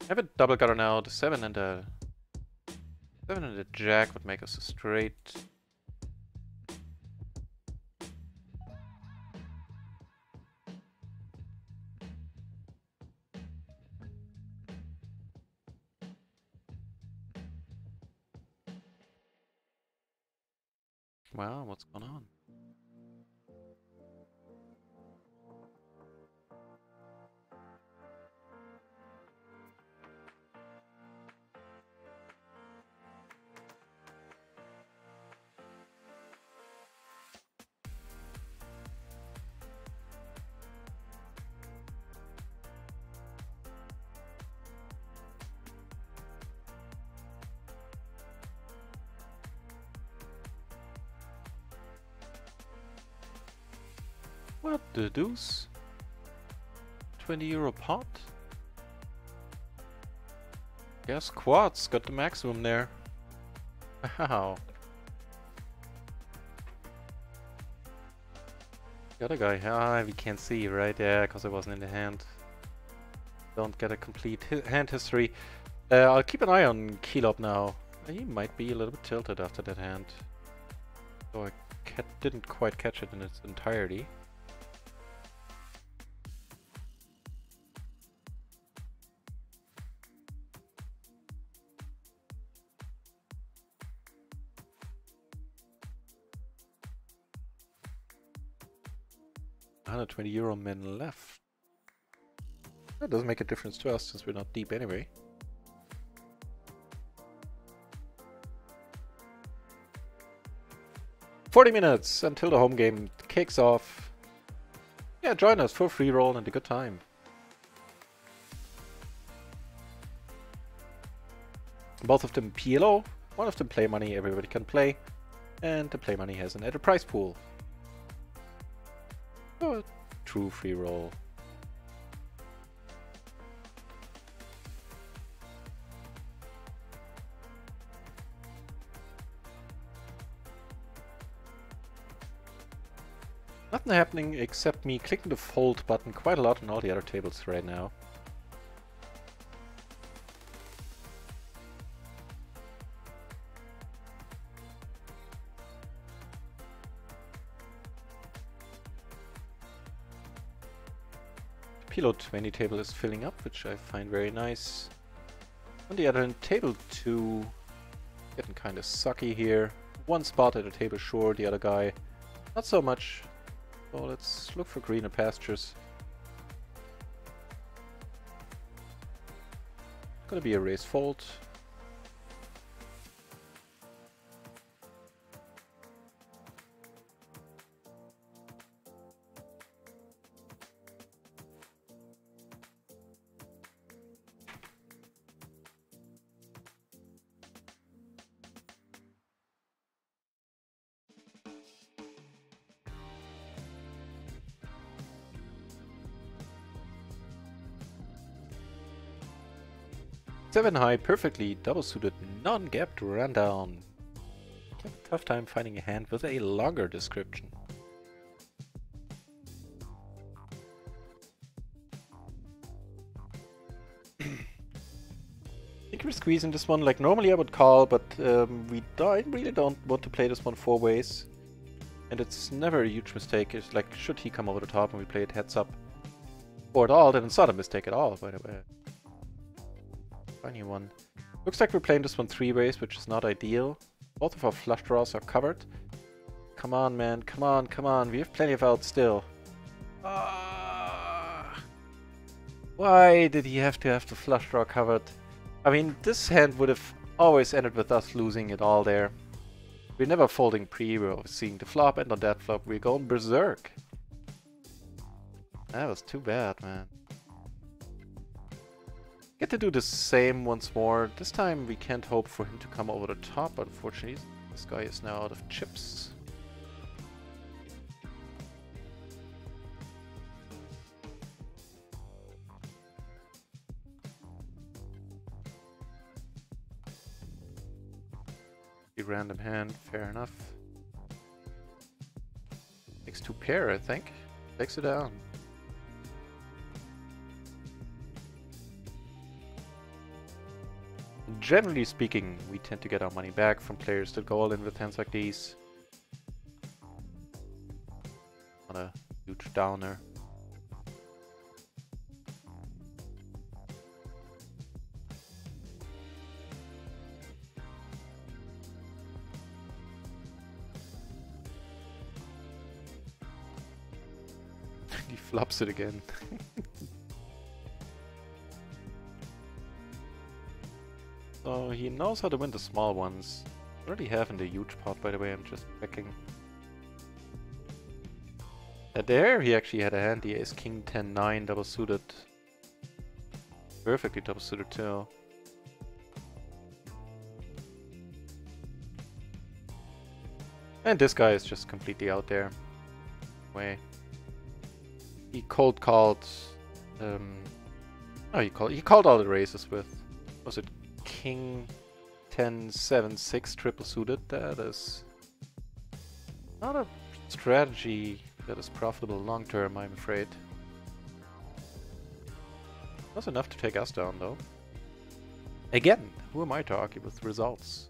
I have a double gutter now, the 7 and the jack would make us a straight. Wow, what's going on? What the deuce? 20 euro pot? Guess quads got the maximum there. Wow. The other guy, we can't see, right? Yeah, because it wasn't in the hand. Don't get a complete hand history. I'll keep an eye on Keylop now. He might be a little bit tilted after that hand. So I didn't quite catch it in its entirety. €120 men left. That doesn't make a difference to us since we're not deep anyway. "40 minutes until the home game kicks off. Yeah, join us for free roll and a good time." Both of them PLO, one of them play money, everybody can play, and the play money has an added prize pool. So, true free roll. Nothing happening except me clicking the fold button quite a lot on all the other tables right now. The PLO 20 table is filling up, which I find very nice. On the other hand, table 2 getting kind of sucky here. One spot at a table short, the other guy not so much. So let's look for greener pastures. Gonna be a raise fold. Seven high, perfectly double-suited, non-gapped rundown. I have a tough time finding a hand with a longer description. I think we're squeezing this one. Like normally I would call, but I really don't want to play this one 4 ways. And it's never a huge mistake. It's like, should he come over the top and we play it heads up or at all, then it's not a mistake at all, by the way. Funny one. Looks like we're playing this one 3 ways, which is not ideal. Both of our flush draws are covered. Come on, man. Come on, come on. We have plenty of outs still. Why did he have to have the flush draw covered? I mean, this hand would have always ended with us losing it all there. We're never folding pre, we're seeing the flop, and on that flop we're going berserk. That was too bad, man. Get to do the same once more. This time we can't hope for him to come over the top, unfortunately. This guy is now out of chips. A random hand, fair enough. Takes 2 pair, I think. Takes it down. Generally speaking, we tend to get our money back from players that go all in with hands like these. Not a huge downer. He flops it again. So he knows how to win the small ones. Already have in the huge pot, by the way, I'm just checking. There he actually had a hand, the ace king 10-9 double suited. Perfectly double suited too. And this guy is just completely out there. Way. He cold called oh, he called all the raises with, was it king 10-7-6 triple suited? That is not a strategy that is profitable long term, I'm afraid. That's enough to take us down though. Again, who am I to argue with results?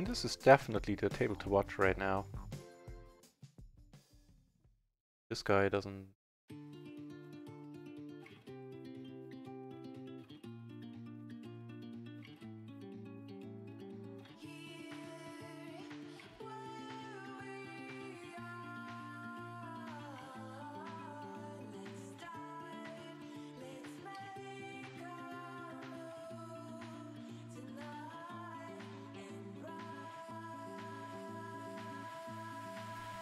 And this is definitely the table to watch right now. This guy doesn't...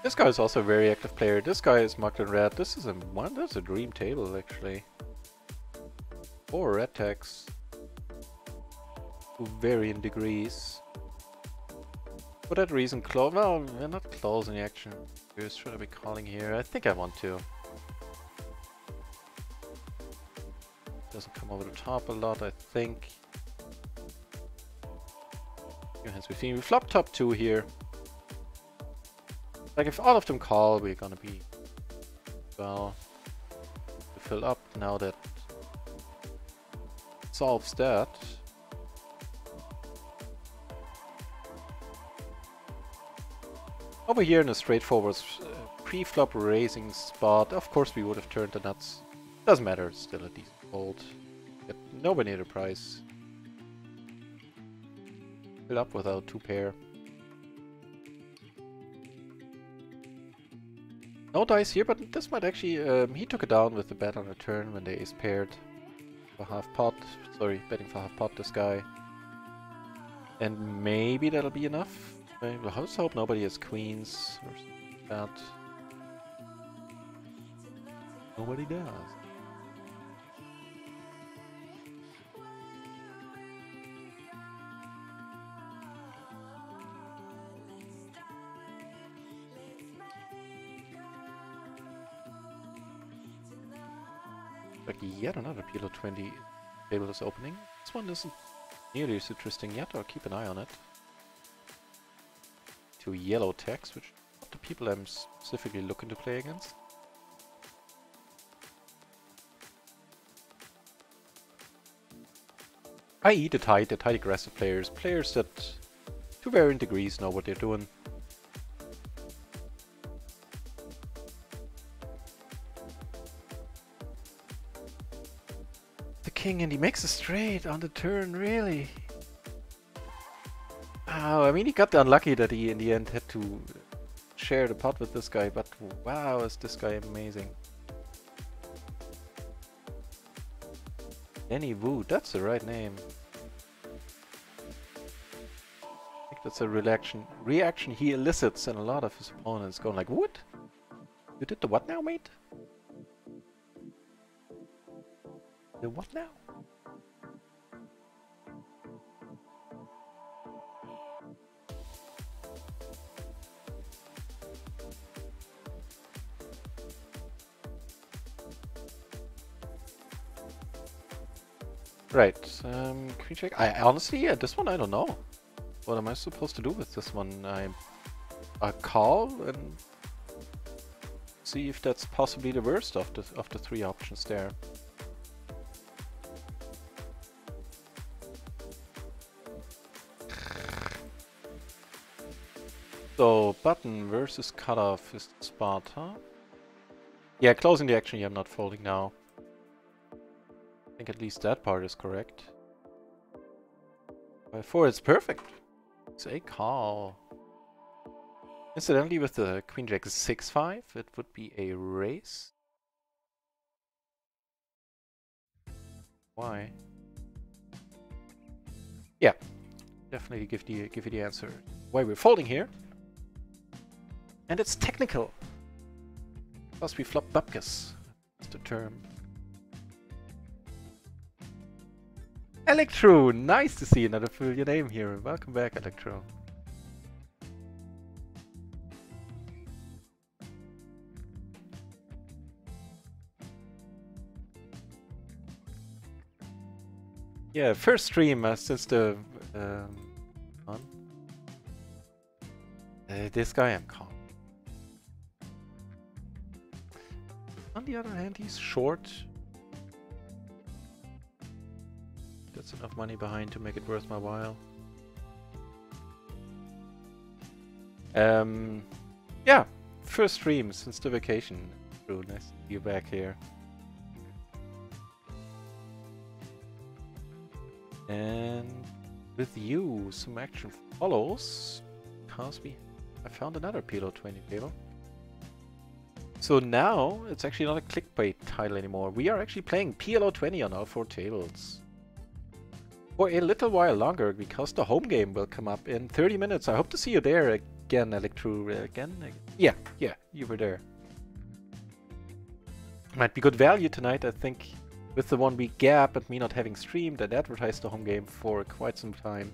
This guy is also a very active player. This guy is marked in red. This is that's a dream table actually. 4 red tags. To varying degrees. For that reason, well, we're not closing the action. Should I be calling here? I think I want to. Doesn't come over the top a lot, I think. We flop top 2 here. Like if all of them call, we're gonna be well to fill up now that solves that. Over here in a straightforward pre-flop raising spot, of course we would have turned the nuts. Doesn't matter, it's still a decent fold. Get nowhere near the price. Fill up without 2 pair. No dice here, but this might actually... he took it down with the bet on a turn when the ace paired. For half pot. Sorry, betting for half pot, this guy. And maybe that'll be enough. Let's hope nobody has queens or something like that. Nobody does. Like yet another PLO 20 table is opening. This one isn't nearly as interesting yet, I'll keep an eye on it. 2 yellow tags, which are not the people I'm specifically looking to play against. I.e. the tight aggressive players. Players that to varying degrees know what they're doing. The king, and he makes a straight on the turn, really? Wow, I mean he got unlucky that he in the end had to share the pot with this guy, but wow, is this guy amazing. Danny Wu, that's the right name. I think that's a reaction he elicits in a lot of his opponents, going like, what? You did the what now, mate? The what now? Right, queen check. I honestly, yeah, this one I don't know. What am I supposed to do with this one? I call and see if that's possibly the worst of the 3 options there. So button versus cutoff is the spot, huh? Yeah, closing the action. Yeah, I'm not folding now. I think at least that part is correct. 5-4, it's perfect. It's a call. Incidentally, with the queen jack 6-5, it would be a raise. Why? Yeah, definitely give you the answer. Why we're folding here. And it's technical. Plus we flop bupkis. That's the term. Electro! Nice to see another familiar name here. Welcome back, Electro. Yeah, first stream since the on. This guy I'm calling. On the other hand, he's short. That's enough money behind to make it worth my while. Yeah, first stream since the vacation. True, nice to see you back here. And with you, some action follows, because I found another PLO 20 table. So now it's actually not a clickbait title anymore. We are actually playing PLO 20 on all 4 tables for a little while longer, because the home game will come up in 30 minutes. I hope to see you there again, Electro. Again? Yeah, you were there. Might be good value tonight, I think, with the 1 week gap and me not having streamed and advertised the home game for quite some time,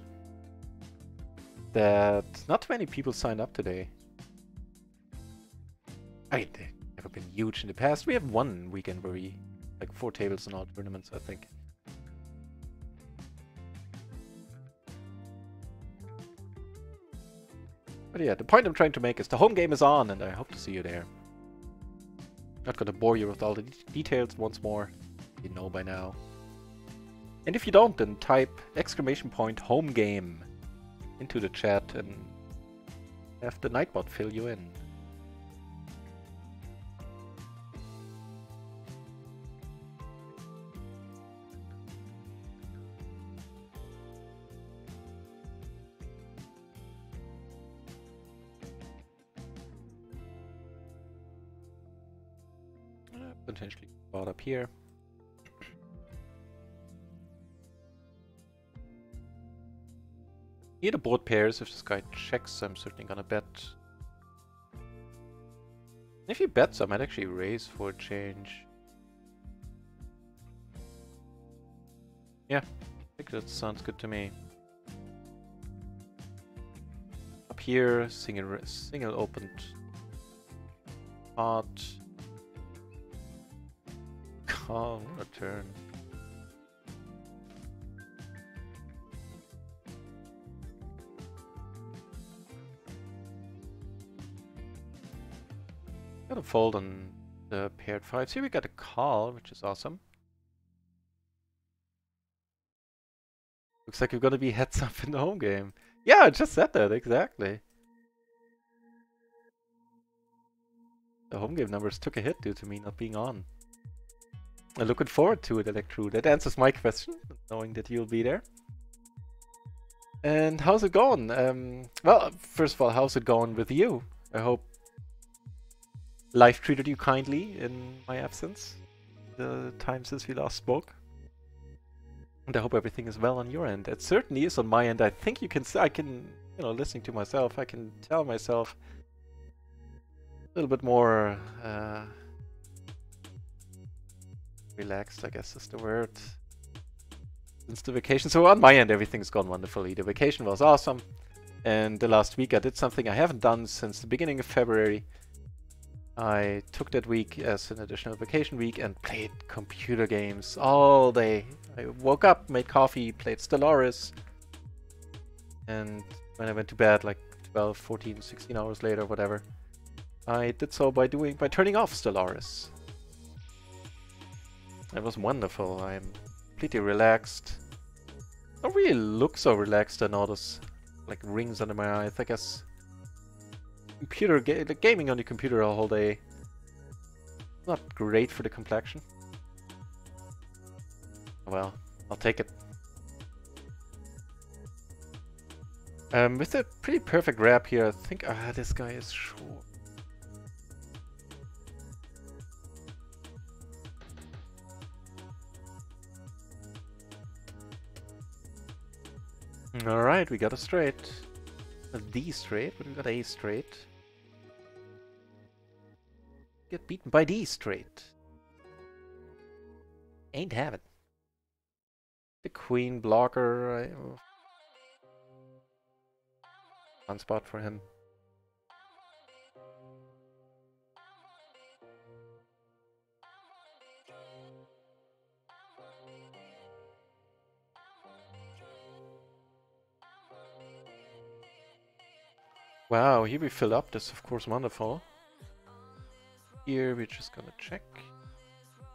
that not too many people signed up today. They've never been huge in the past. We have one weekend where we, like 4 tables in all tournaments, I think. But yeah, the point I'm trying to make is the home game is on, and I hope to see you there. Not gonna bore you with all the details once more. You know by now. And if you don't, then type !home game into the chat and have the Nightbot fill you in. Potentially bought up here. Here the board pairs. If this guy checks, I'm certainly gonna bet. If he bets, I might actually raise for a change. Yeah, I think that sounds good to me. Up here, single opened pot. Call, return. Got a fold on the paired 5s. Here we got a call, which is awesome. Looks like you're gonna be heads up in the home game. Yeah, I just said that, exactly. The home game numbers took a hit due to me not being on. I'm looking forward to it, Electro. That answers my question, knowing that you'll be there. And how's it going? Well, first of all, how's it going with you? I hope life treated you kindly in my absence, the time since we last spoke. And I hope everything is well on your end. It certainly is on my end. I think you can, you know, listening to myself, I can tell myself a little bit more relaxed, I guess is the word, since the vacation. So on my end, everything's gone wonderfully. The vacation was awesome, and the last week I did something I haven't done since the beginning of February. I took that week as an additional vacation week and played computer games all day. I woke up, made coffee, played Stellaris, and when I went to bed, like 12, 14, 16 hours later, whatever, I did so by turning off Stellaris. It was wonderful. I'm completely relaxed. Don't really look so relaxed and all those like rings under my eyes. I guess gaming on the computer a whole day, not great for the complexion. Well, I'll take it. With a pretty perfect wrap here, I think this guy is short. Alright, we got a straight. A D straight, but we got A straight. Get beaten by D straight. Ain't having. The queen blocker. One spot for him. Wow, here we fill up. That's of course wonderful. Here we're just gonna check.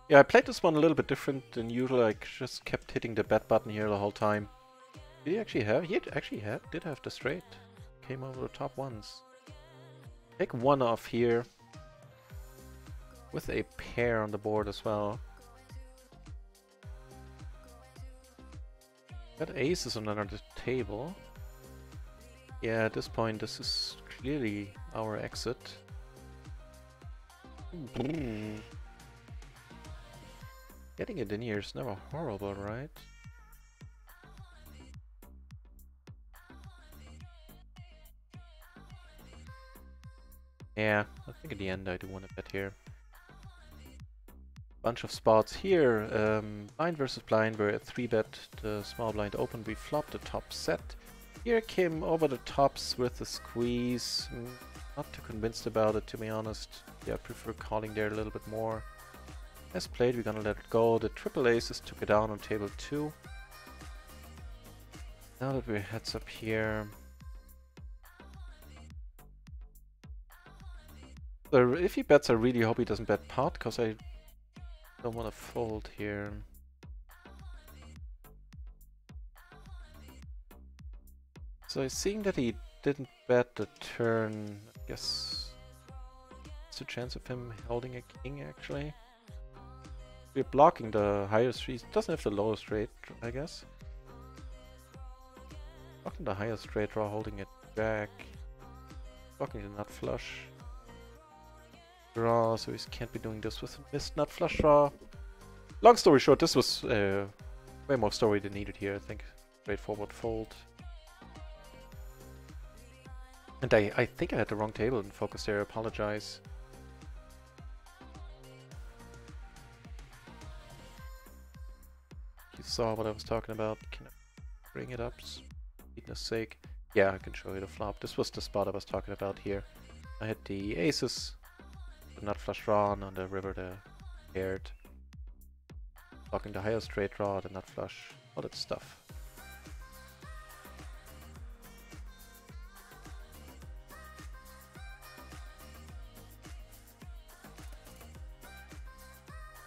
Yeah, I played this one a little bit different than usual. I just kept hitting the bet button here the whole time. Did he actually have? He did have the straight. Came over the top once. Take one off here. With a pair on the board as well. Got aces on another table. Yeah, at this point this is clearly our exit. Getting it in here is never horrible, right? Yeah, I think at the end I do want to bet here. Bunch of spots here. Blind versus blind, we're at 3-bet. The small blind open, we flop the top set. Here came over the tops with the squeeze. Not too convinced about it, to be honest. Yeah, I prefer calling there a little bit more. As played, we're gonna let it go. The triple aces took it down on table 2. Now that we're heads up here. So if he bets, I really hope he doesn't bet pot, because I don't want to fold here. So seeing that he didn't bet the turn, I guess it's a chance of him holding a king actually. We're blocking the highest straight. He doesn't have the lowest straight, I guess. Blocking the highest straight draw, holding it back. Blocking the nut flush. Draw, so he can't be doing this with a missed nut flush draw. Long story short, this was way more story than needed here, I think. Straightforward fold. And I think I had the wrong table in focus there, I apologize. You saw what I was talking about. Can I bring it up? For goodness sake. Yeah, I can show you the flop. This was the spot I was talking about here. I had the aces. The nut flush draw on the river, the paired. Blocking the higher straight draw, the nut flush, all that stuff.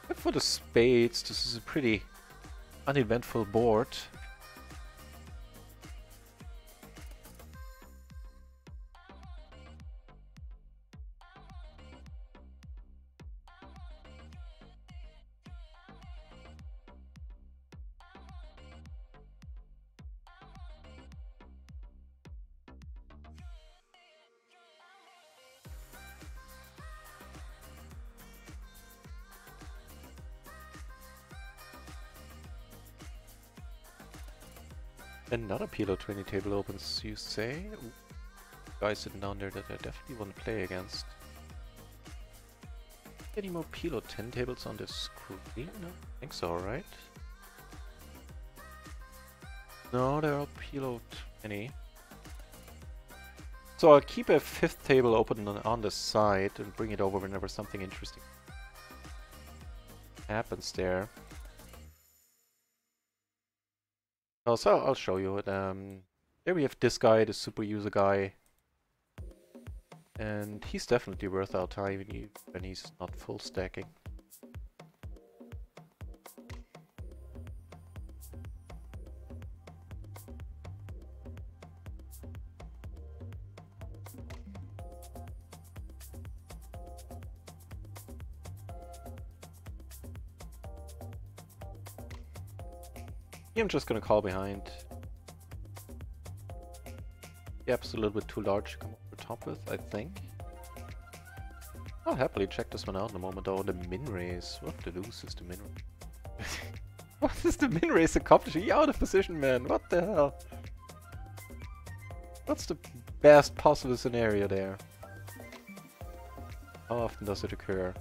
But for the spades, this is a pretty uneventful board. Another PLO 20 table opens, you say? Ooh, guys sitting down there that I definitely want to play against. Any more PLO 10 tables on the screen? No, I think so, right? No, they're all PLO 20. So I'll keep a 5th table open on the side and bring it over whenever something interesting happens there. Also, I'll show you it. There we have this guy, the super user guy. And he's definitely worth our time when he's not full stacking. I'm just gonna call behind. Gap's a little bit too large to come over the top with, I think. I'll happily check this one out in a moment though. The min raise. What to lose is the min raise. What is the min raise accomplishing? You're out of position, man. What the hell? What's the best possible scenario there? How often does it occur?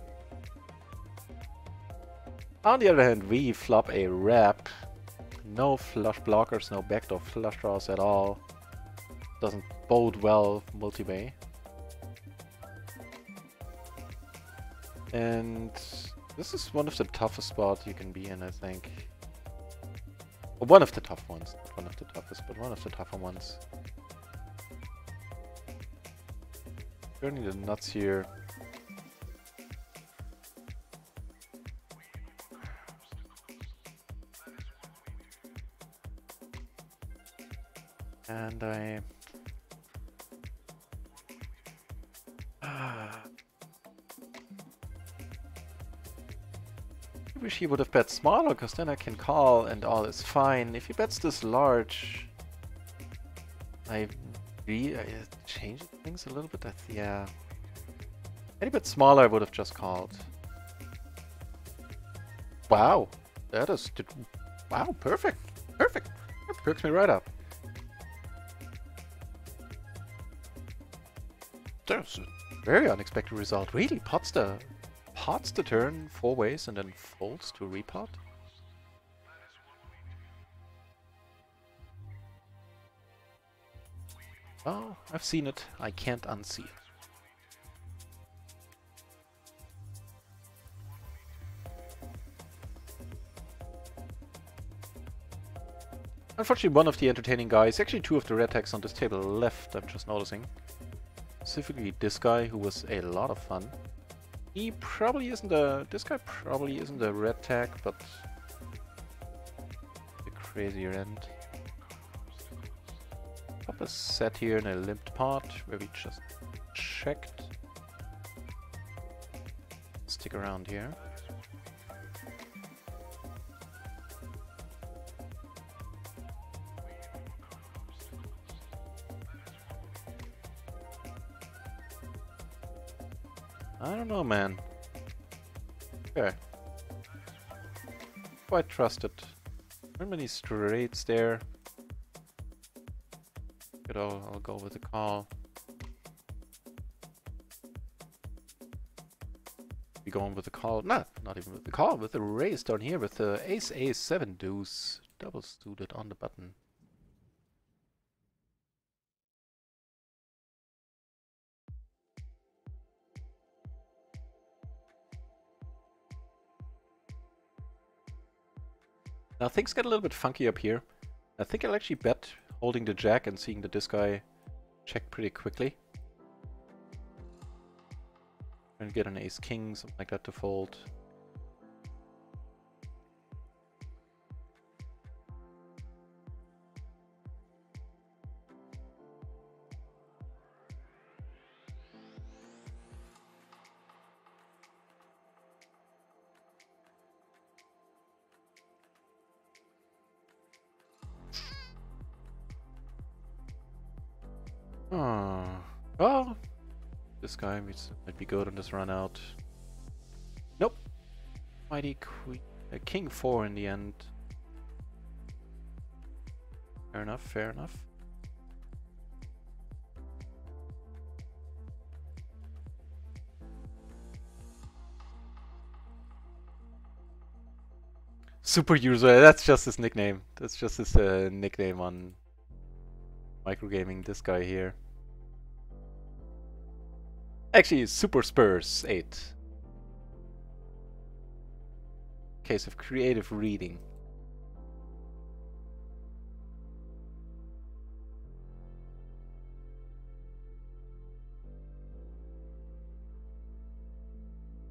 On the other hand, we flop a wrap. No flush blockers, no backdoor flush draws at all. Doesn't bode well multi-way. And this is one of the toughest spots you can be in, I think. Well, one of the tough ones. Not one of the toughest, but one of the tougher ones. Turning the nuts here. And I wish he would have bet smaller, because then I can call and all is fine. If he bets this large, I changed things a little bit. Yeah. Any bit smaller, I would have just called. Wow, that is wow, perfect, perfect. That perks me right up. That's a very unexpected result. Really, pots the turn 4 ways and then folds to repot. Oh, I've seen it. I can't unsee it. Unfortunately, one of the entertaining guys, actually 2 of the red tags on this table left, I'm just noticing. Specifically this guy, who was a lot of fun. He probably isn't a... This guy probably isn't a red tag, but... the crazier end. Pop a set here in a limped pot, where we just checked. Stick around here. I don't know, man. Okay. Quite trusted. How many straights there? Good, I'll go with the call. We going with the call? Nah, not even with the call. With the raise down here with the ace, ace, 7 deuce. Double suited on the button. Now things get a little bit funky up here. I think I'll actually bet holding the jack and seeing that this guy check pretty quickly. And get an ace king, something like that to fold. Oh, this guy might be good on this run out. Nope. Mighty queen, king 4 in the end. Fair enough, fair enough. Super user, that's just his nickname. That's just his nickname on microgaming, this guy here. Actually, Super Spurs 8. Case of creative reading.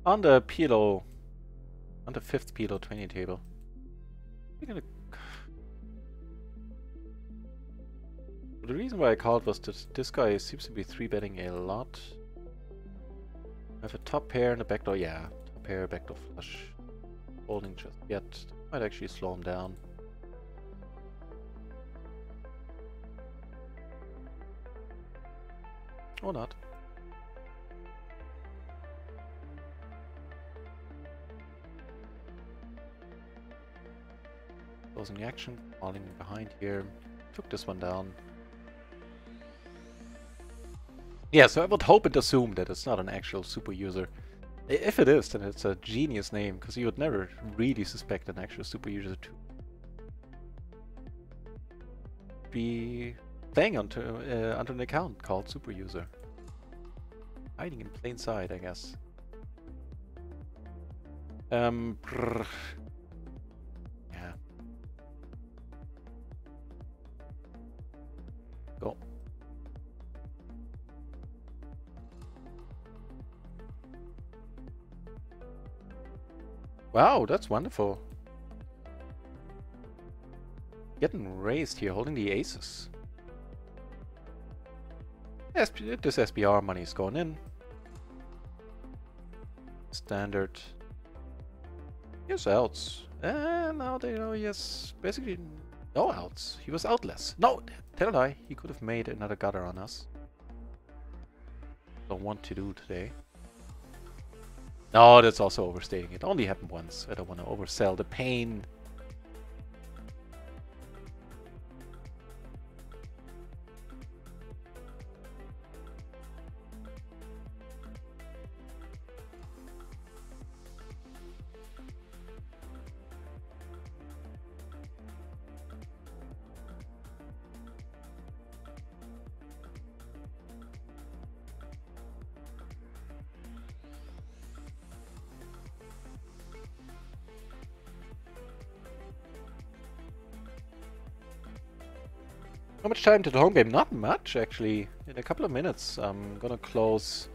On the PLO, on the 5th PLO 20 table. The reason why I called was that this guy seems to be 3-betting a lot. I have a top pair and a backdoor, yeah. Top pair, backdoor flush. Folding just yet. Might actually slow him down. Or not. Closing the action, falling behind here. Took this one down. Yeah, so I would hope and assume that it's not an actual super user. If it is, then it's a genius name, because you would never really suspect an actual super user to be playing onto an account called super user. Hiding in plain sight, I guess. Yeah. Go. Wow, that's wonderful. Getting raised here, holding the aces. This SBR money is going in. Standard. Here's outs. And now they know he has basically no outs. He was outless. No, tell a lie. He could have made another gutter on us. Don't want to do today. No, that's also overstating it. Only happened once. I don't want to oversell the pain. How much time to the home game? Not much, actually. In a couple of minutes, I'm gonna close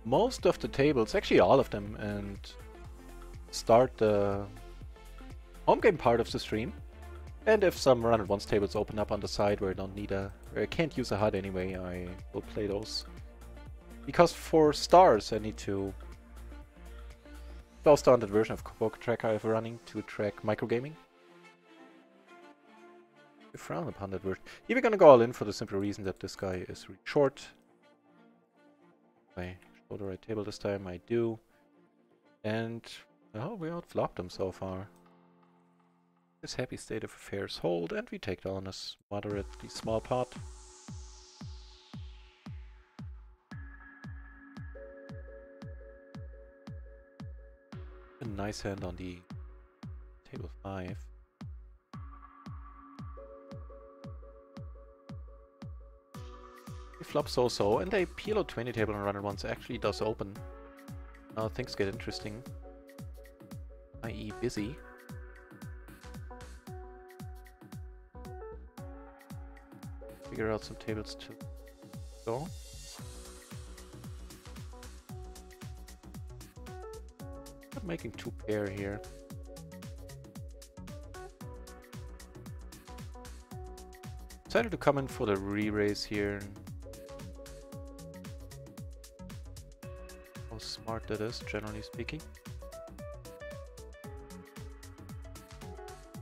most of the tables, actually all of them, and start the home game part of the stream. And if some run at once tables open up on the side where I can't use a HUD anyway, I will play those. Because for stars, I need to close down that version of Poker Tracker I have running to track microgaming. Frown upon that word. Here we're gonna go all in for the simple reason that this guy is really short. I show the right table this time, I do. And oh, we outflopped him so far. This happy state of affairs hold, and we take down this moderately small pot. A nice hand on the table 5. Flop so-so, and a PLO 20 table on run at once actually does open. Now things get interesting. I.e. busy. Figure out some tables to go. Not making 2 pair here. Decided to come in for the re-raise here. How smart that is, generally speaking.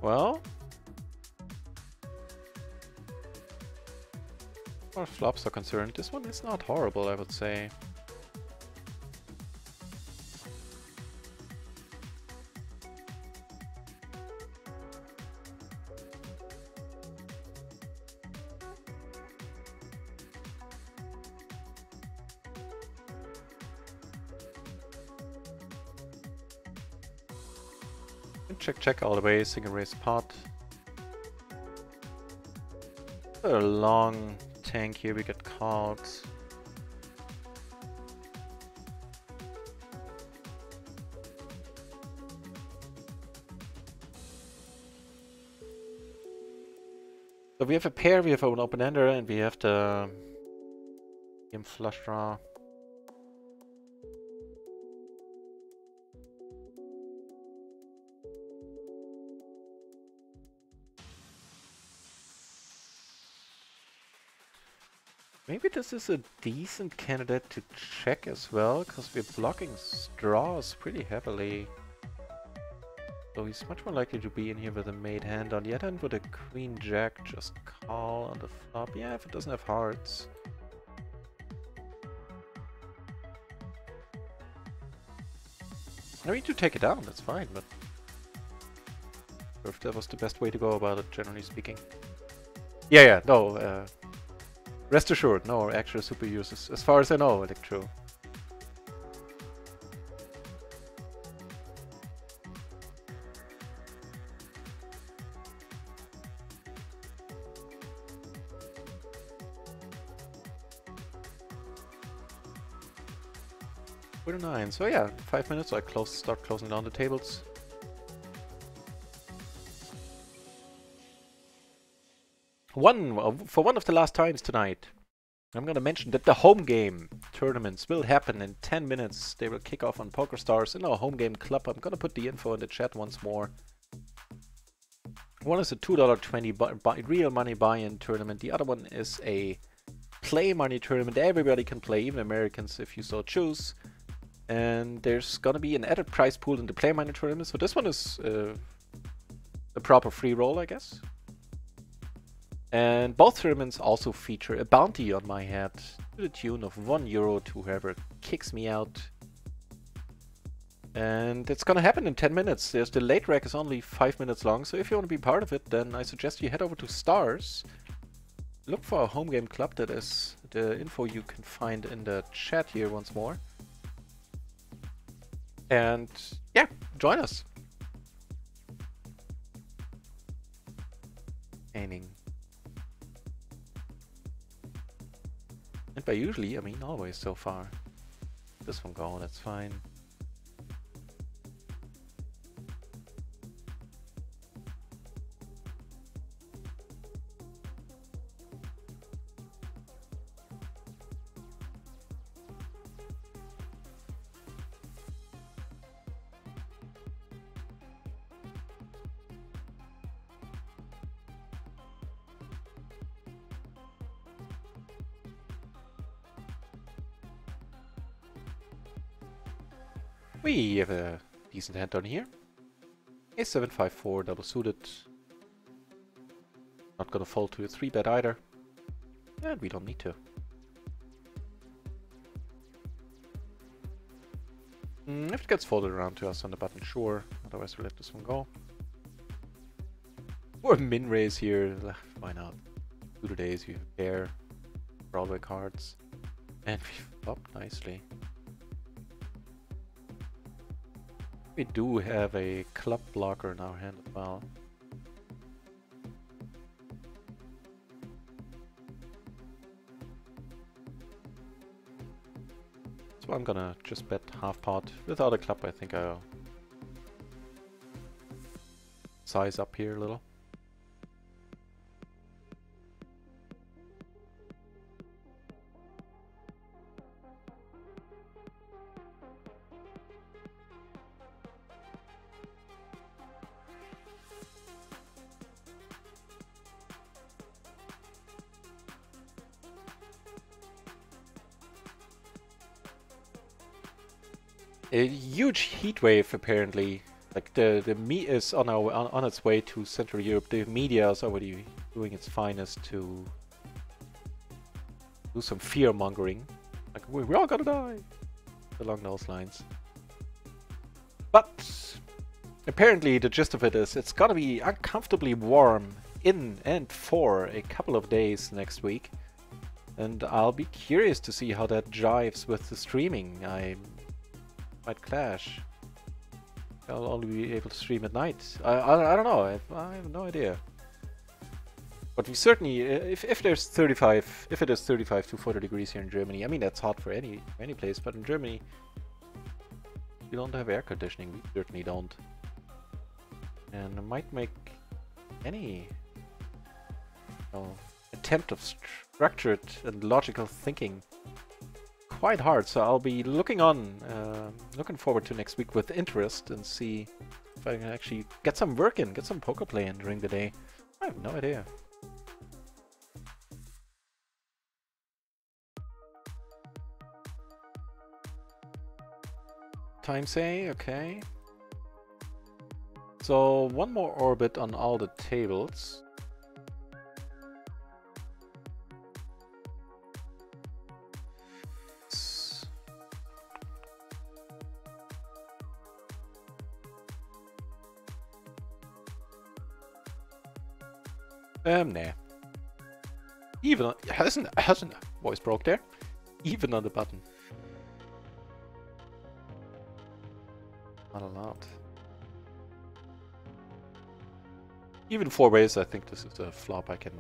Well, as far as flops are concerned, this one is not horrible, I would say. Check all the way, single raise pot. A long tank here, we get called. So we have a pair, we have an open-ender, and we have the game flush draw. Maybe this is a decent candidate to check as well, because we're blocking straws pretty heavily. So he's much more likely to be in here with a made hand. On the other hand, with a queen jack, just call on the flop. Yeah, if it doesn't have hearts. I mean, to take it down, that's fine, but if that was the best way to go about it, generally speaking. Yeah, no, rest assured, no actual super uses, as far as I know, Electro. We're 9, so yeah, 5 minutes, so I start closing down the tables. For one of the last times tonight, I'm gonna mention that the home game tournaments will happen in 10 minutes. They will kick off on PokerStars in our home game club. I'm gonna put the info in the chat once more. One is a $2.20 real money buy-in tournament. The other one is a play money tournament. Everybody can play, even Americans if you so choose. And there's gonna be an added prize pool in the player minor tournament. So this one is a proper free roll, I guess. And both tournaments also feature a bounty on my head to the tune of €1 to whoever kicks me out. And it's gonna happen in 10 minutes. The late rec is only 5 minutes long, so if you want to be part of it, then I suggest you head over to Stars. Look for a home game club. That is the info you can find in the chat here once more. And yeah, join us. Aiming. And by usually, I mean always so far. This one go, that's fine. We have a decent hand down here. A 7-5-4 double suited. Not gonna fall to a 3-bet either. And we don't need to. If it gets folded around to us on the button, sure. Otherwise we'll let this one go. Or min raise here. Why not? Suited ace, we have a pair. Broadway cards. And we flopped nicely. We do have a club blocker in our hand as well. So I'm gonna just bet half pot. Without a club, I think I'll size up here a little. A huge heat wave apparently. Like the meat is on its way to Central Europe. The media is already doing its finest to do some fear mongering. Like we're all gonna die along those lines. But apparently the gist of it is it's gonna be uncomfortably warm in and for a couple of days next week. And I'll be curious to see how that jives with the streaming. I might clash. I'll only be able to stream at night. I don't know. I have no idea. But we certainly, if there's 35, if it is 35 to 40 degrees here in Germany, I mean that's hot for any place. But in Germany, we don't have air conditioning. We certainly don't. And it might make any attempt of structured and logical thinking quite hard, so I'll be looking forward to next week with interest and see if I can actually get some work in, get some poker play in during the day. I have no idea. Time say, okay. So one more orbit on all the tables. Nah. Even on, hasn't voice broke there. Even on the button. Not a lot. Even 4 ways, I think this is a flop I can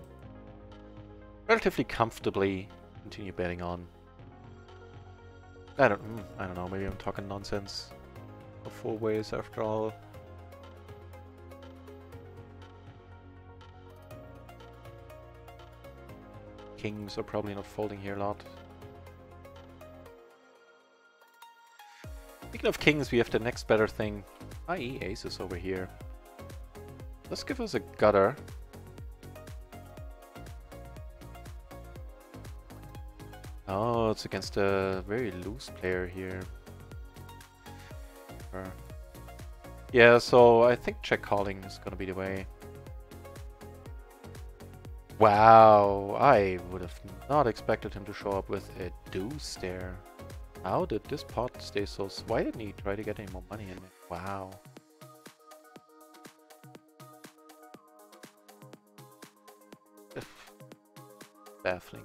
relatively comfortably continue betting on. I don't know, maybe I'm talking nonsense. 4 ways after all. Kings are probably not folding here a lot. Speaking of kings, we have the next better thing, i.e. aces over here. Let's give us a gutter. Oh, it's against a very loose player here. Yeah, so I think check calling is gonna be the way. Wow, I would have not expected him to show up with a deuce there. How did this pot stay so... Why didn't he try to get any more money in it? Wow. Baffling.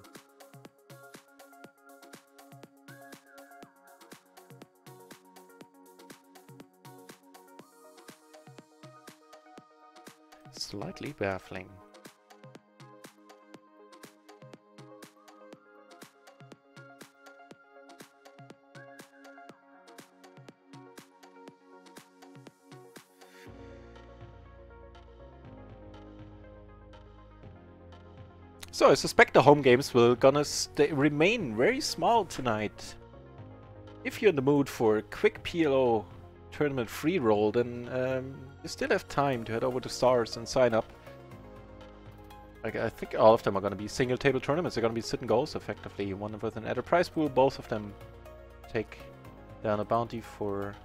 Slightly baffling. So I suspect the home games will gonna remain very small tonight. If you're in the mood for a quick PLO tournament free roll, then you still have time to head over to Stars and sign up. Like, I think all of them are gonna be single table tournaments. They're gonna be sit and goes effectively. One with an added prize pool. Both of them take down a bounty for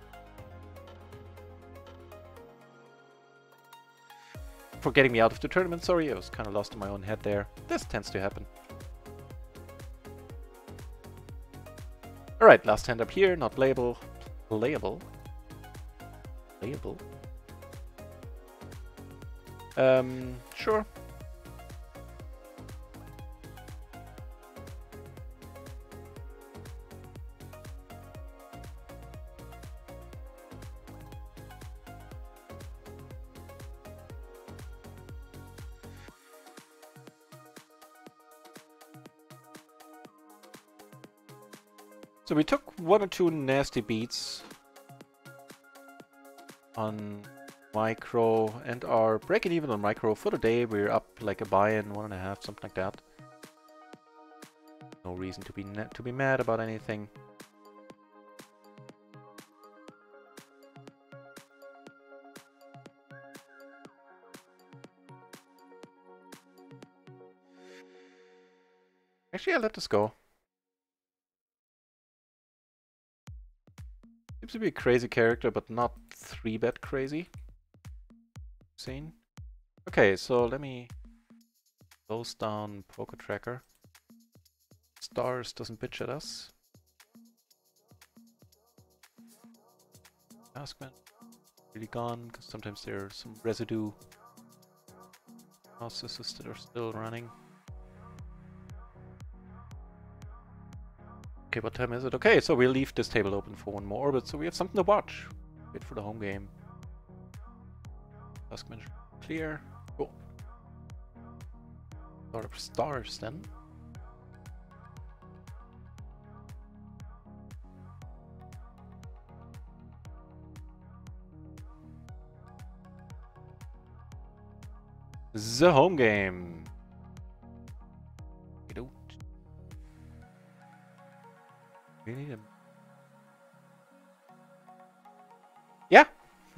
getting me out of the tournament. Sorry, I was kind of lost in my own head there. This tends to happen. Alright, last hand up here, not playable. Playable? Playable? Sure. So we took 1 or 2 nasty beats on micro and are breaking even on micro for the day. We're up like a buy-in, 1.5, something like that. No reason to be mad about anything. Actually, I'll let this go. Seems to be a crazy character, but not 3-bet crazy. Seen. Okay, so let me close down Poker Tracker. Stars doesn't bitch at us. Taskman really gone, because sometimes there are some residue processes that are still running. Okay, what time is it? Okay, so we'll leave this table open for one more orbit, so we have something to watch. Wait for the home game. Taskman clear. Cool. Start up Stars then. The home game. We don't really need a... Yeah,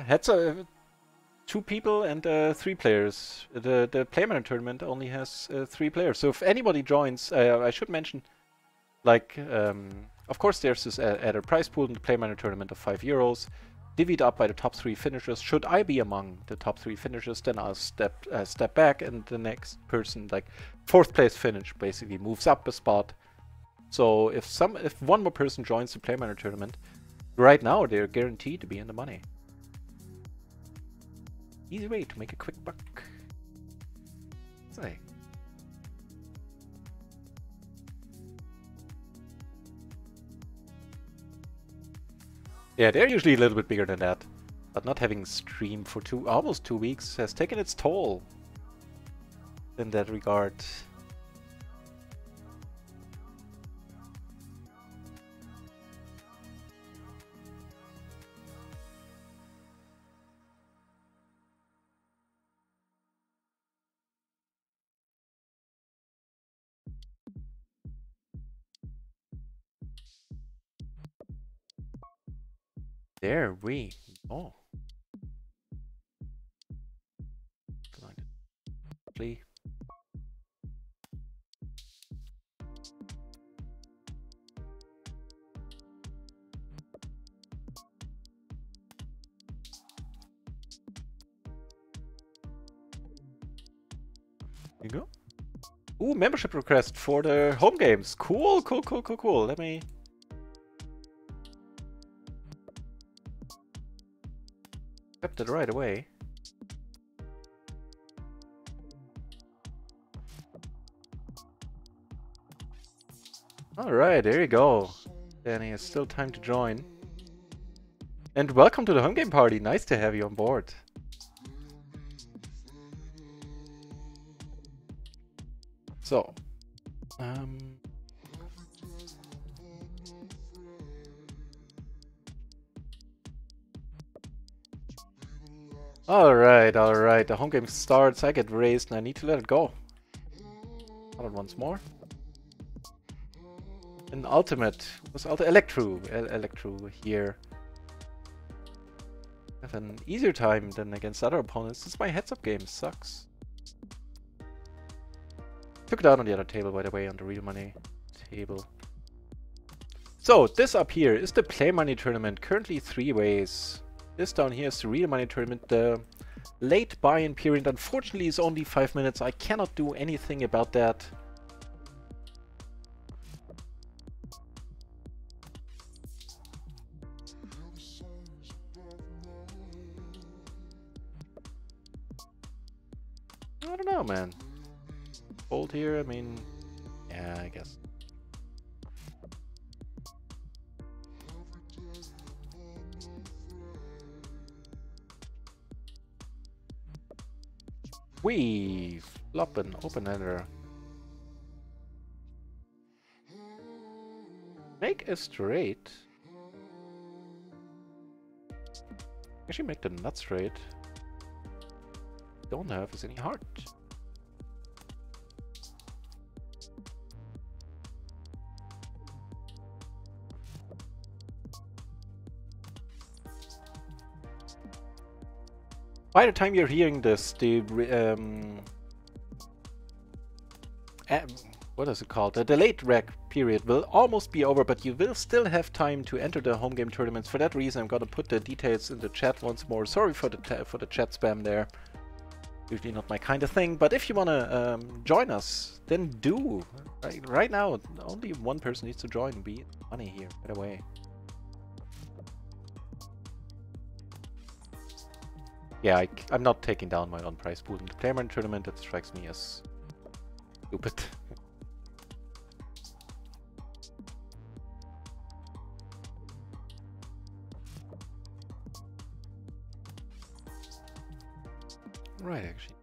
that's 2 people and 3 players. The Player Manager tournament only has 3 players. So if anybody joins, I should mention, like, of course there's this added prize pool in the Player Manager tournament of €5. Divvied up by the top 3 finishers. Should I be among the top 3 finishers, then I'll step back, and the next person, like 4th place finish, basically moves up a spot. So if one more person joins the Player Manager tournament, right now they're guaranteed to be in the money. Easy way to make a quick buck. Say. Yeah, they're usually a little bit bigger than that. But not having streamed for almost 2 weeks has taken its toll in that regard. There we go. Flee. you go. Ooh, membership request for the home games. Cool, cool, cool, cool, cool. Let me... accept it right away. Alright, there you go. Danny, it's still time to join. And welcome to the home game party. Nice to have you on board. So, alright, alright. The home game starts. I get raised and I need to let it go. Hold on once more. An ultimate was Electro here. Have an easier time than against other opponents. Since my heads-up game sucks. Took it out on the other table, by the way, on the real money table. So this up here is the play money tournament. Currently 3 ways. This down here is the real money tournament. The late buy-in period, unfortunately, is only 5 minutes. I cannot do anything about that. I don't know, man. Fold here, I mean, yeah, I guess. We flop an open-ender. Make a straight. Actually, make the nut straight. Don't have is any heart. By the time you're hearing this, the what is it called? The late rec period will almost be over, but you will still have time to enter the home game tournaments. For that reason, I'm gonna put the details in the chat once more. Sorry for the chat spam there. Usually not my kind of thing, but if you wanna join us, then do. Right now, only one person needs to join. Be money here, right away. Yeah, I'm not taking down my own prize pool in the player tournament. That strikes me as stupid. Right, actually.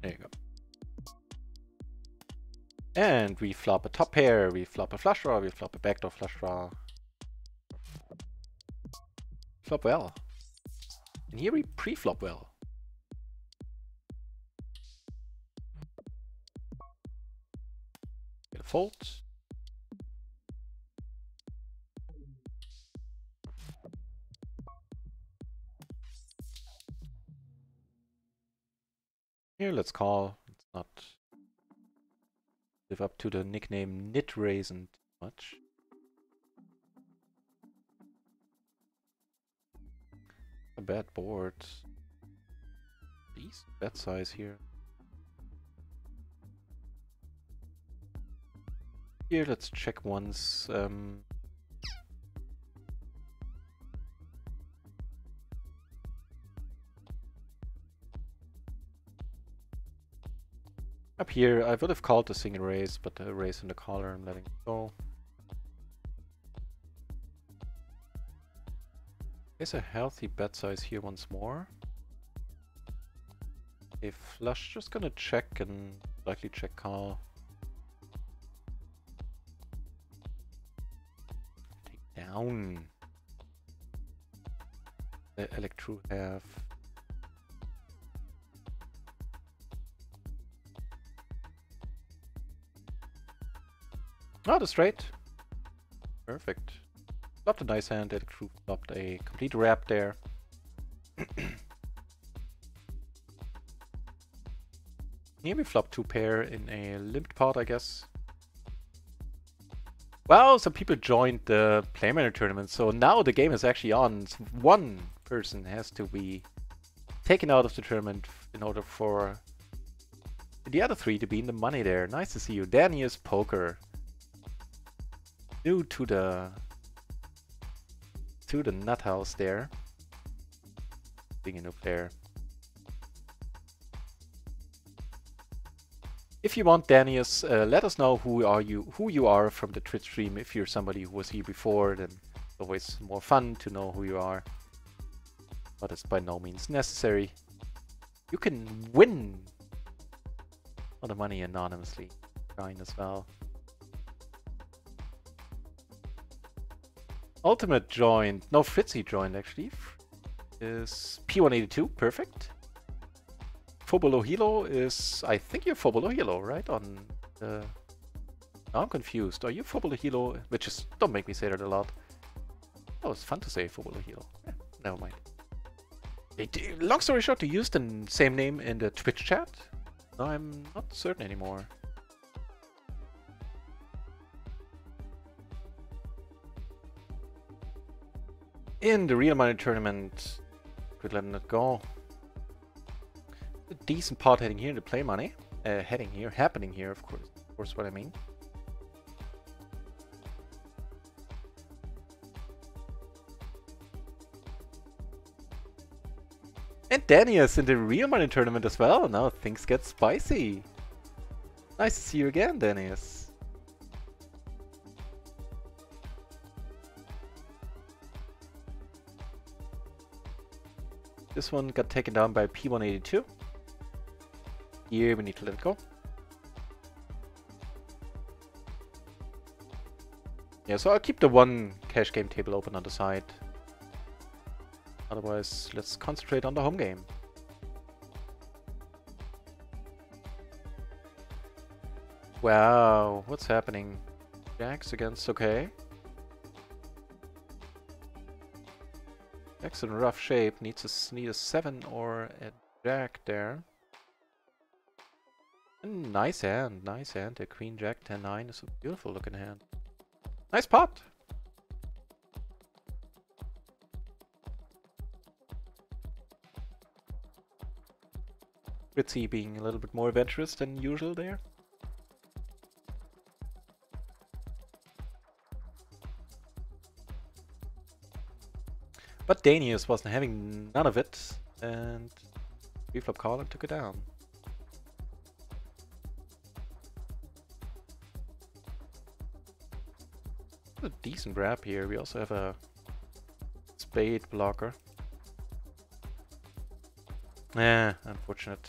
There you go. And we flop a top pair, we flop a flush draw, we flop a backdoor flush draw. Flop well. And here we pre-flop well. Get a fold. Here, let's call. Let's not live up to the nickname Knit Raisin too much. A bad board. Decent bet size here. Here, let's check once. Up here, I would have called the single raise, but the raise in the collar, I'm letting it go. There's a healthy bet size here once more. A flush, just gonna check and likely check call. Take down. The Electro have. Oh, the straight. Perfect. Flopped a nice hand, Electro flopped a complete wrap there. Here we flop 2 pair in a limped pot, I guess. Wow, some people joined the Play Manager tournament, so now the game is actually on. One person has to be taken out of the tournament in order for the other three to be in the money there. Nice to see you. Danius Poker. New to the nut house there. Being a new player. If you want, Danius, let us know who you are from the Twitch stream. If you're somebody who was here before, then it's always more fun to know who you are. But it's by no means necessary. You can win all the money anonymously. Join as well. Ultimate joined. No, Fritzy joined actually. Is P182, perfect. Fobolohilo is, I think you're Fobolohilo, right? On the... Now I'm confused. Are you Fobolohilo? Which is, don't make me say that a lot. Oh, it's fun to say Fobolohilo. Yeah, never mind. Long story short, you used the same name in the Twitch chat? No, I'm not certain anymore. In the real money tournament, quit letting it go. A decent pot heading here to play money. Happening here, of course, what I mean. And Danius in the real money tournament as well. Now things get spicy. Nice to see you again, Danius. This one got taken down by P182. Here we need to let it go. Yeah, so I'll keep the one cash game table open on the side. Otherwise, let's concentrate on the home game. Wow, what's happening? Jacks against, okay. Jack's in rough shape, need a 7 or a jack there. And nice hand, nice hand. The Queen Jack 10-9 is a beautiful looking hand. Nice pot! Fritzy being a little bit more adventurous than usual there. But Danius wasn't having none of it, and reflop call and took it down. A decent grab here. We also have a spade blocker. Unfortunate.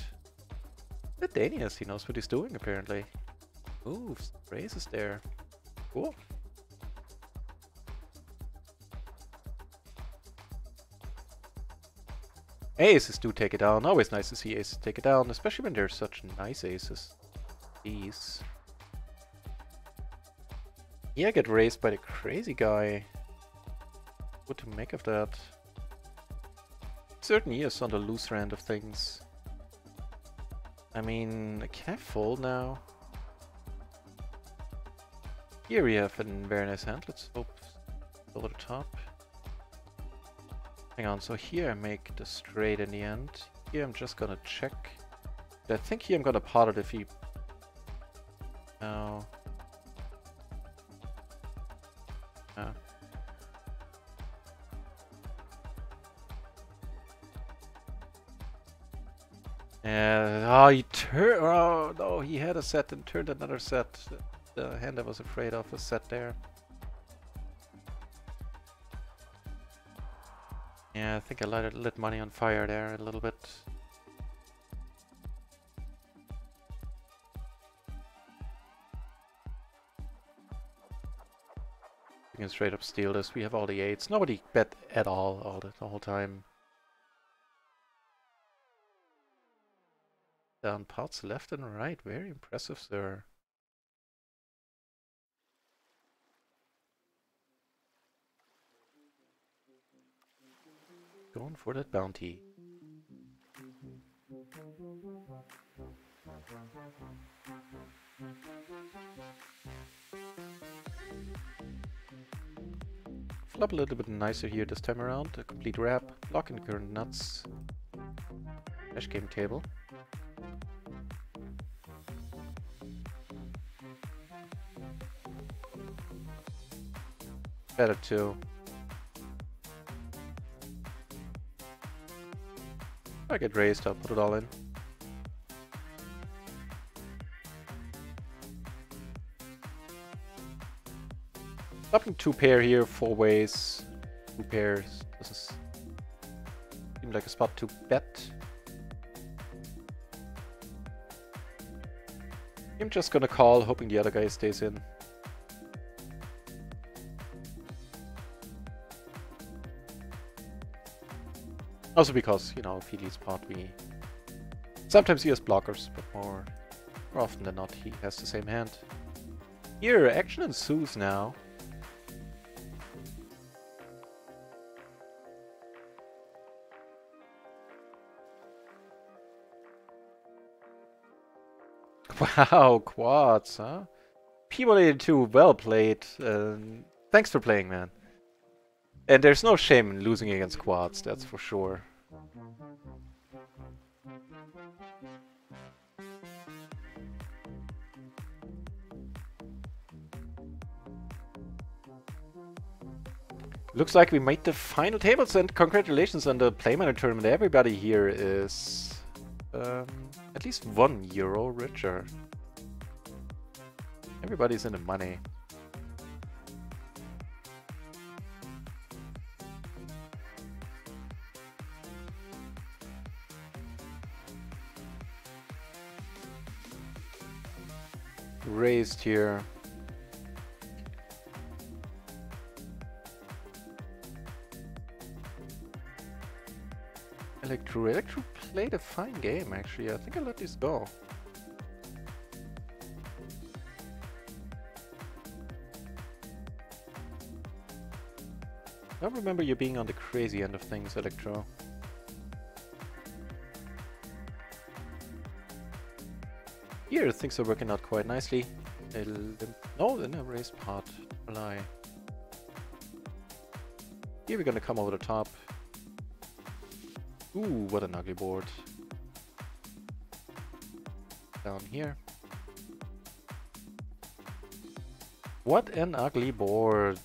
But Danius, he knows what he's doing apparently. Moves, raises there. Cool. Aces do take it down. Always nice to see aces take it down, especially when they're such nice aces. These. Yeah, get raised by the crazy guy. What to make of that? Certainly is on the loose end of things. I mean, can I fold now? Here we have a very nice hand. Let's hope over the top. Hang on, so here I make the straight in the end. Here I'm just gonna check. I think here I'm gonna pot it if he... No. He turned... Oh, no, he had a set and turned another set. The hand I was afraid of was set there. Yeah, I think I lit money on fire there a little bit. We can straight up steal this. We have all the 8s. Nobody bet at all the whole time. Down pots left and right. Very impressive, sir. Going for that bounty. Flop a little bit nicer here this time around. A complete wrap. Blocking current nuts. Cash game table. Better too. If I get raised, I'll put it all in. Stopping 2 pair here, 4 ways, 2 pairs. This is seems like a spot to bet. I'm just gonna call, hoping the other guy stays in. Also because, you know, if he leads pot, we... Sometimes he has blockers, but more often than not he has the same hand. Here, action ensues now. Wow, quads, huh? P182, well played. Thanks for playing, man. And there's no shame in losing against quads, that's for sure. Looks like we made the final tables, and congratulations on the Play Manager tournament. Everybody here is at least €1 richer. Everybody's in the money. Raised here. Electro played a fine game, actually. I think I'll let this go. I don't remember you being on the crazy end of things, Electro. Here, things are working out quite nicely. No, in a raised pot. Lie. Here we're gonna come over the top. Ooh, what an ugly board. Down here. What an ugly board.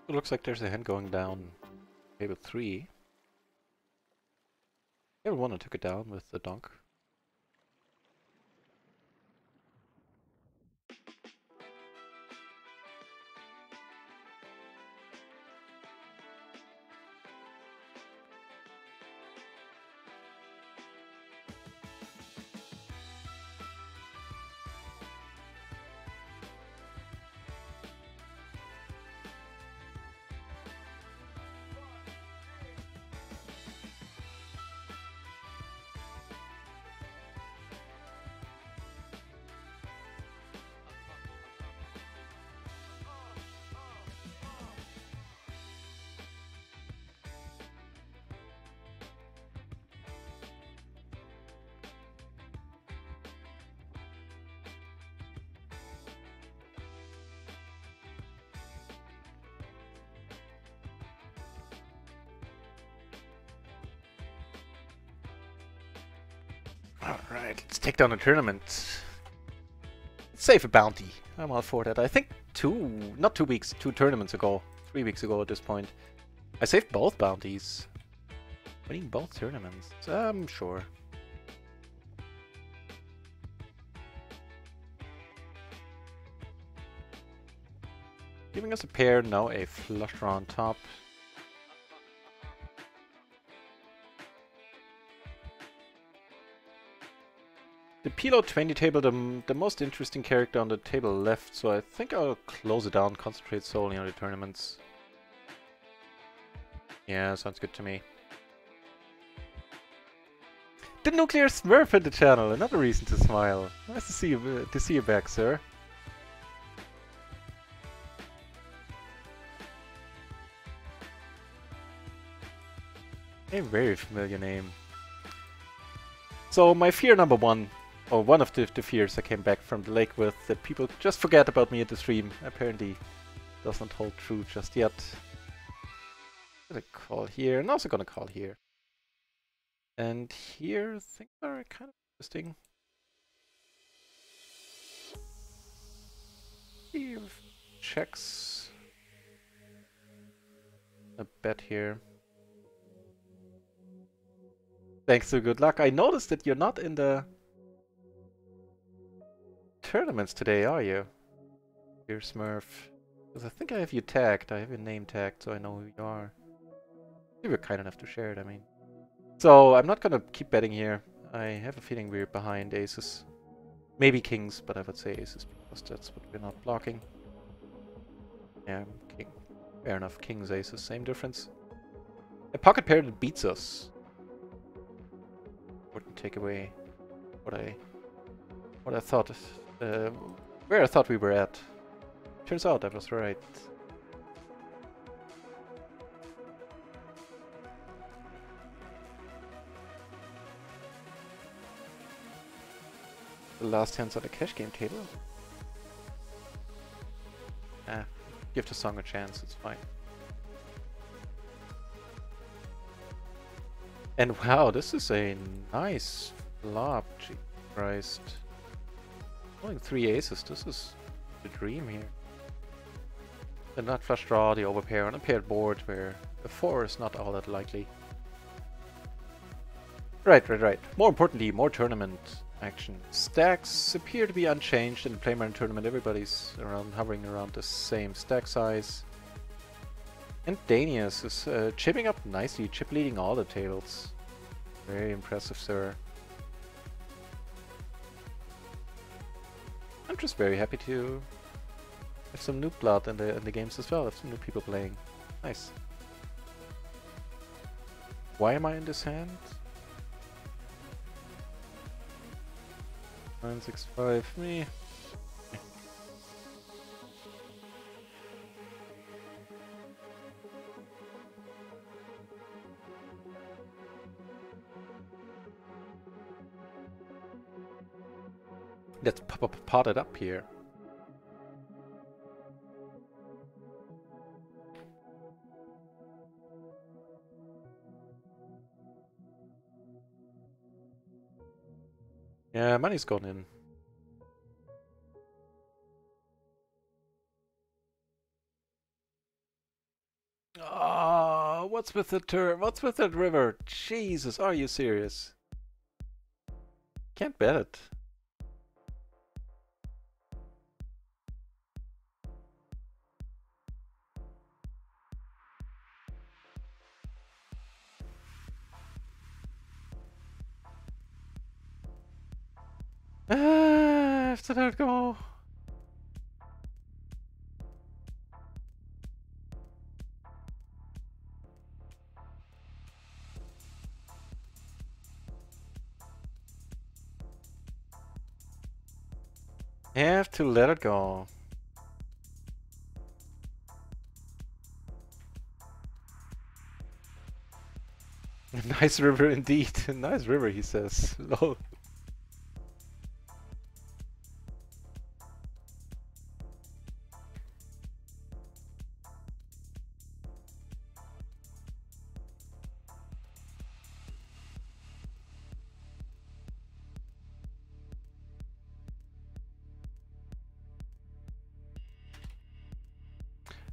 It looks like there's a hand going down table 3. Table 1 I took it down with the donk. Alright, let's take down the tournament. Let's save a bounty. I'm all for that. I think not 2 weeks, 2 tournaments ago, 3 weeks ago at this point, I saved both bounties. Winning both tournaments, I'm sure. Giving us a pair, now a flush draw on top. The PLO 20 table, the most interesting character on the table left, so I think I'll close it down, concentrate solely on the tournaments. Yeah, sounds good to me. The nuclear Smurf in the channel, another reason to smile. Nice to see you back, sir. A very familiar name. So my fear number one, or one of the fears I came back from the lake with, that people just forget about me at the stream, apparently doesn't hold true just yet. Gonna call here, and also gonna call here. And here things are kind of interesting. Steve checks a bet here. Thanks to good luck. I noticed that you're not in the tournaments today, are you? Dear Smurf. Because I think I have you tagged. I have your name tagged, so I know who you are. You were kind enough to share it, I mean. So, I'm not gonna keep betting here. I have a feeling we're behind aces. Maybe kings, but I would say aces because that's what we're not blocking. Yeah, king. Fair enough. Kings, aces, same difference. A pocket pair that beats us wouldn't take away what I thought, where I thought we were at. Turns out I was right. The last hands on the cash game table. Ah, give the song a chance, it's fine. And wow, this is a nice flop, Jesus Christ. Only 3 aces, this is the dream here. The nut flush draw, the overpair on a paired board where the 4 is not all that likely. Right. More importantly, more tournament action. Stacks appear to be unchanged in the Playmare tournament. Everybody's hovering around the same stack size. And Danius is chipping up nicely, chip leading all the tables. Very impressive, sir. I'm just very happy to have some new blood in the games as well. Have some new people playing. Nice. Why am I in this hand? 965 me. Let's pot it up here. Yeah, money's gone in. Oh, what's with the turn? What's with that river? Jesus, are you serious? Can't bet it. I have to let it go. Have to let it go. Nice river indeed. Nice river, he says. Lol.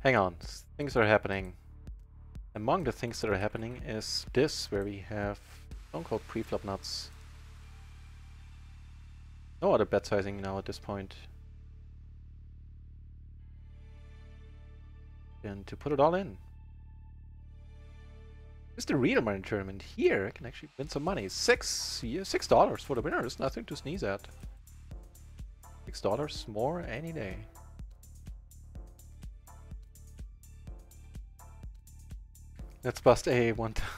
Hang on, things are happening. Among the things that are happening is this, where we have don't call pre-flop nuts. No other bet sizing now at this point. And to put it all in. It's the real money tournament. Here I can actually win some money. $6 for the winner is nothing to sneeze at. $6 more any day. Let's bust A one time.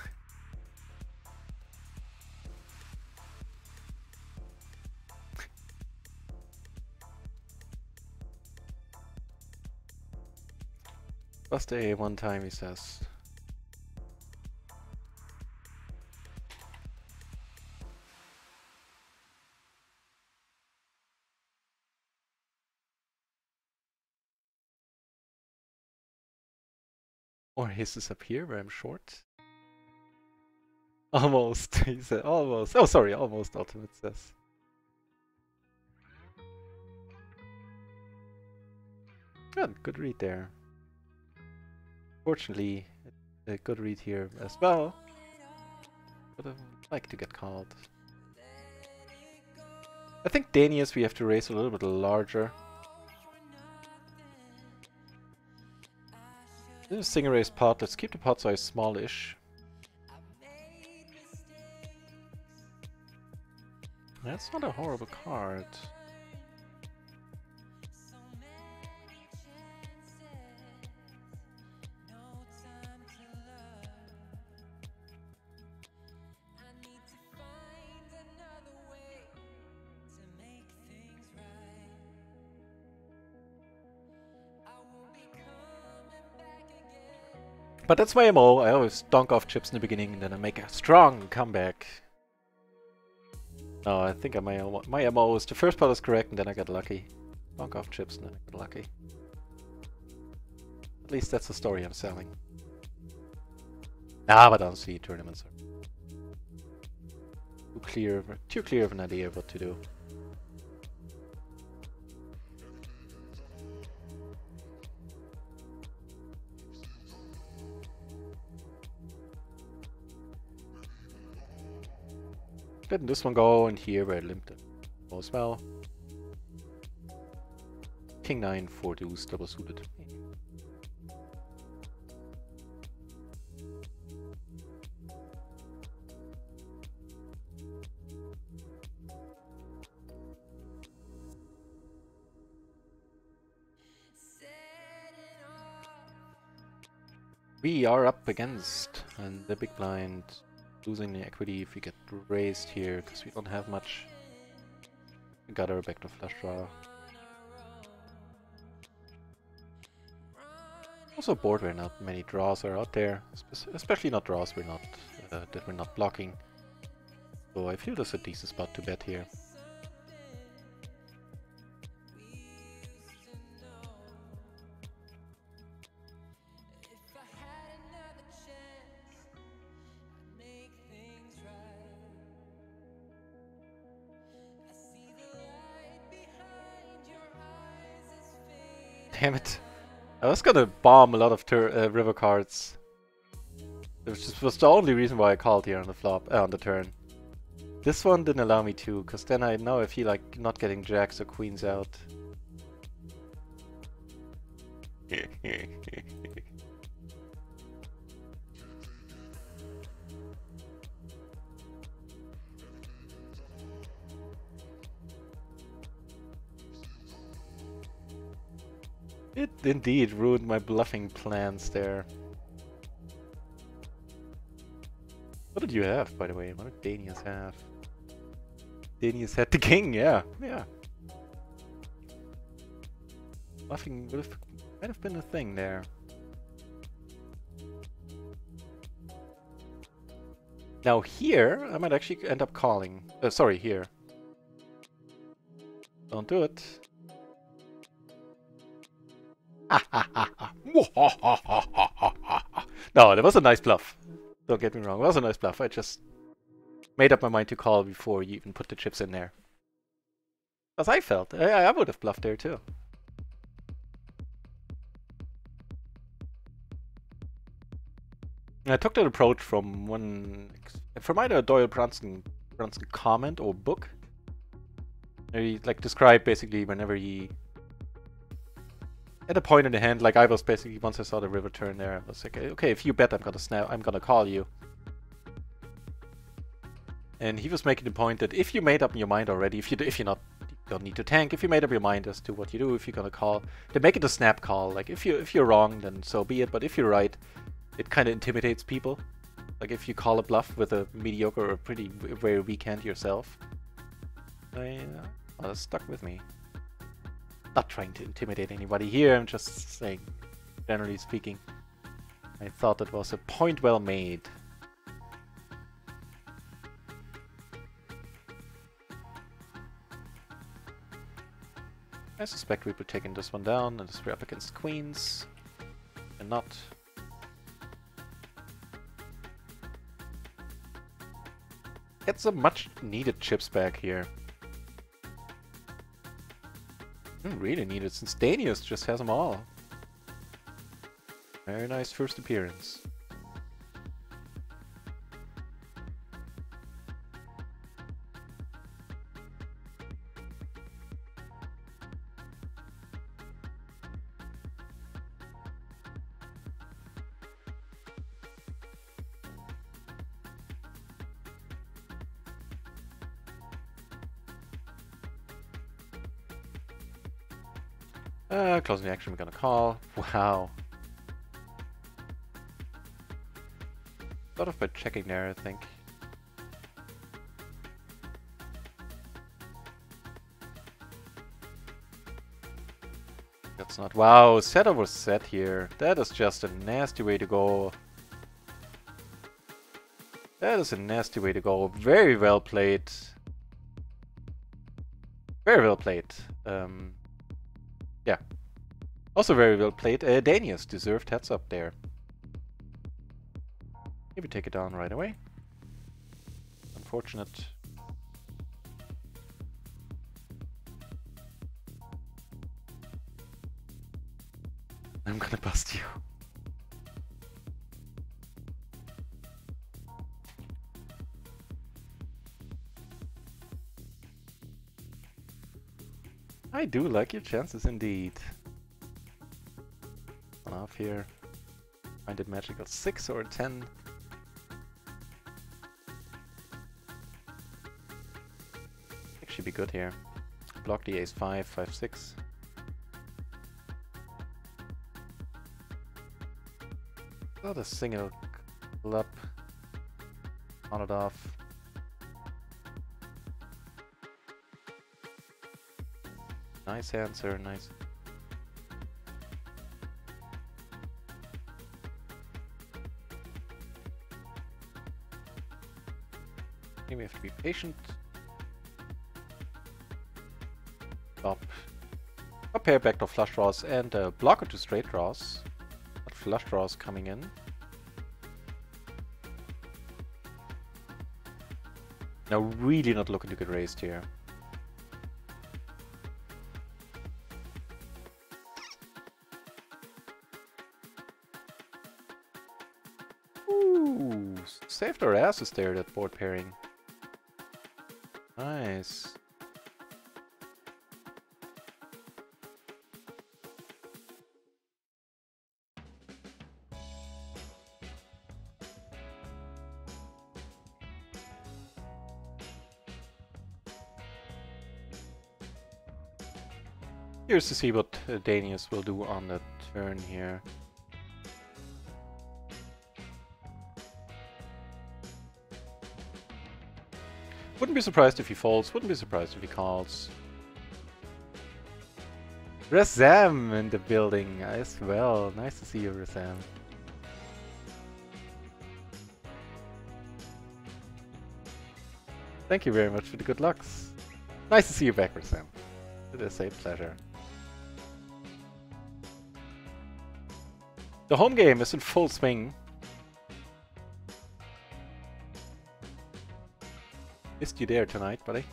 Bust A one time, he says. Or his is up here where I'm short. Almost, he said. Almost. Oh, sorry, almost ultimate says. Good read there. Fortunately, a good read here as well. Would have liked to get called. I think Danius we have to raise a little bit larger. This is single raise pot. Let's keep the pot size smallish. That's not a horrible card. But that's my MO. I always donk off chips in the beginning and then I make a strong comeback. No, I think my MO is the first part is correct and then I get lucky. Donk off chips and then I get lucky. At least that's the story I'm selling. Nah, but honestly, tournaments are too clear of an idea of what to do. Letting this one go, and here where I limped it as well. King 9, 4 deuce, double suited. We are up against and the big blind. Losing the equity if we get raised here, because we don't have much. We got our back to flush draw. Also bored where not many draws are out there, especially not draws we're not that we're not blocking. So I feel this is a decent spot to bet here. Damn it. I was gonna bomb a lot of river cards. This was the only reason why I called here on the flop, on the turn. This one didn't allow me to, because then I know I feel like not getting jacks or queens out. It indeed ruined my bluffing plans there. What did you have, by the way? What did Danius have? Danius had the king, yeah. Bluffing might have been a thing there. Now here, I might actually end up calling. Sorry, here. Don't do it. No, that was a nice bluff. Don't get me wrong, it was a nice bluff. I just made up my mind to call before you even put the chips in there. As I felt, I would have bluffed there too. I took that approach from either a Doyle Brunson comment or book. He like described basically whenever he at a point in the hand, like I was basically, once I saw the river turn there, I was like, okay, if you bet, I'm gonna call you. And he was making the point that if you made up your mind already, if you don't need to tank, if you made up your mind as to what you do, if you're gonna call, then make it a snap call. Like if you're wrong, then so be it. But if you're right, it kind of intimidates people. Like if you call a bluff with a mediocre or pretty very weak hand yourself, well, that's stuck with me. Not trying to intimidate anybody here, I'm just saying generally speaking. I thought that was a point well made. I suspect we'll be taking this one down, and we're up against queens. And not. Get some much needed chips back here. Really needed, since Danius just has them all. Very nice first appearance. Closing the action we're gonna call. Wow. Thought of by checking there, I think. That's not... Wow, set over set here. That is just a nasty way to go. That is a nasty way to go. Very well played. Very well played. Yeah. Also very well played. Danius deserved heads up there. Maybe take it down right away. Unfortunate. I'm gonna bust you. I do like your chances indeed. Off here. Find it magical 6 or 10. Should be good here. Block the ace 5, 5, 6. Not a single club. On it off. Nice answer, nice. Maybe we have to be patient. Stop. A pair backdoor flush draws and a blocker to straight draws. But flush draws coming in. Now really not looking to get raised here. Ooh, saved our asses there, that board pairing. Nice. Here's to see what Danius will do on the turn here. Wouldn't be surprised if he folds, wouldn't be surprised if he calls. Razam in the building as well. Nice to see you, Razam. Thank you very much for the good lucks. Nice to see you back, Razam. It is a pleasure. The home game is in full swing. Missed you there tonight, buddy.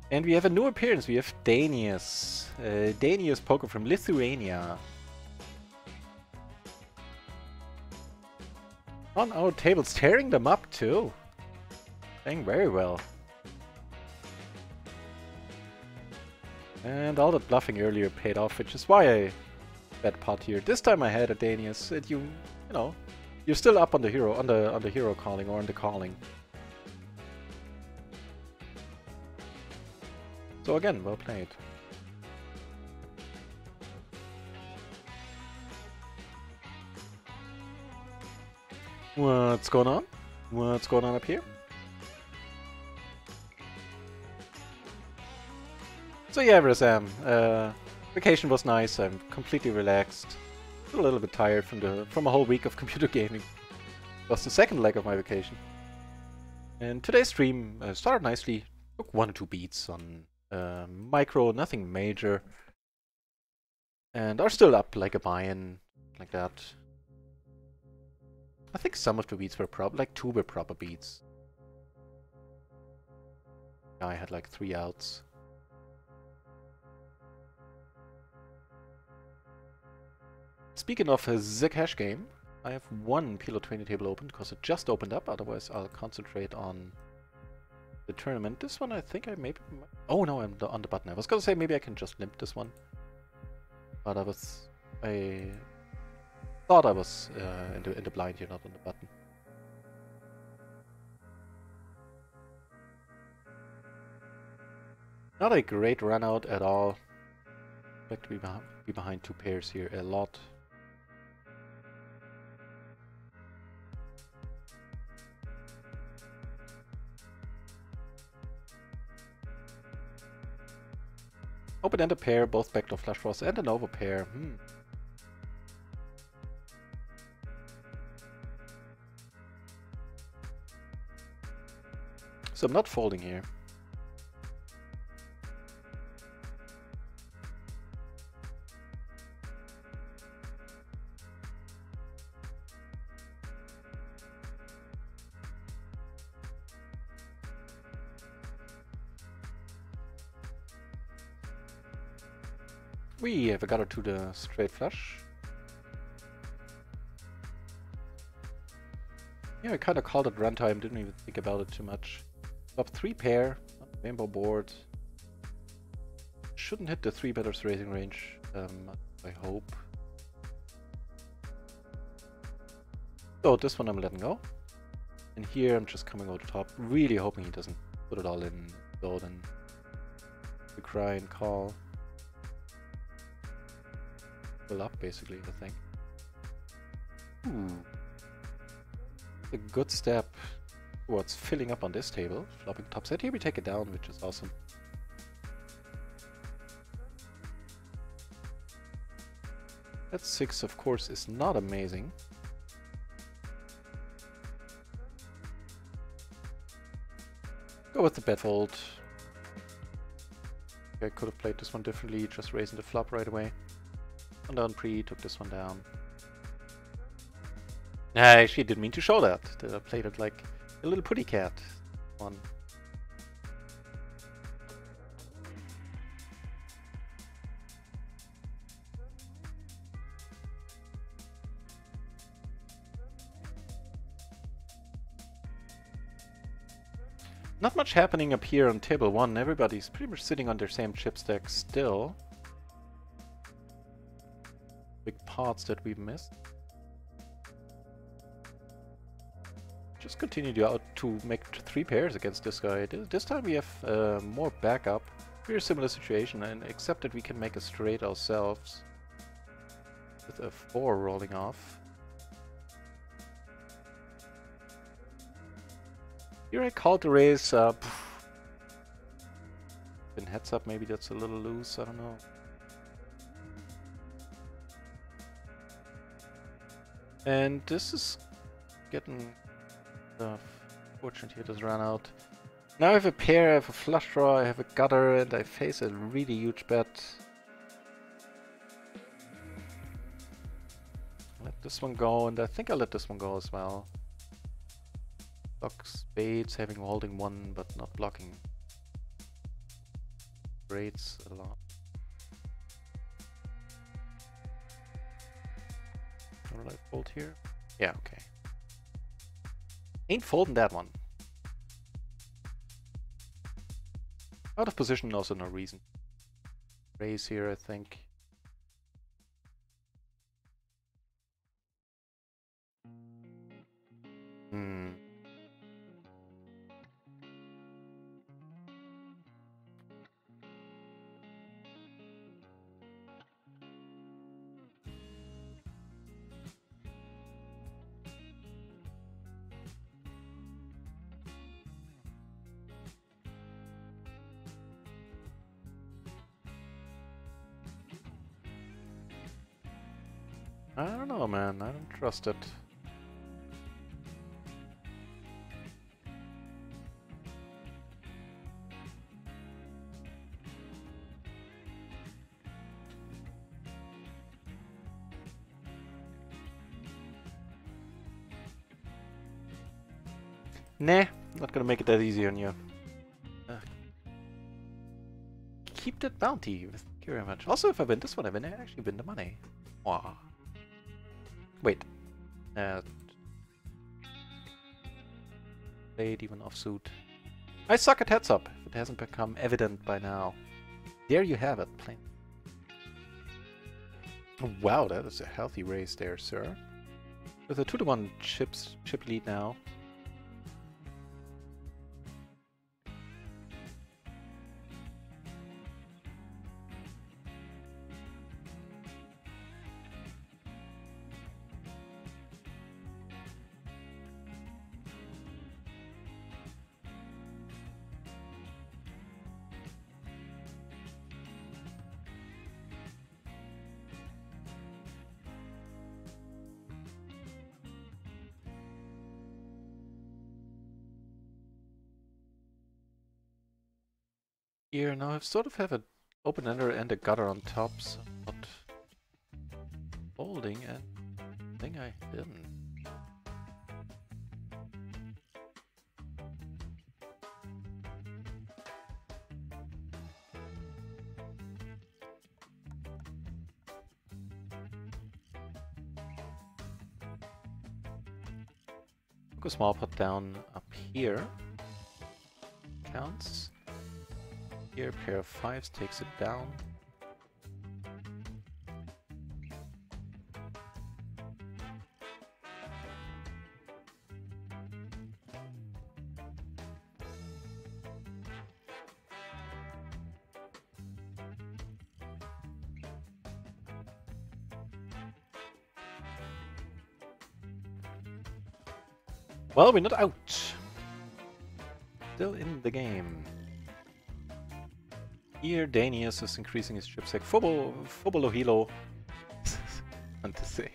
And we have a new appearance. We have Danius. Danius Poker from Lithuania. On our tables, tearing them up too. Playing very well. And all that bluffing earlier paid off, which is why I bet pot here. This time I had a Danius. You know, you're still up on the hero, on the hero calling or on the calling. So again, well played. What's going on? What's going on up here? So yeah, Razam, Vacation was nice. I'm completely relaxed. A little bit tired from a whole week of computer gaming. It was the second leg of my vacation. And today's stream started nicely. Took 1 or 2 beats on micro, nothing major. And are still up like a buy-in, like that. I think some of the beats were proper, like 2 were proper beats. I had like 3 outs. Speaking of the cash game, I have 1 PLO 20 table open because it just opened up, otherwise I'll concentrate on the tournament. This one I think I maybe... Oh no, I'm on the button. I was gonna say maybe I can just limp this one. But I thought I was in the blind here, not on the button. Not a great run out at all. Like to be behind 2 pairs here a lot. Open and a pair, both backdoor flush draws and an overpair. So I'm not folding here. We have a gutter to the straight flush. Yeah, I kind of called it runtime, didn't even think about it too much. Top 3 pair, rainbow board. Shouldn't hit the 3 betters raising range, I hope. So this one I'm letting go. And here I'm just coming over the top, really hoping he doesn't put it all in, so then to cry and call. Fill up basically, I think. Ooh. A good step towards filling up on this table. Flopping top set. Here we take it down, which is awesome. That 6, of course, is not amazing. Go with the bet fold. I could have played this one differently, just raising the flop right away. One down pre, took this one down. I actually didn't mean to show that. I played it like a little putty cat one. Not much happening up here on table 1. Everybody's pretty much sitting on their same chip stack still. Big pots that we've missed. Just continue to make 3 pairs against this guy. This time we have more backup. Very similar situation, and except that we can make a straight ourselves with a 4 rolling off. Here I called the raise. Been heads up, maybe that's a little loose. I don't know. And this is getting fortunate here, just ran out. Now I have a pair, I have a flush draw, I have a gutter, and I face a really huge bet. Let this one go, and I think I'll let this one go as well. Block spades, holding 1, but not blocking straights a lot. Will I fold here? Yeah, okay. Ain't folding that one. Out of position, also no reason. Raise here, I think. I don't know, man. I don't trust it. Nah, not gonna make it that easy on you. Keep that bounty. Thank you very much. Also, if I win this one, I actually win the money. Wow. Wait. Played even offsuit. I suck at heads up, if it hasn't become evident by now. There you have it. Plain. Oh, wow, that is a healthy race there, sir. With a 2-to-1 chip lead now. Here now I sort of have an open ender and a gutter on top, so I'm not folding, and I think I didn't. Took a small pot down up here. Counts. Here, pair of 5s takes it down. Well, we're not out. Still in the game. Here, Danius is increasing his chip sec. Fobolohilo. Fun to say.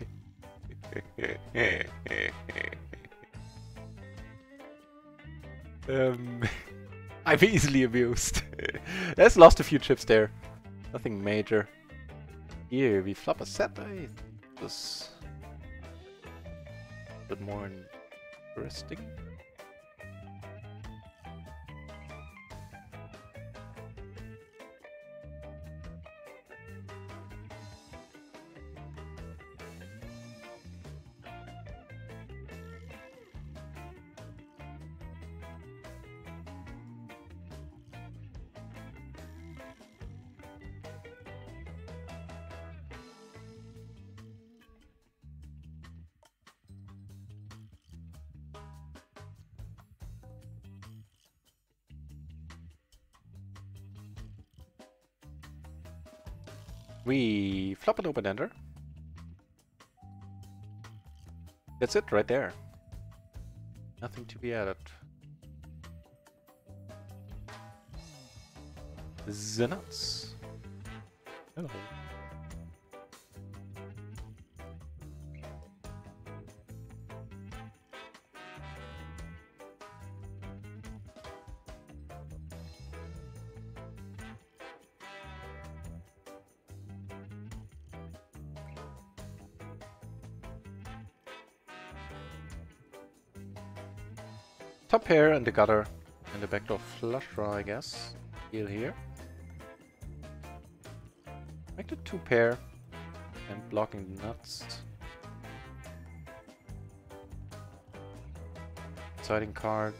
I'm easily amused. There's lost a few chips there. Nothing major. Here, we flop a set. I think this a bit more interesting. We flop an open ender. That's it right there. Nothing to be added. The nuts. Hello. Top pair and the gutter and the backdoor flush draw, I guess. Deal here. Make the 2 pair and blocking the nuts. Siding card.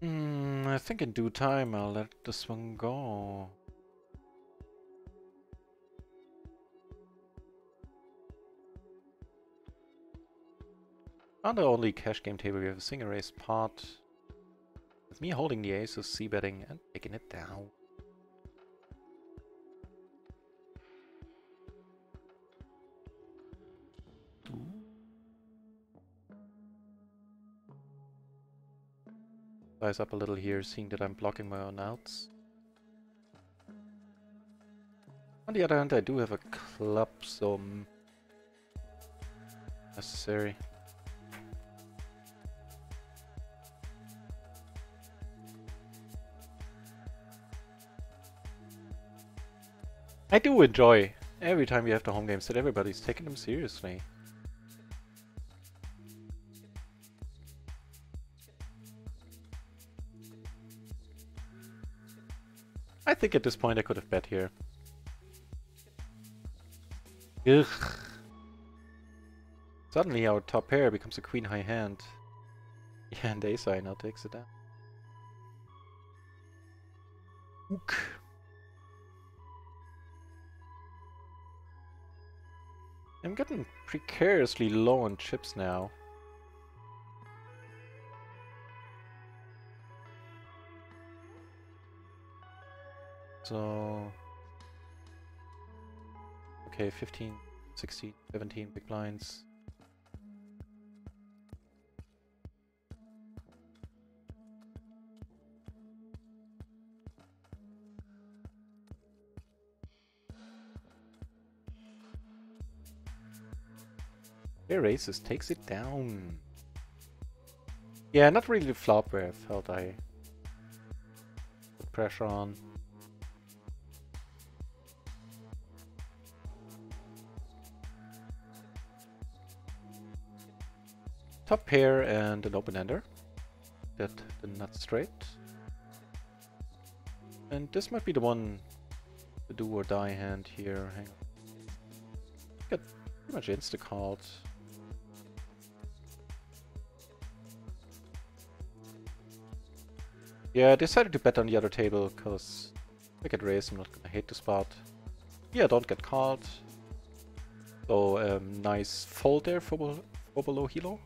I think in due time I'll let this one go. On the only cash game table we have a single raised pot. With me holding the aces, c-betting and taking it down. size up a little here, seeing that I'm blocking my own outs. On the other hand, I do have a club, so necessary. I do enjoy every time we have the home games that everybody's taking them seriously. I think at this point I could have bet here. Ugh. Suddenly our top pair becomes a queen high hand. Yeah, and ace high now takes it down. Ook. I'm getting precariously low on chips now. So... okay, 15, 16, 17 big blinds. Pair aces takes it down. Yeah, not really the flop where I felt I put pressure on. Top pair and an open-ender. Get the nuts straight. And this might be the one, the do or die hand here. Hang on. Get pretty much insta-called. Yeah, I decided to bet on the other table because if I get raised, I'm not gonna hate the spot. Yeah, don't get called. So, nice fold there for below Hilo.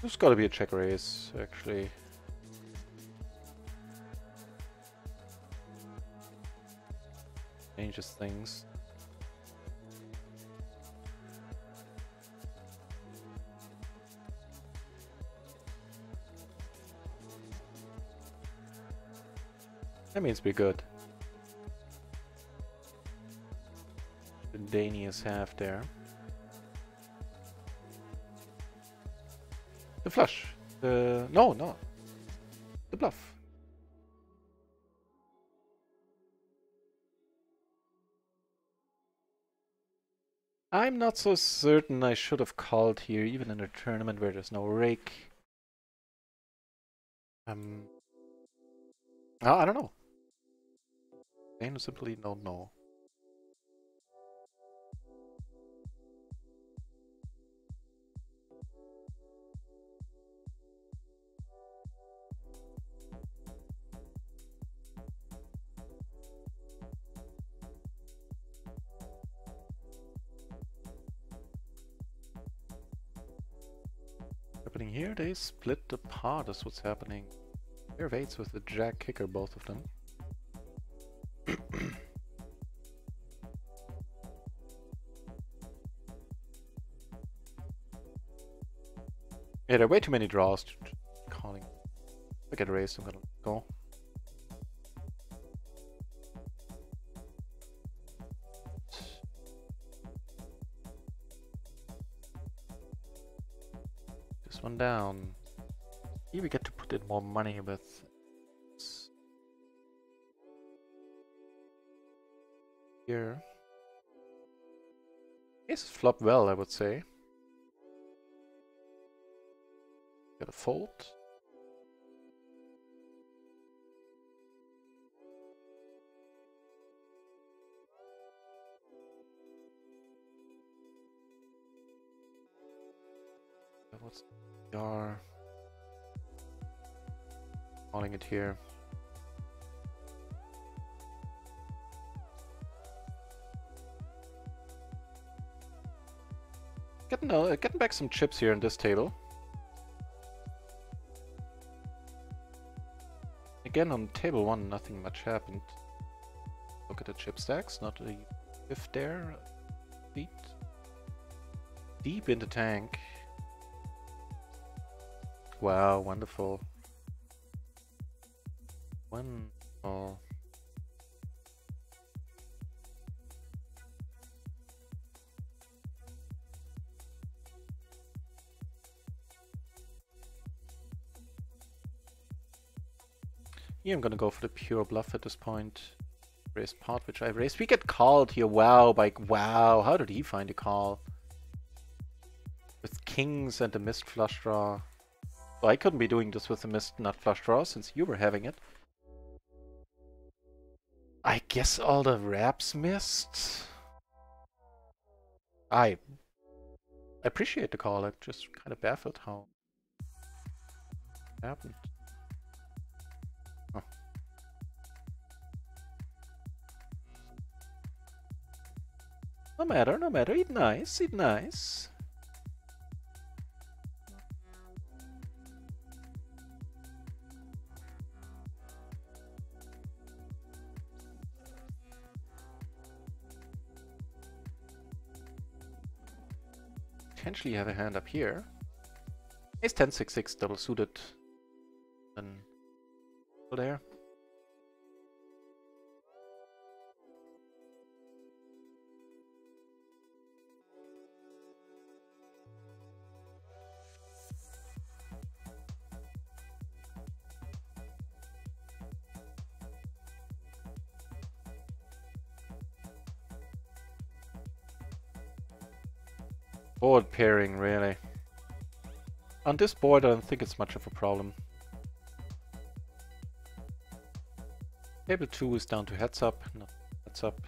There's gotta be a check raise, actually. Changes things. That means we're good. The Danny is half there. The flush. No. The bluff. I'm not so certain I should have called here, even in a tournament where there's no rake. I don't know. I simply don't know. Happening here, they split apart, is what's happening. Pair of eights with the jack kicker, both of them. Yeah, there are way too many draws to calling. If I get raised, I'm gonna go. This one down. Here we get to put in more money with here. Aces flop well, I would say. Got a fold. What's R? Calling it here. Getting back some chips here on this table. Again, on table 1, nothing much happened. Look at the chip stacks, not a fifth there. Beat. deep in the tank. Wow, wonderful. Wonderful. Yeah, I'm gonna go for the pure bluff at this point. Raise pot, which I raised. We get called here. Wow, wow. How did he find a call? With kings and a missed flush draw. Well, I couldn't be doing this with a missed nut flush draw since you were having it. I guess all the wraps missed. I appreciate the call. I'm just kind of baffled how it happened. Huh. No matter, no matter. Eat nice, eat nice. Potentially have a hand up here. Ace 10, 6, 6 double suited. Then go there. Board pairing, really. On this board, I don't think it's much of a problem. Table 2 is down to heads up, not heads up.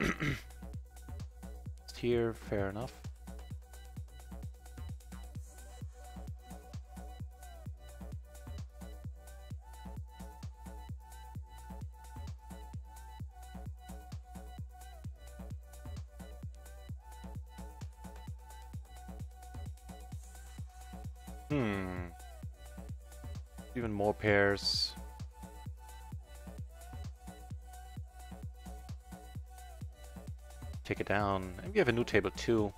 Just here, fair enough. Even more pairs. Take it down. And we have a new table too.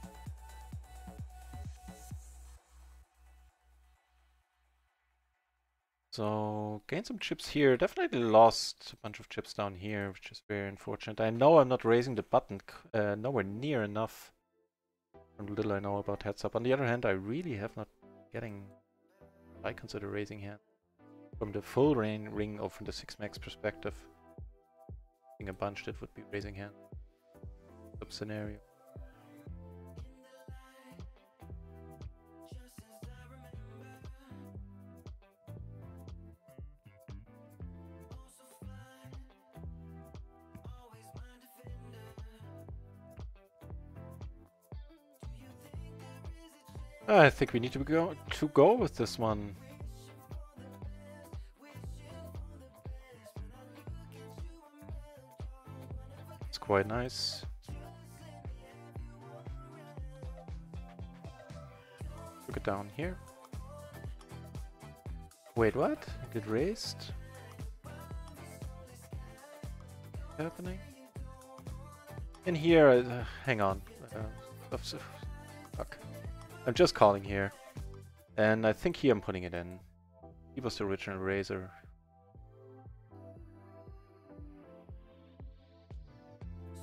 So, gain some chips here. Definitely lost a bunch of chips down here, which is very unfortunate. I know I'm not raising the button nowhere near enough. From little I know about heads up. On the other hand, I really have not getting I consider raising hand. From the full ring or from the 6 max perspective. Being a bunch that would be raising hand. Sub scenario. I think we need to go with this one. It's quite nice. Took it down here. Wait, what? Get raised? What's happening? In here, hang on. Fuck. I'm just calling here. And I think here I'm putting it in. He was the original raiser.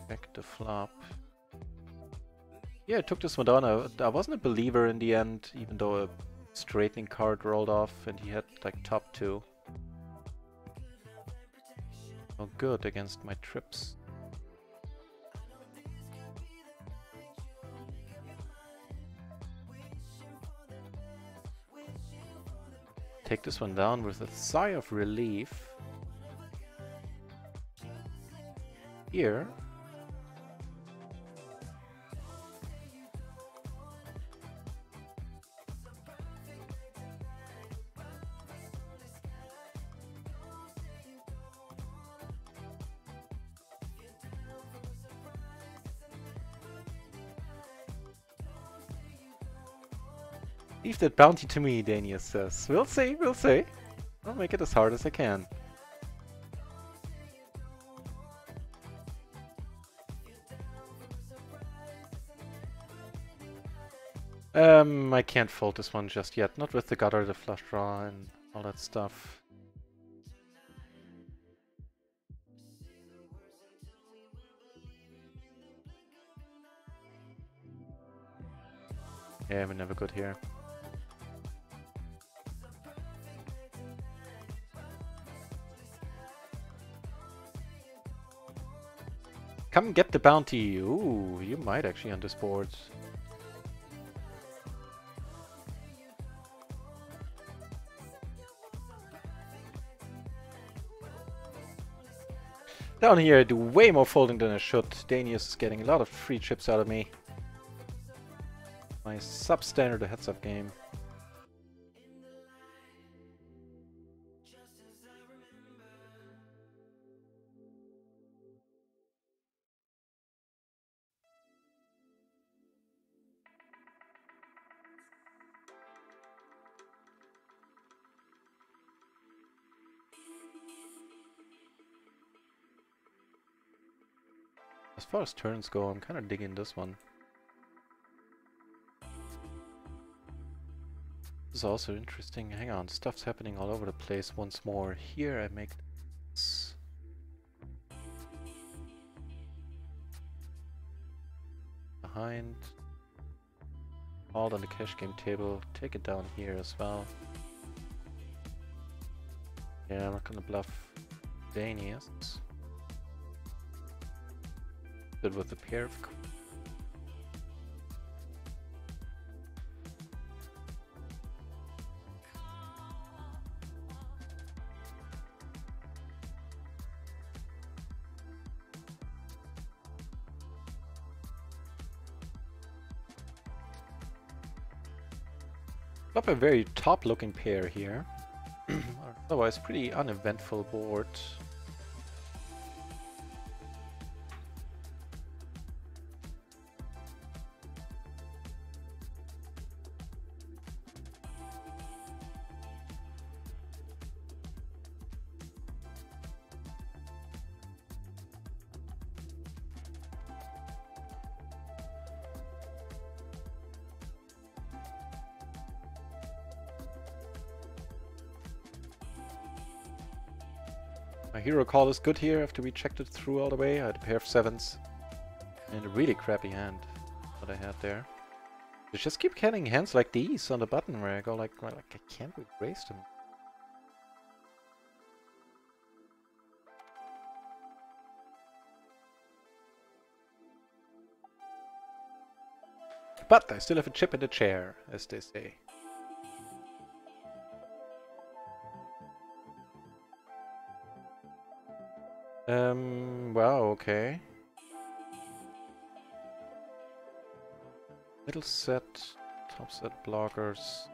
Back to flop. Yeah, I took this one down. I wasn't a believer in the end, even though a straightening card rolled off and he had like top 2. Oh good against my trips. Take this one down with a sigh of relief. Here. Leave that bounty to me, Danius says. We'll see, we'll see. I'll make it as hard as I can. I can't fold this one just yet. Not with the gutter, the flush draw, and all that stuff. Yeah, we're never good here. Come get the bounty. Ooh, you might actually on this board. Down here I do way more folding than I should. Danius is getting a lot of free chips out of me. My substandard heads-up game. As far as turns go, I'm kind of digging this one. This is also interesting. Hang on, stuff's happening all over the place once more. Here I make this. Behind. All on the cash game table. Take it down here as well. Yeah, I'm not gonna bluff Danius. Good with a pair of up a very top looking pair here. Otherwise pretty uneventful board. My hero call is good here after we checked it through all the way. I had a pair of sevens and a really crappy hand that I had there. I just keep getting hands like these on the button where I go like I can't really raise them. But I still have a chip in the chair, as they say. Wow, okay. Middle set, top set blockers.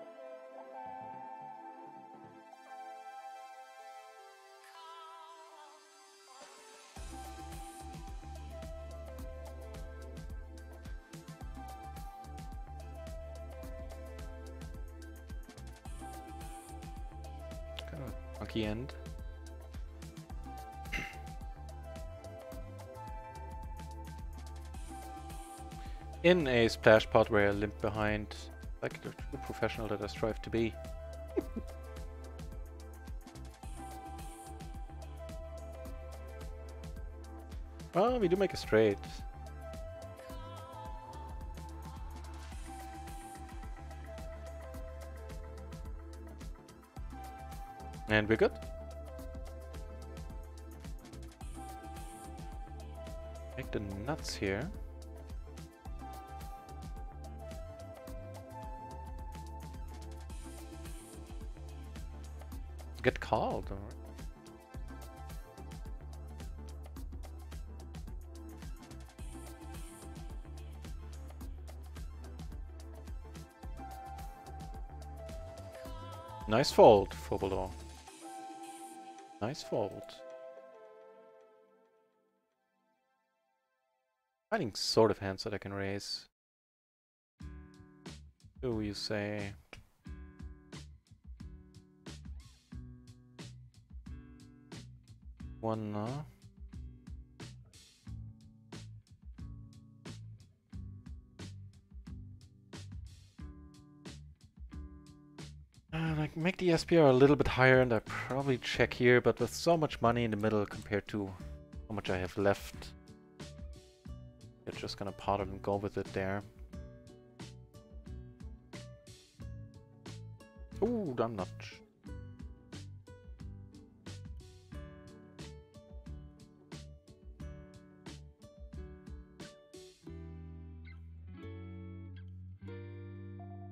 Kind of a funky end. In a splash pot where I limp behind, like the true professional that I strive to be. Well, we do make a straight. And we're good. Make the nuts here. Get called. Nice fold, Phobodor. Nice fold. Finding sort of hands that I can raise. Do you say? One, no. Like make the SPR a little bit higher and I probably check here, but with so much money in the middle compared to how much I have left, I'm just gonna pot it and go with it there. Ooh, I'm not.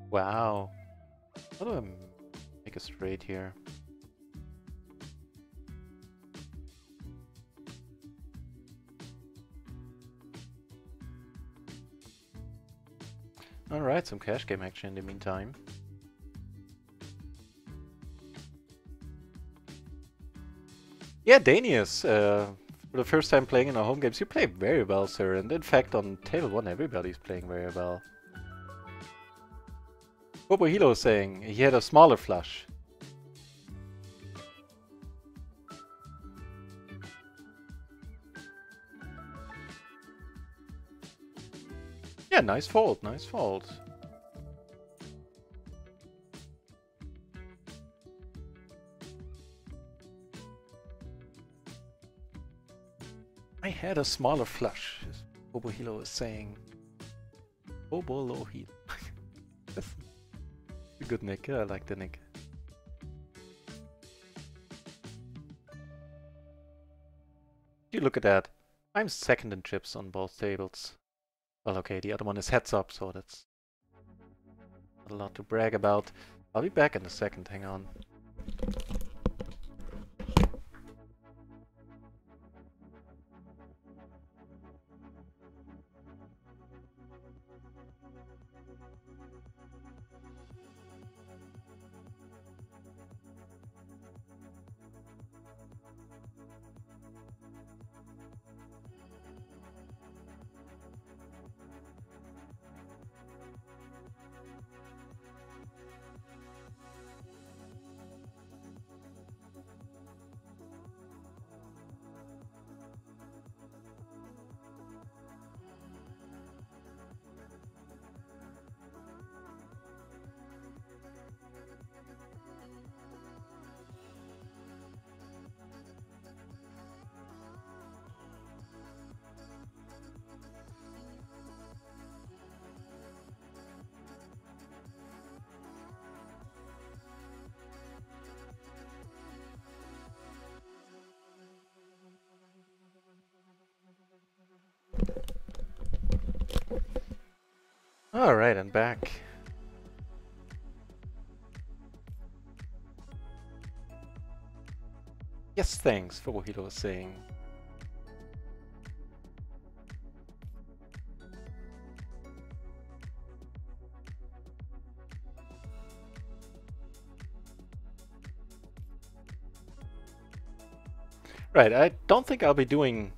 Wow. How do I make a straight here? Alright, some cash game action in the meantime. Yeah, Danius, for the first time playing in our home games, you play very well, sir. And in fact, on table 1, everybody's playing very well. Bobohilo is saying he had a smaller flush. Yeah, nice fold, nice fold. I had a smaller flush, as Bobohilo is saying. Bobolohilo. That's a good nick, I like the nick. You look at that. I'm second in chips on both tables. Well, okay, the other one is heads up, so that's not a lot to brag about. I'll be back in a second, hang on. Alright, I'm back. Yes, thanks for what he was saying. Right, I don't think I'll be doing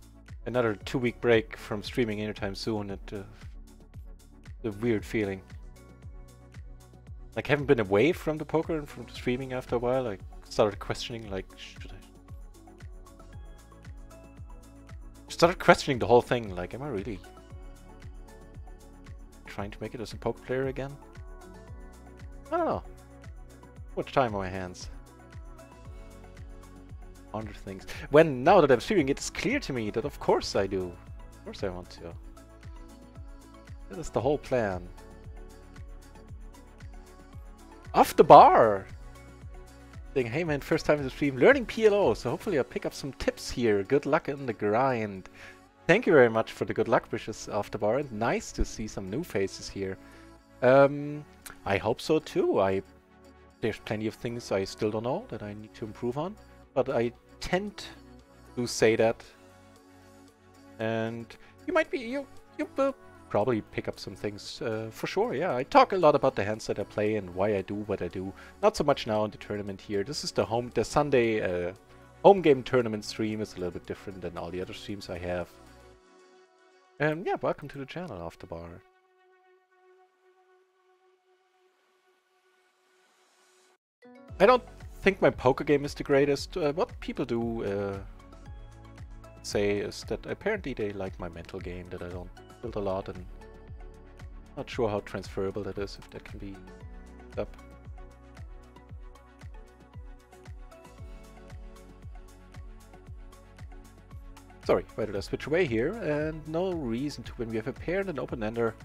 another 2-week break from streaming anytime soon. It's a weird feeling. Like, haven't been away from the poker and from the streaming after a while. I started questioning, like, should I? Started questioning the whole thing, like, am I really trying to make it as a poker player again? I don't know. Too much time on my hands. 100 things. When, now that I'm streaming, it's clear to me that of course I do. Of course I want to. That is the whole plan. Off the bar! Saying, hey man, first time in the stream, learning PLO, so hopefully I'll pick up some tips here. Good luck in the grind. Thank you very much for the good luck wishes off the bar, and nice to see some new faces here. I hope so too. There's plenty of things I still don't know that I need to improve on, but I tend to say that. And you might be, you will probably pick up some things for sure. Yeah, I talk a lot about the hands that I play and why I do what I do. Not so much now in the tournament here. This is the Sunday home game tournament stream. Is a little bit different than all the other streams I have. Yeah, welcome to the channel, Off the Bar. I don't think my poker game is the greatest. What people do say is that apparently they like my mental game, that I don't build a lot, and not sure how transferable that is, if that can be up. Sorry, why did I switch away here? And no reason to win. We have a pair and an open-ender.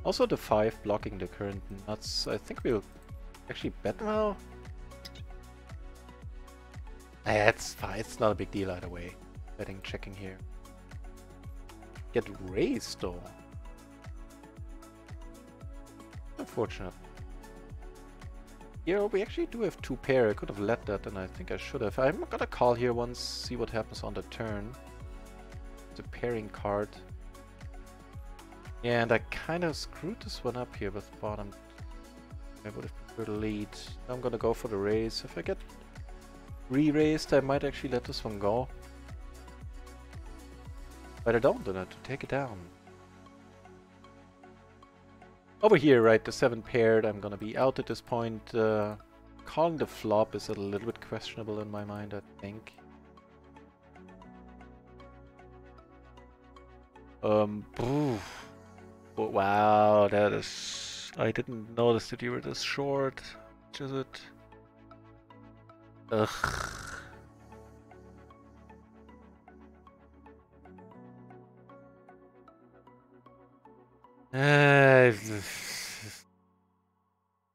Also the 5 blocking the current nuts. I think we'll actually bet now. It's fine. It's not a big deal either way. Betting, checking here. Get raised though. Unfortunate. Yeah, we actually do have 2 pair. I could have led that, and I think I should have. I'm gonna call here once, see what happens on the turn. It's a pairing card. Yeah, and I kind of screwed this one up here with bottom. I would have preferred a lead. I'm gonna go for the raise. If I get re-raised, I might actually let this one go. But I don't, then I have to take it down. Over here, right, the 7 paired, I'm gonna be out at this point. Calling the flop is a little bit questionable in my mind, I think. Oof. Oh, wow, that is... I didn't notice that you were this short. Which is it? Ugh.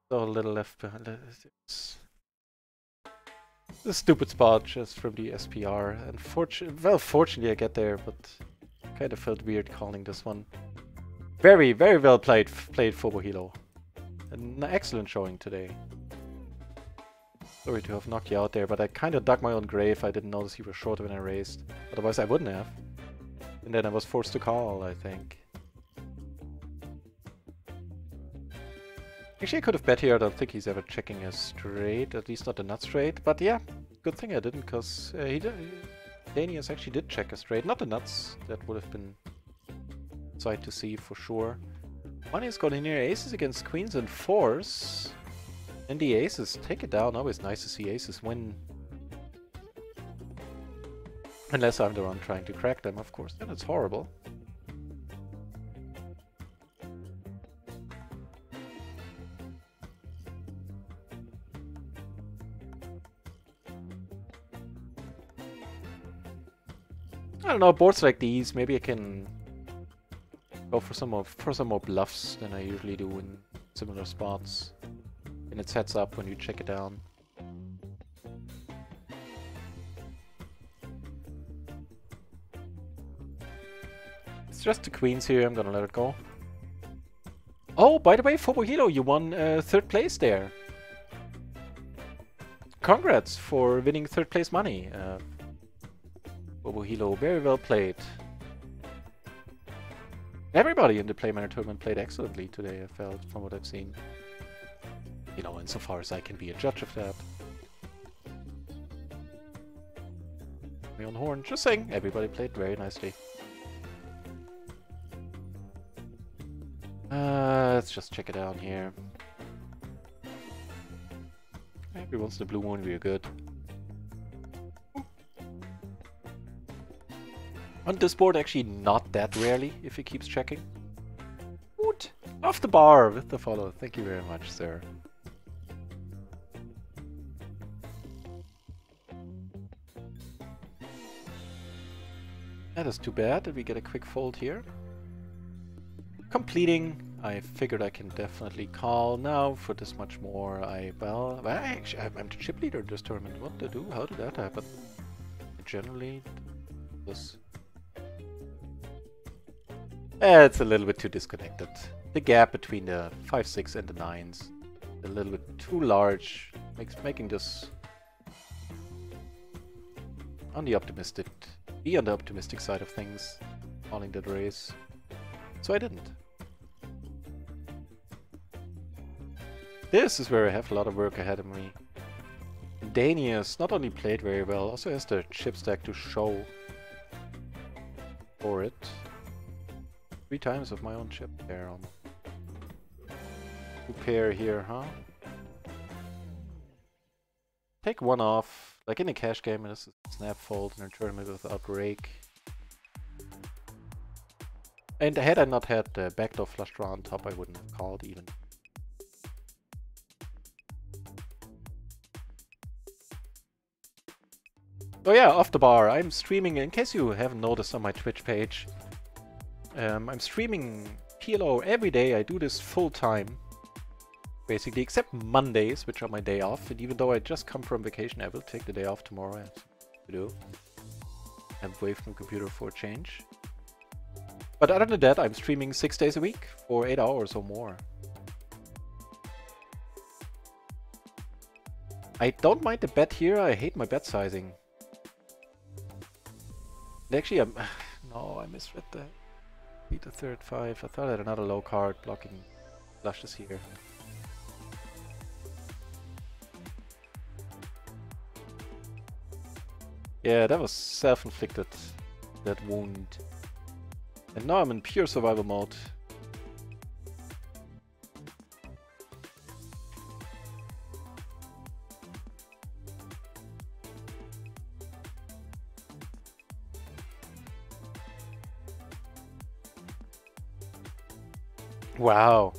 So little left behind. It's a stupid spot just from the SPR. Well, fortunately I get there, but kind of felt weird calling this one. Very, very well played Fobohilo. An excellent showing today. Sorry to have knocked you out there, but I kind of dug my own grave. I didn't notice you were short when I raised. Otherwise I wouldn't have. And then I was forced to call, I think. Actually, I could have bet here. I don't think he's ever checking a straight, at least not a nut straight. But yeah, good thing I didn't, because Danius actually did check a straight. Not the nuts. That would have been sight to see for sure. Money is going near aces against queens and 4s. And the aces take it down. Always nice to see aces win. Unless I'm the one trying to crack them, of course. Then it's horrible. I don't know, boards like these, maybe I can go for some more bluffs than I usually do in similar spots. And it sets up when you check it down. It's just the queens here, I'm gonna let it go. Oh, by the way, Fobohilo, you won 3rd place there. Congrats for winning 3rd place money. Fobohilo, very well played. Everybody in the Play Manor tournament played excellently today, I felt, from what I've seen. You know, insofar as I can be a judge of that. My own horn, just saying, everybody played very nicely. Let's just check it out here. Every once in a blue moon, we're good. On this board, actually not that rarely, if he keeps checking. Woot! Off the bar with the follow. Thank you very much, sir. That is too bad. Did we get a quick fold here? Completing. I figured I can definitely call now for this much more. Well, actually, I'm the chip leader in this tournament. What to do? How did that happen? Generally, this. It's a little bit too disconnected. The gap between the 5, 6 and the 9s a little bit too large, making this on the optimistic side of things, calling that raise. So I didn't. This is where I have a lot of work ahead of me. Danius not only played very well, also has the chip stack to show for it. 3 times of my own chip there on 2 pair here, huh? Take 1 off, like in a cash game, and this is a snap fold in a tournament without rake. And had I not had the backdoor flush draw on top, I wouldn't have called even. Oh yeah, off the bar. I'm streaming, in case you haven't noticed on my Twitch page. I'm streaming PLO every day. I do this full time. Basically, except Mondays, which are my day off. And even though I just come from vacation, I will take the day off tomorrow. I have something to do. I'm away from the computer for a change. But other than that, I'm streaming 6 days a week for 8 hours or more. I don't mind the bet here. I hate my bet sizing. And actually, no, I misread the beat the third 5. I thought I had another low card blocking flushes here. Yeah, that was self-inflicted, that wound. And now I'm in pure survival mode. Wow.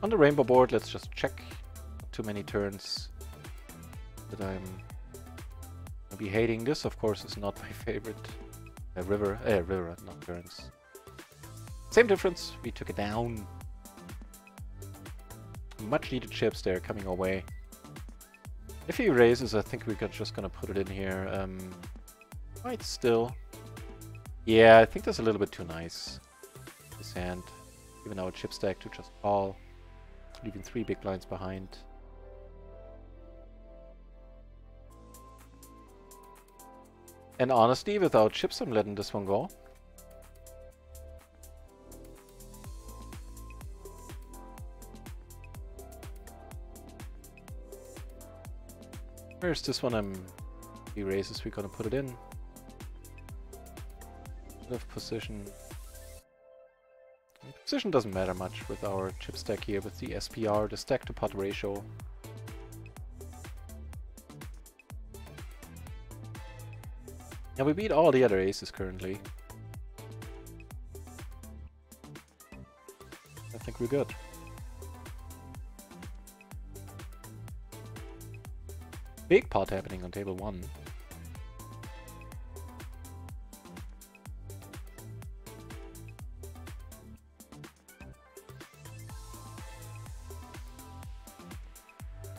On the rainbow board, let's just check. Not too many turns that I'm gonna be hating. This, of course, is not my favorite. River, not turns. Same difference. We took it down. Much needed chips there coming our way. If he raises, I think we're just gonna put it in here. Might still. Yeah, I think that's a little bit too nice. This hand. Even our chip stack to just call. Leaving 3 big blinds behind. And honestly, without chips, I'm letting this one go. Where's this one? He raises, we're gonna put it in. Left position. Position doesn't matter much with our chip stack here, with the SPR, the stack to pot ratio. And we beat all the other aces currently. I think we're good. Big pot happening on table 1.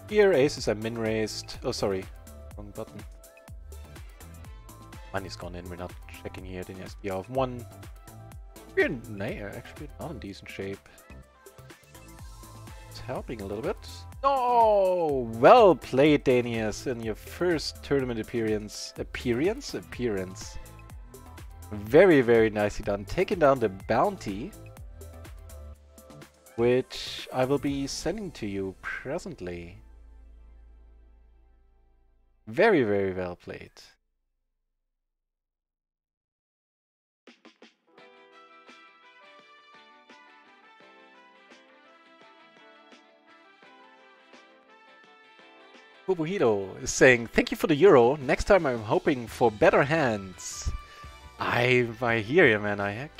Here, aces are min-raised. Oh, sorry. Wrong button. Money's gone in. We're not checking here. The SPR of 1. We're actually not in decent shape. It's helping a little bit. Oh, well played, Danius, in your first tournament appearance. Appearance? Very, very nicely done. Taking down the bounty, which I will be sending to you presently. Very, very well played. Bubuhito is saying, thank you for the euro. Next time I'm hoping for better hands. I hear you, man. I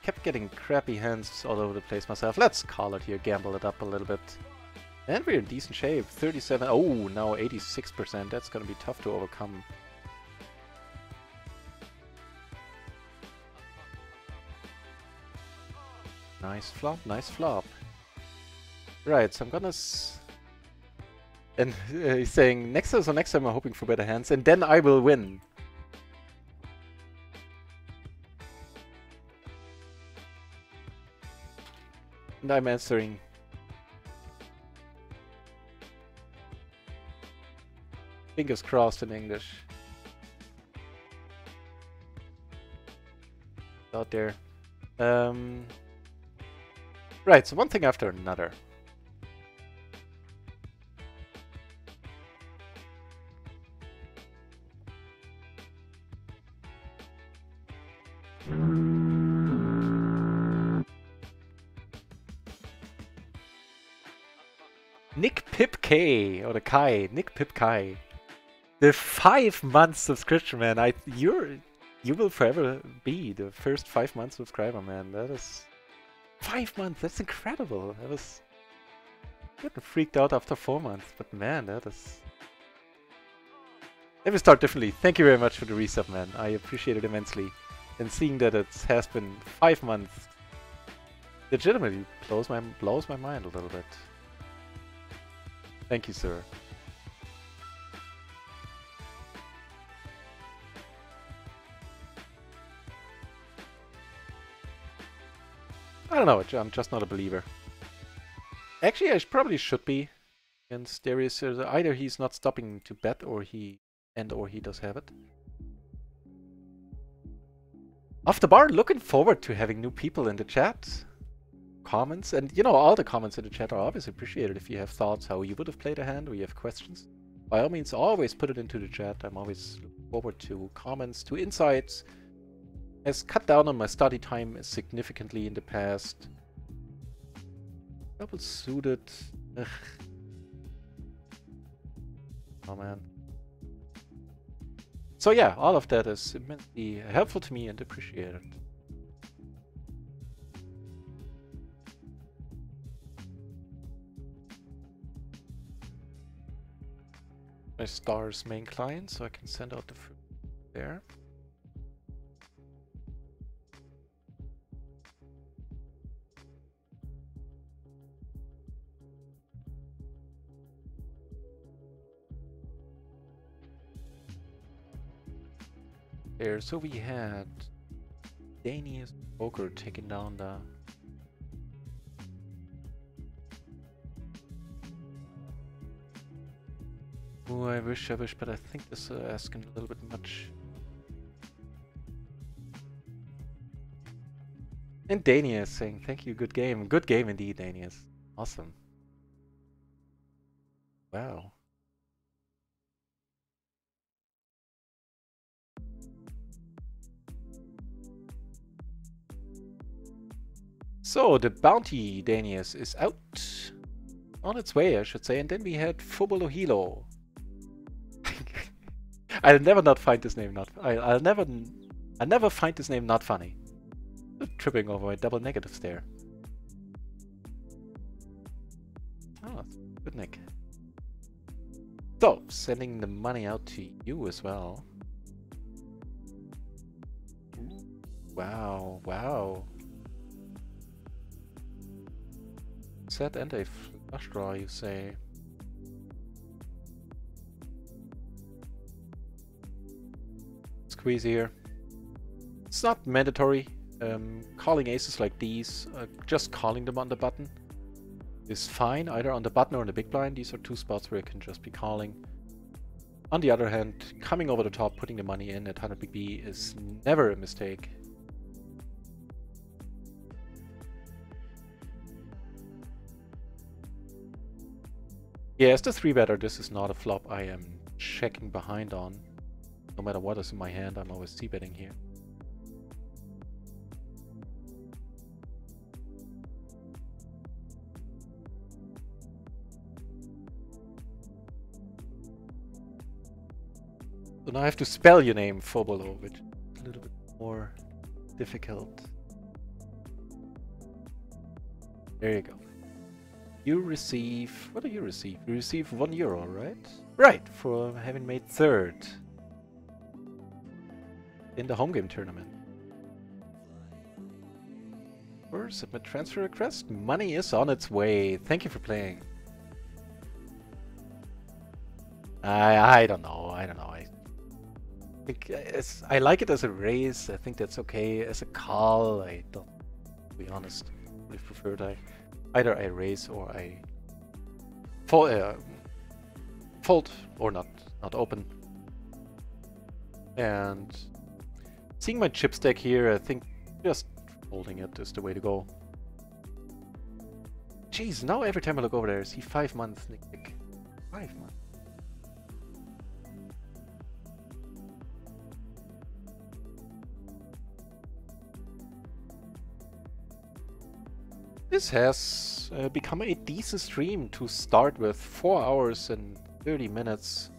kept getting crappy hands all over the place myself. Let's call it here, gamble it up a little bit. And we're in decent shape. 37. Oh, now 86%. That's gonna be tough to overcome. Nice flop, nice flop. Right, so I'm gonna... And he's saying, next time I'm hoping for better hands, and then I will win. And I'm answering... Fingers crossed in English. Out there. Right, so one thing after another. Nick Pip K, or the Kai, Nick Pip Kai. The 5-month subscription, man. You will forever be the first 5-month subscriber, man. That is 5 months. That's incredible. That was Getting freaked out after 4 months, but man, that is... Let me start differently. Thank you very much for the resub, man. I appreciate it immensely. And seeing that it has been 5 months legitimately blows my mind a little bit. Thank you, sir. I don't know, I'm just not a believer. Actually, I probably should be. And there is either he's not stopping to bet, or he does have it. Off the bar, looking forward to having new people in the chat. Comments, and you know, all the comments in the chat are obviously appreciated. If you have thoughts how you would have played a hand, or you have questions, by all means, always put it into the chat. I'm always looking forward to comments, to insights. Has cut down on my study time significantly in the past. Double suited. Ugh. Oh man. So yeah, all of that is immensely helpful to me and appreciated. My star's main client, so I can send out the fruit there. There, so we had Danish Poker taking down the oh, I wish, but I think this is asking a little bit much. And Dania is saying, thank you, good game. Good game indeed, Dania. Awesome. Wow. So, the bounty, Danius, is out. On its way, I should say. And then we had Fobolohilo. I'll never not find this name not... I'll never find this name not funny. Tripping over my double negatives there. Oh, good nick. So, sending the money out to you as well. Wow, wow. Set and a flush draw, you say. Squeeze here. It's not mandatory. Calling aces like these, just calling them on the button is fine, either on the button or on the big blind. These are two spots where you can just be calling. On the other hand, coming over the top, putting the money in at 100 big B is never a mistake. Yeah, as the 3-better, this is not a flop I am checking behind on. No matter what is in my hand, I'm always c-betting here. So now I have to spell your name, Fobolo, which is a little bit more difficult. There you go. You receive... What do you receive? You receive €1, right? Right, for having made third in the home game tournament. Or submit transfer request. Money is on its way. Thank you for playing. I don't know. I think I like it as a raise. I think that's okay. As a call, I don't. To be honest, I preferred either I raise or I fold or not open. And seeing my chip stack here, I think just folding it is the way to go. Jeez, now every time I look over there, I see 5 months. Nick. 5 months. This has become a decent stream to start with. 4 hours and 30 minutes.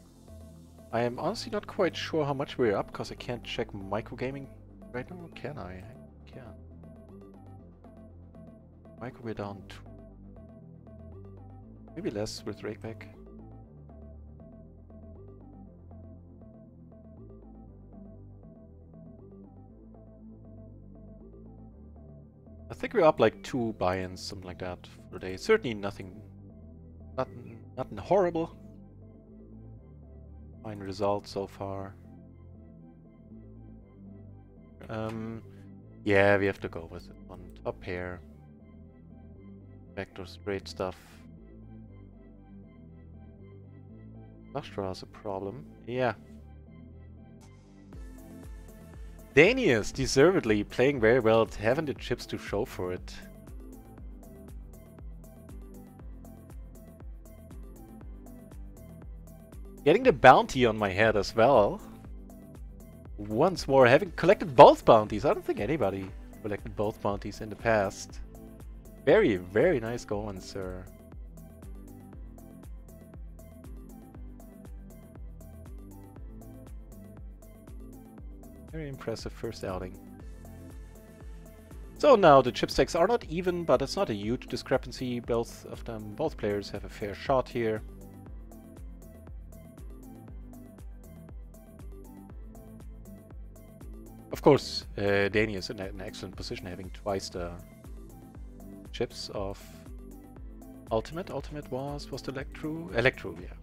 I am honestly not quite sure how much we're up, because I can't check microgaming right now. Can I? I can. Micro, we're down 2. Maybe less with Rakeback. I think we're up like 2 buy-ins, something like that for the day. Certainly nothing horrible. Fine result so far. Yeah, we have to go with it on top pair. Vector straight stuff. Flush draw is a problem. Yeah. Danius, deservedly playing very well, having the chips to show for it. Getting the bounty on my head as well. Once more, having collected both bounties. I don't think anybody collected both bounties in the past. Very, very nice going, sir. Very impressive first outing. So now the chip stacks are not even, but it's not a huge discrepancy. Both players have a fair shot here. Of course, Dani is in an excellent position, having twice the chips of Ultimate. Ultimate was the Electro? Electro, yeah.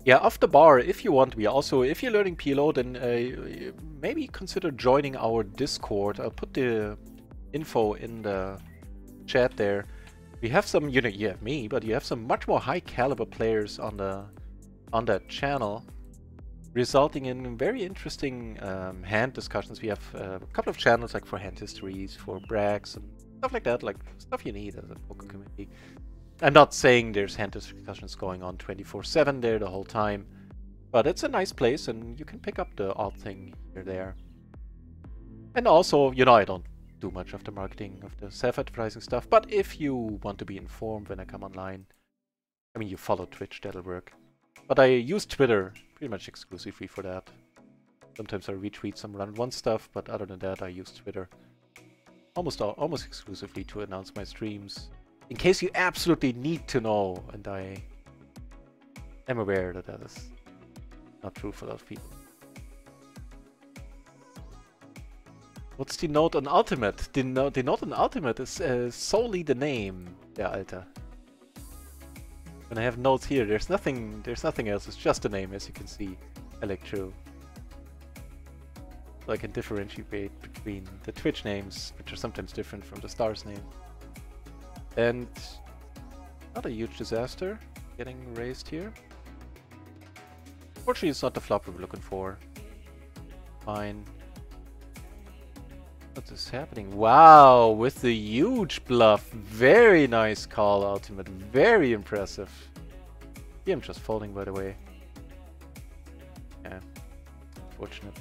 Yeah, off the bar, if you want to be. Also, if you're learning PLO, then maybe consider joining our Discord. I'll put the info in the chat there. We have some, you have me, but you have some much more high caliber players on that channel, resulting in very interesting hand discussions. We have a couple of channels like for hand histories, for brags, and stuff like that, like stuff you need as a poker community. I'm not saying there's hand discussions going on 24/7 there the whole time, but it's a nice place and you can pick up the odd thing here there. And also, I don't do much of the marketing of the self-advertising stuff, but if you want to be informed when I come online, I mean, you follow Twitch, that'll work. But I use Twitter pretty much exclusively for that. Sometimes I retweet some Run One stuff, but other than that, I use Twitter almost exclusively to announce my streams. In case you absolutely need to know, and I am aware that that is not true for a lot of people. What's the note on Ultimate? The note on Ultimate is solely the name, der Alter. When I have notes here, there's nothing else. It's just the name, as you can see, Electro. So I can differentiate between the Twitch names, which are sometimes different from the Stars name. And not a huge disaster getting raised here. Fortunately, it's not the flop we were looking for. Fine. What is happening? Wow, with the huge bluff. Very nice call, Ultimate. Very impressive. Yeah, I'm just folding, by the way. Yeah, unfortunate.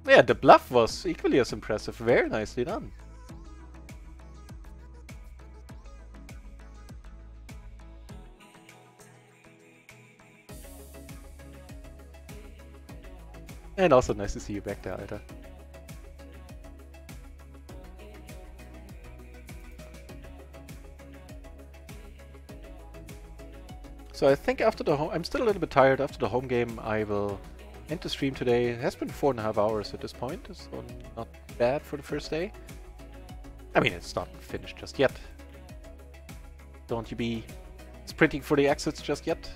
Yeah, the bluff was equally as impressive. Very nicely done. And also nice to see you back there, Alter. So I think after the I'm still a little bit tired. After the home game, I will end the stream today. It has been 4.5 hours at this point, so not bad for the first day. I mean, it's not finished just yet. Don't you be sprinting for the exits just yet.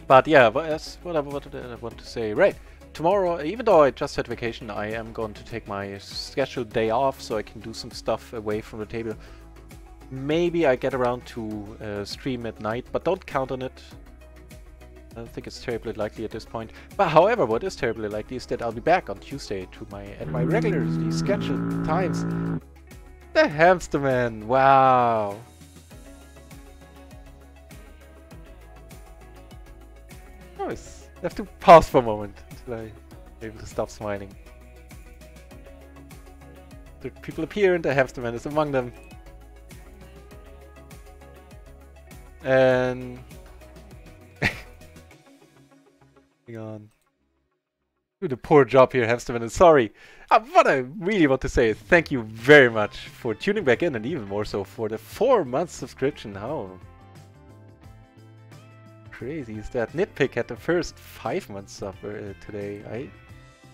But yeah, what did I want to say? Right, tomorrow, even though I just had vacation, I am going to take my scheduled day off so I can do some stuff away from the table. Maybe I get around to stream at night, but don't count on it. I don't think it's terribly likely at this point. But however, what is terribly likely is that I'll be back on Tuesday to my regularly scheduled times. The Hamster Man, wow. Nice. I have to pause for a moment until I'm able to stop smiling. The people appear and the hamster man is among them. And... hang on. Do the poor job here, hamster man. Sorry. What I really want to say is thank you very much for tuning back in, and even more so for the 4-month subscription. How crazy is that? Nitpick had the first 5 months sub today. I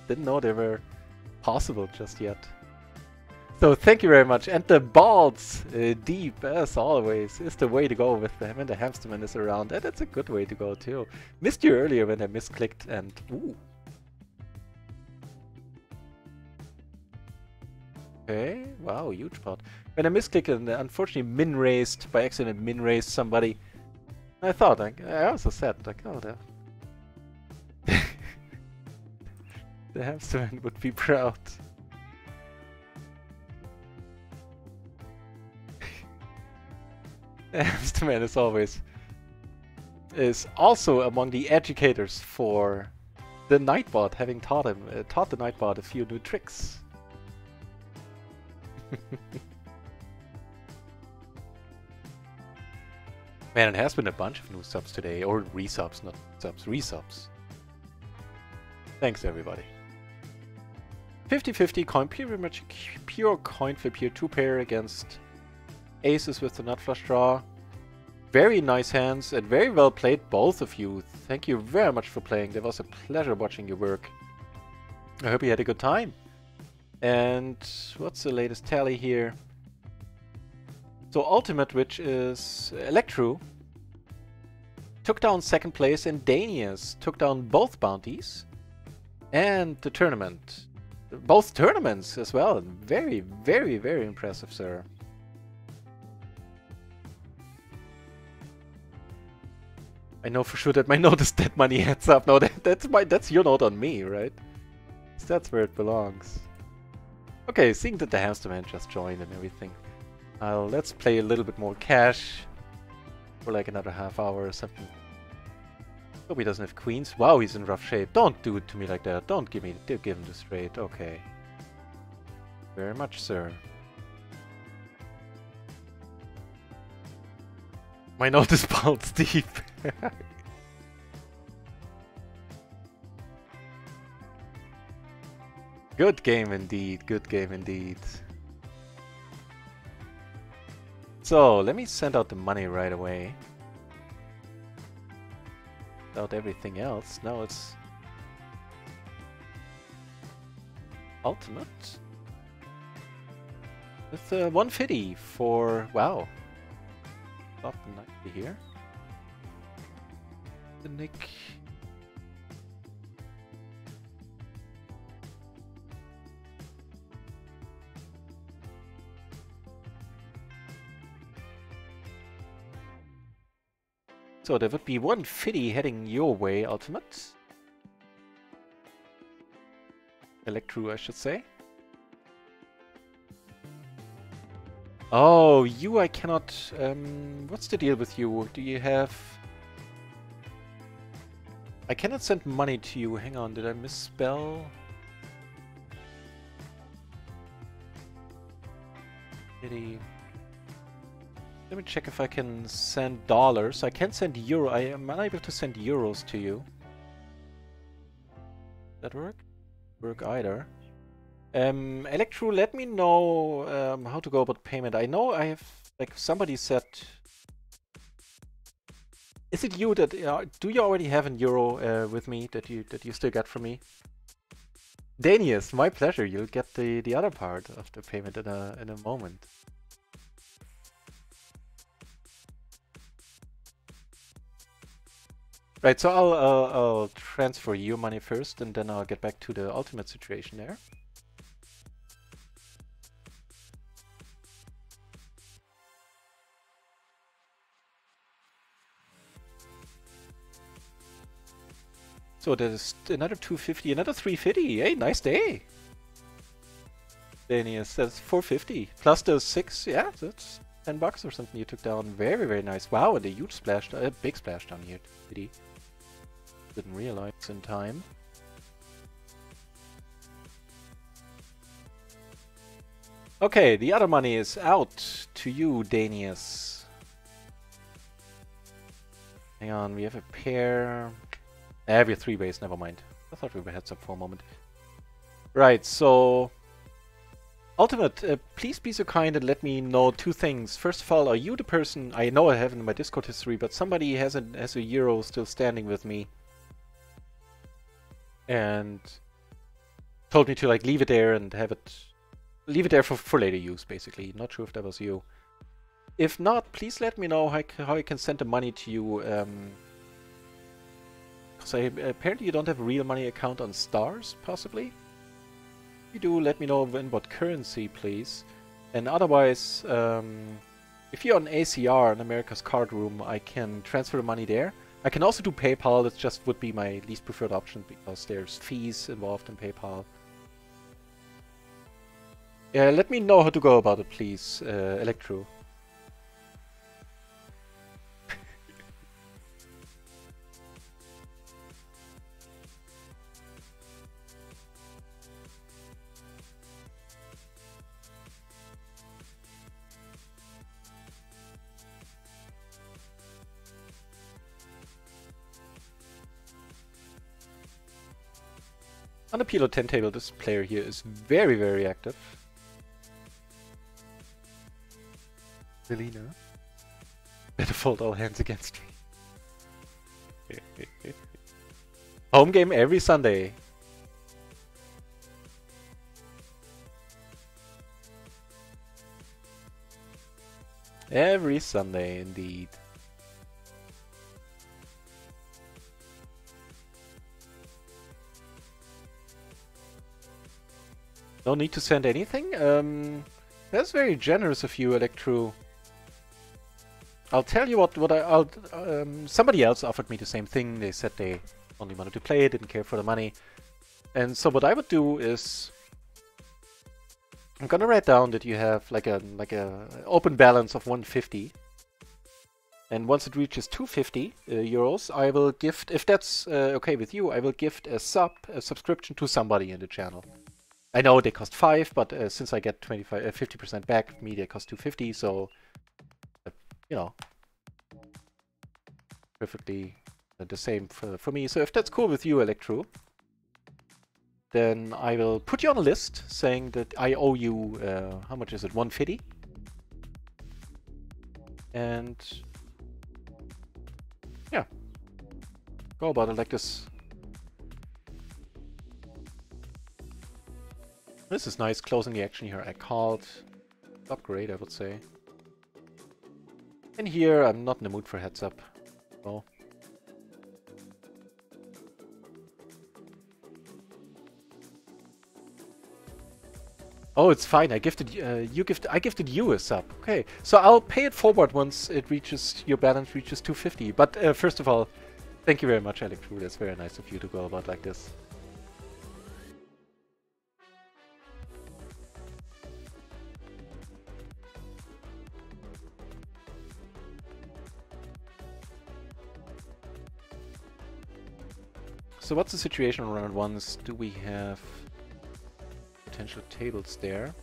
didn't know they were possible just yet. So thank you very much. And the balls deep, as always, is the way to go with them. And the hamsterman is around. And that's a good way to go too. Missed you earlier when I misclicked and... ooh. Okay, wow, huge pot. When I misclicked and unfortunately min-raised, by accident min-raised somebody, I thought, like, I also said, like, oh, the hamsterman would be proud. The hamsterman, as always, is also among the educators for the Nightbot, having taught the Nightbot a few new tricks. Man, it has been a bunch of new subs today, or resubs, not subs, resubs. Thanks everybody. 50-50 coin, pretty much pure coin flip here, 2-pair against aces with the nut flush draw. Very nice hands and very well played, both of you. Thank you very much for playing. It was a pleasure watching you work. I hope you had a good time. And what's the latest tally here? So Ultimate, which is Electro, took down 2nd place, and Danius took down both bounties and the tournament. Both tournaments as well. Very, very, very impressive, sir. I know for sure that my note is dead money heads up. No, that's your note on me, right? That's where it belongs. Okay, seeing that the hamsterman just joined and everything, let's play a little bit more cash for like another half hour or something. Hope he doesn't have queens. Wow, he's in rough shape. Don't do it to me like that. Don't give him the straight. Okay. Very much, sir. My note is balls deep. Good game indeed, good game indeed. So, let me send out the money right away. Without everything else. Now it's... Ultimate. With 150 for... wow. Up nicely here. The Nick... So there would be 150 heading your way, Ultimate. Electro, I should say. Oh, you I cannot... what's the deal with you? Do you have... I cannot send money to you. Hang on, did I misspell? Pity. Let me check if I can send dollars. I can send euro. I am unable to send euros to you. That work? Work either. Electro, let me know how to go about payment. I know I have, like, somebody said... Is it you that... do you already have an euro with me that you still got from me? Danius, my pleasure. You'll get the other part of the payment in a moment. Right, so I'll transfer your money first, and then I'll get back to the ultimate situation there. So there's another 250, another 350. Hey, nice day. Danius, that's 450 plus those 6. Yeah, that's $10 or something you took down. Very, very nice. Wow, and a huge splash, a big splash down here. Didn't realize in time. Okay, the other money is out to you, Danius. Hang on, we have a pair. I have your 3 base, never mind. I thought we were heads up for a moment. Right, so... Ultimate, please be so kind and let me know 2 things. First of all, are you the person... I know I have it in my Discord history, but somebody has a euro still standing with me. And... told me to like leave it there and have it... leave it there for later use, basically. Not sure if that was you. If not, please let me know how I can send the money to you. Because apparently you don't have a real money account on Stars, possibly? If you do, let me know in what currency, please. And otherwise, if you're on ACR, in America's Card Room, I can transfer the money there. I can also do PayPal, that just would be my least preferred option because there's fees involved in PayPal. Yeah, let me know how to go about it, please, Electro. On the PLO 10 table, this player here is very, very active. Selena. Better fold all hands against me. Home game every Sunday. Every Sunday, indeed. No need to send anything? That's very generous of you, Electro. I'll tell you what somebody else offered me the same thing. They said they only wanted to play, didn't care for the money. And so what I would do is I'm gonna write down that you have like a open balance of 150. And once it reaches 250 euros, I will gift, if that's okay with you, I will gift a subscription to somebody in the channel. I know they cost 5, but since I get 50% back, me they cost 250, so you know, perfectly the same for me. So if that's cool with you, Electro, then I will put you on a list saying that I owe you, how much is it, 150? And yeah, go about it like this. This is nice, closing the action here. I called. Upgrade, I would say. And here, I'm not in the mood for heads up. No. Oh, it's fine. I gifted I gifted you a sub. Okay, so I'll pay it forward once it reaches your balance reaches 250. But first of all, thank you very much, Electro. That's very nice of you to go about like this. So what's the situation on round 1s? Do we have potential tables there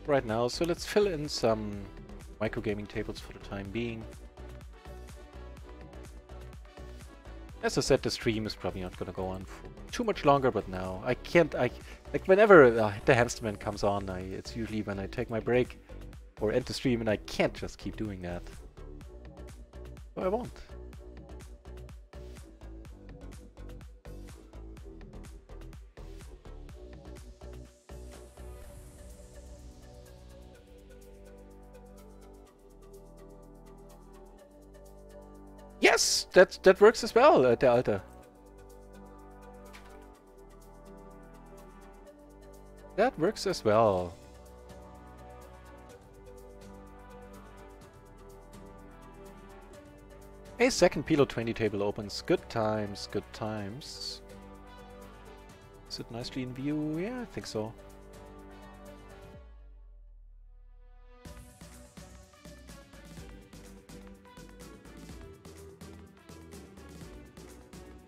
right now? So let's fill in some microgaming tables for the time being. As I said, the stream is probably not going to go on for too much longer, but now I can't. Like whenever the Hamsterman comes on, it's usually when I take my break or end the stream, and I can't just keep doing that. So I won't. Yes, that works as well, der Alte. That works as well. A second PLO 20 table opens. Good times, good times. Is it nicely in view? Yeah, I think so.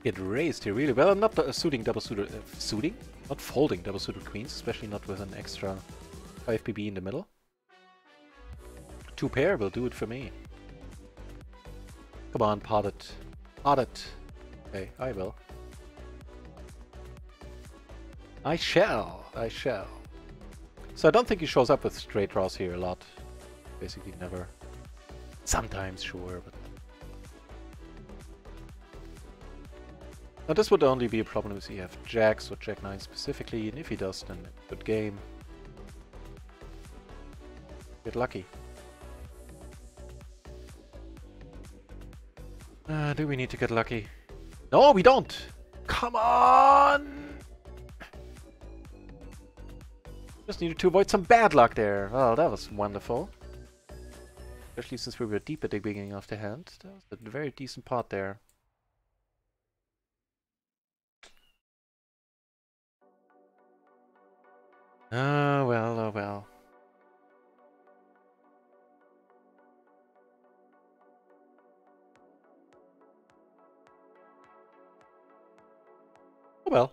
It raised here really well. I'm not suiting double suited... suiting? Not folding double suited queens, especially not with an extra 5 PB in the middle. 2 pair will do it for me. Come on, pot it. Pot it. Okay, I will. I shall. I shall. So I don't think he shows up with straight draws here a lot. Basically never. Sometimes, sure, but... Now this would only be a problem if he have jacks or jack 9 specifically, and if he does, then good game. Get lucky. Do we need to get lucky? No, we don't! Come on! Just needed to avoid some bad luck there. Well, that was wonderful. Especially since we were deep at the beginning of the hand. That was a very decent pot there. Oh well, oh well. Oh well.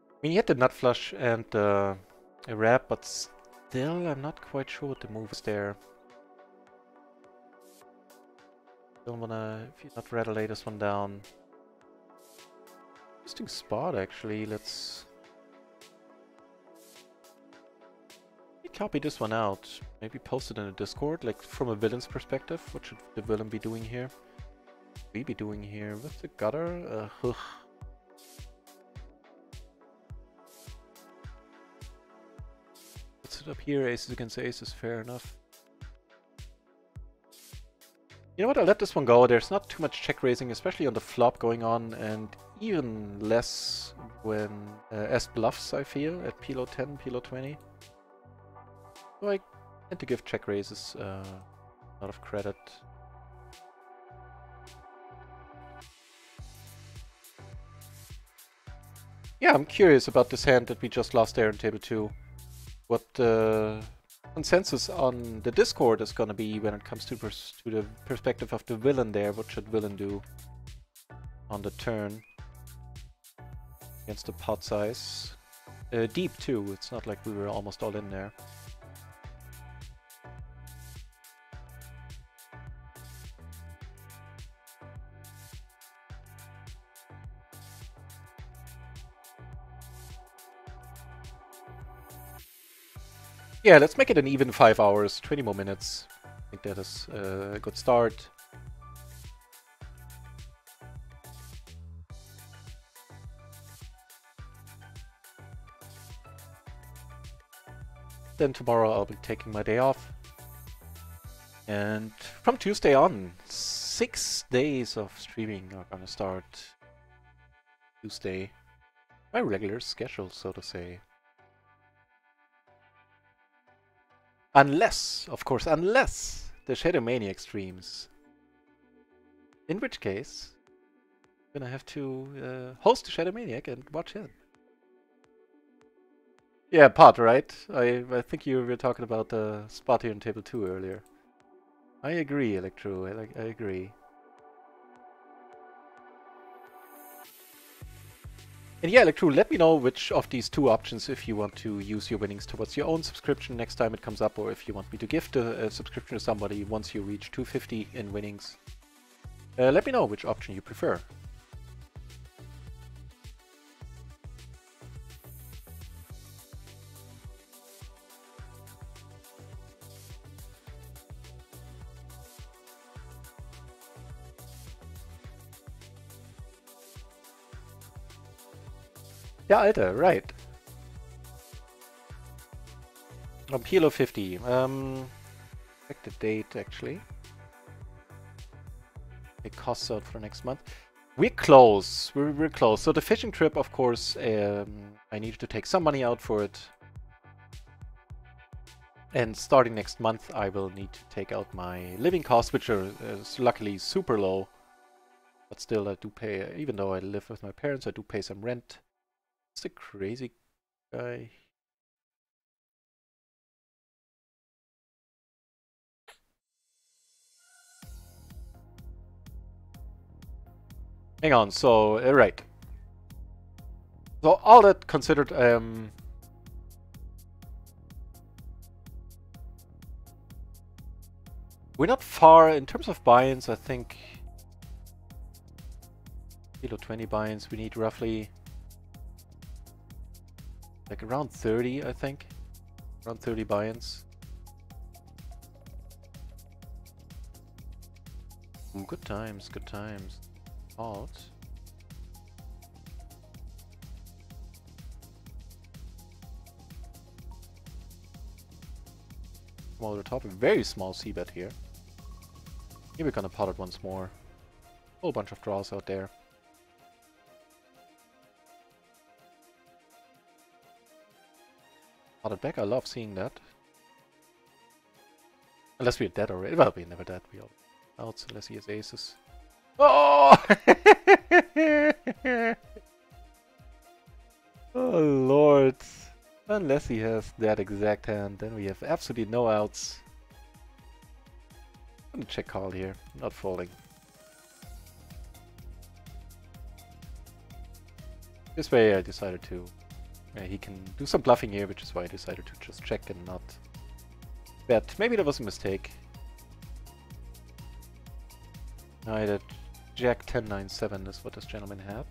I mean, he had the nut flush and a wrap, but still, I'm not quite sure what the move is there. Don't wanna, if you not rather lay this one down. Interesting spot, actually. Let's copy this one out. Maybe post it in the Discord, like from a villain's perspective. What should the villain be doing here? We be doing here with the gutter? Let's sit up here. Aces against aces, fair enough. You know what, I'll let this one go. There's not too much check raising, especially on the flop going on, and even less when as bluffs, I feel, at PLO 10, PLO 20. So I tend to give check raises a lot of credit. Yeah, I'm curious about this hand that we just lost there in table 2. What consensus on the Discord is going to be when it comes to the perspective of the villain there. What should villain do on the turn against the pot size? Deep too, it's not like we were almost all in there. Yeah, let's make it an even 5 hours, 20 more minutes. I think that is a good start. Then tomorrow I'll be taking my day off. And from Tuesday on, 6 days of streaming are gonna start. Tuesday. My regular schedule, so to say. Unless, of course, unless the Shadow Maniac streams. In which case, I'm gonna have to host the Shadow Maniac and watch him. Yeah, pot, right? I think you were talking about the spot here in table 2 earlier. I agree, Electro. I agree. And yeah, Electro, let me know which of these 2 options, if you want to use your winnings towards your own subscription next time it comes up, or if you want me to gift a subscription to somebody once you reach 250 in winnings. Let me know which option you prefer. Ja, Alter, right. On PLO 50. Check the date, actually. It costs out for next month. We're close. We're close. So the fishing trip, of course, I need to take some money out for it. And starting next month, I will need to take out my living costs, which are luckily super low. But still, I do pay, even though I live with my parents, I do pay some rent. It's a crazy guy. Hang on, so, right. So all that considered, we're not far in terms of buy-ins. I think kilo 20 buy-ins. We need roughly like around 30, I think. Around 30 buy-ins. Good times, good times. Halt. Come over the top, a very small c-bet here. Here we're gonna pot it once more. Whole bunch of draws out there. Pot it back, I love seeing that. Unless we're dead already. Well, we're never dead. We all out unless he has aces. Oh! Oh lord. Unless he has that exact hand, then we have absolutely no outs. I'm gonna check call here. Not folding. This way I decided to... he can do some bluffing here, which is why I decided to just check and not bet. Maybe that was a mistake. I had Jack 10-9-7 is what this gentleman had.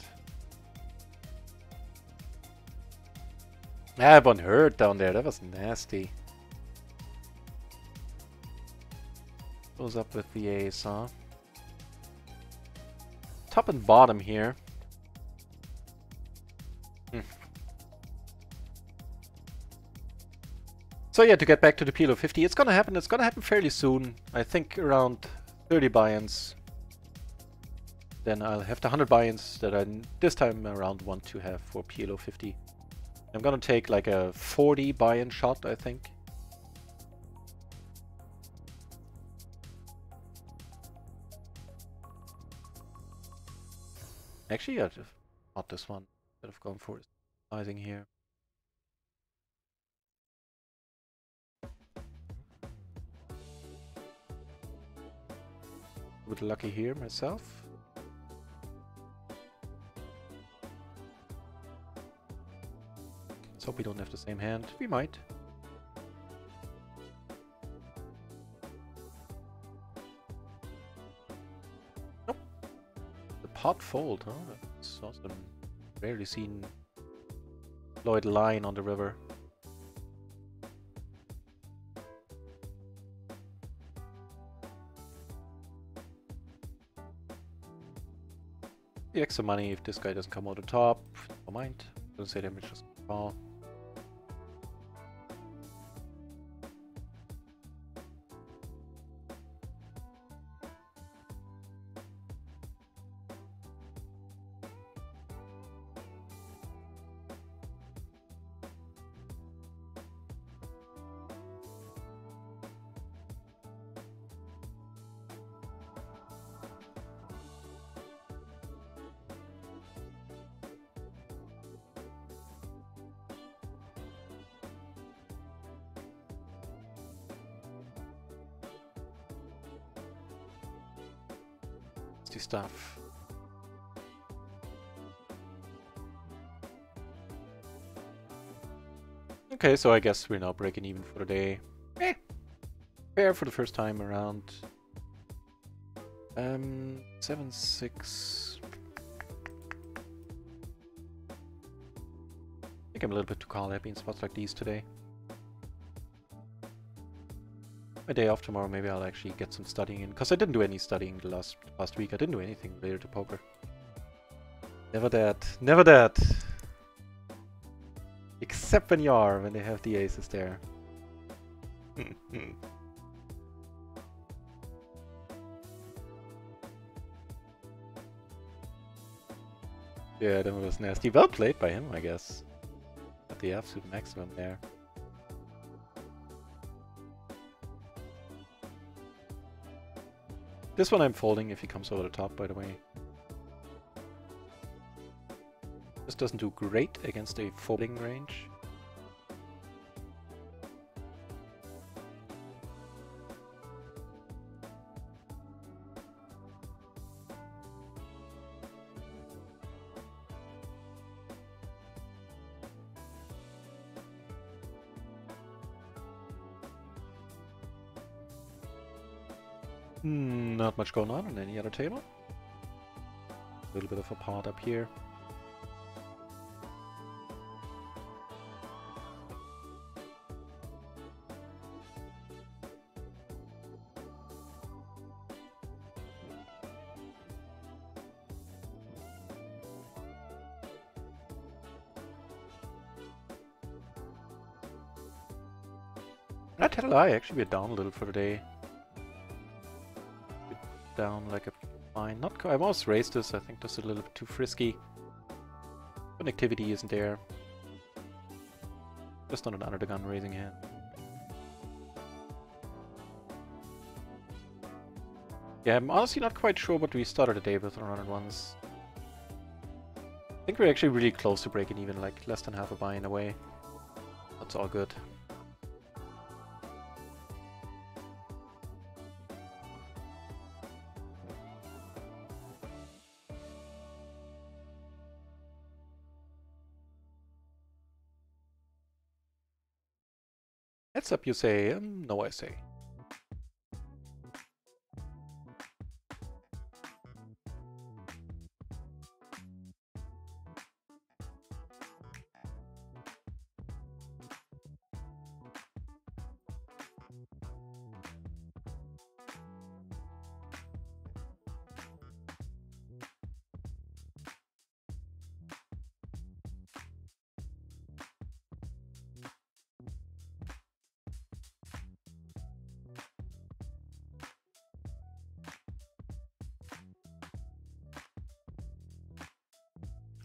Ah, one hurt down there. That was nasty. Goes up with the ace, huh? Top and bottom here. So yeah, to get back to the PLO 50, it's gonna happen. It's gonna happen fairly soon. I think around 30 buy-ins. Then I'll have the 100 buy-ins that I this time around want to have for PLO 50. I'm gonna take like a 40 buy-in shot, I think. Actually, I just bought this one instead of going for sizing here. A bit lucky here myself. Let's hope we don't have the same hand. We might. Nope. The pot fold, huh? That's awesome. Rarely seen Lloyd line on the river. The extra money if this guy doesn't come out the top. Don't mind. Don't say damage, just call. Stuff. Okay, so I guess we're now breaking even for the day. Fair for the first time around. 7-6. I think I'm a little bit too call happy in spots like these today. My day off tomorrow, maybe I'll actually get some studying in, because I didn't do any studying the last week. I didn't do anything related to poker. Never that. Never that. Except when you are, when they have the aces there. Yeah, that was nasty. Well played by him, I guess. Got the absolute maximum there. This one I'm folding if he comes over the top, by the way. This doesn't do great against a folding range. Not much going on any other table. A little bit of a pot up here. I tell a lie, actually we're down a little for the day. We're down like a fine. Not I almost raised this, I think this is a little bit too frisky. Connectivity isn't there. Just not an under the gun raising hand. Yeah, I'm honestly not quite sure what we started the day with on run ones. I think we're actually really close to breaking even, like less than half a buy in a way. That's all good. Heads up, you say. No, I say.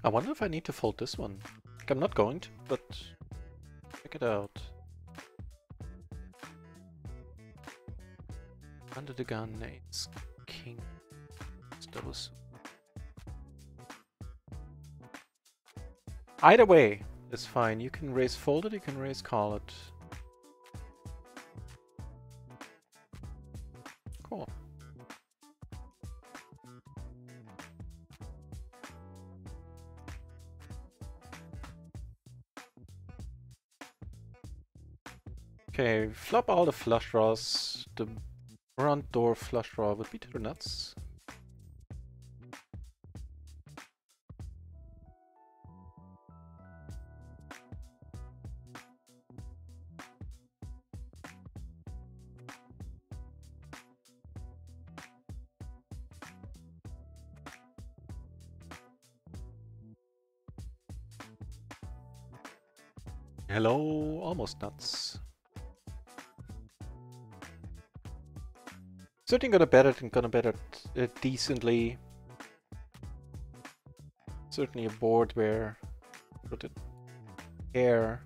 I wonder if I need to fold this one. Like, I'm not going to, but check it out. Under the gun, ace, king, doubles. Either way is fine. You can raise fold it, you can raise call it. Cool. Okay, flop all the flush draws. The front door flush draw would be to the nuts. Hello, almost nuts. Certainly gonna bet it and gonna bet it decently. Certainly a board where put it air.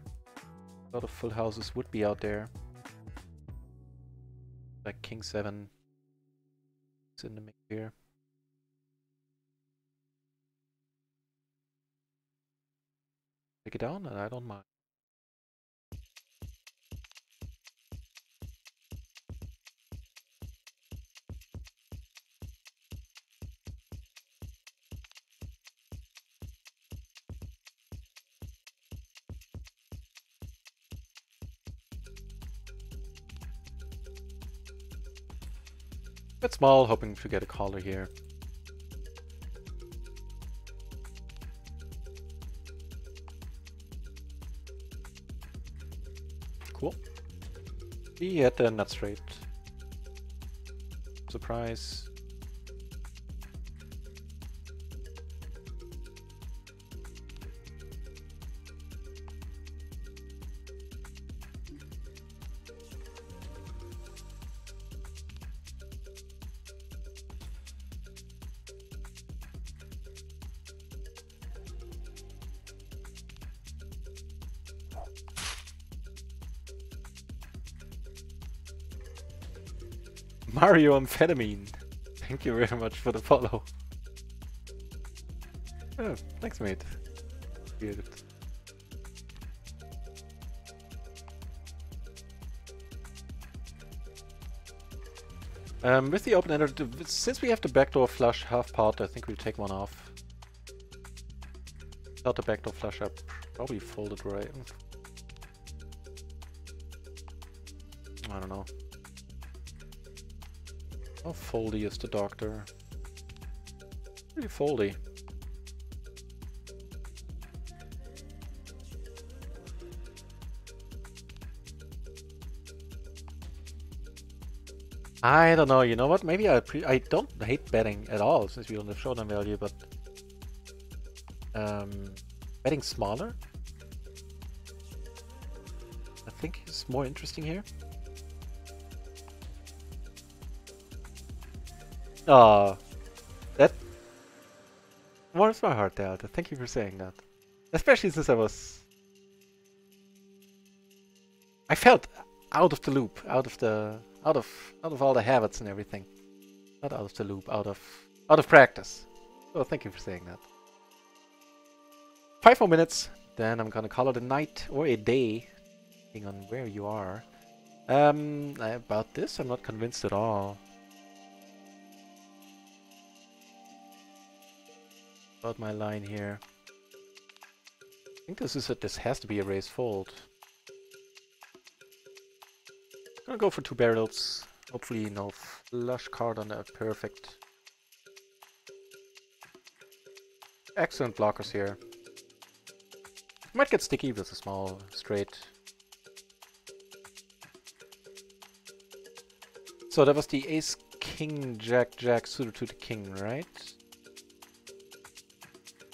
A lot of full houses would be out there. Like King 7 is in the mix here. Take it down and I don't mind. Bit small, hoping to get a caller here. Cool. He had the nut straight. Surprise. Mario Amphetamine. Thank you very much for the follow. Oh, thanks mate. Good. With the open ender, since we have the backdoor flush half pot, I think we'll take one off. Without the backdoor flush, I probably folded right. I don't know. How foldy is the doctor? Pretty foldy. I don't know, you know what? Maybe I don't hate betting at all since we don't have showdown value, but betting smaller I think is more interesting here. Oh, that warms my heart, Delta. Thank you for saying that. Especially since I felt out of the loop, out of all the habits and everything. Not out of the loop, out of practice. So thank you for saying that. 5 more minutes, then I'm gonna call it a night or a day, depending on where you are. About this, I'm not convinced at all. About my line here. I think this has to be a raise fold. Gonna go for 2 barrels. Hopefully no flush card on that. Perfect. Excellent blockers here. Might get sticky with a small straight. So that was the ace, king, jack, jack suited to the king, right?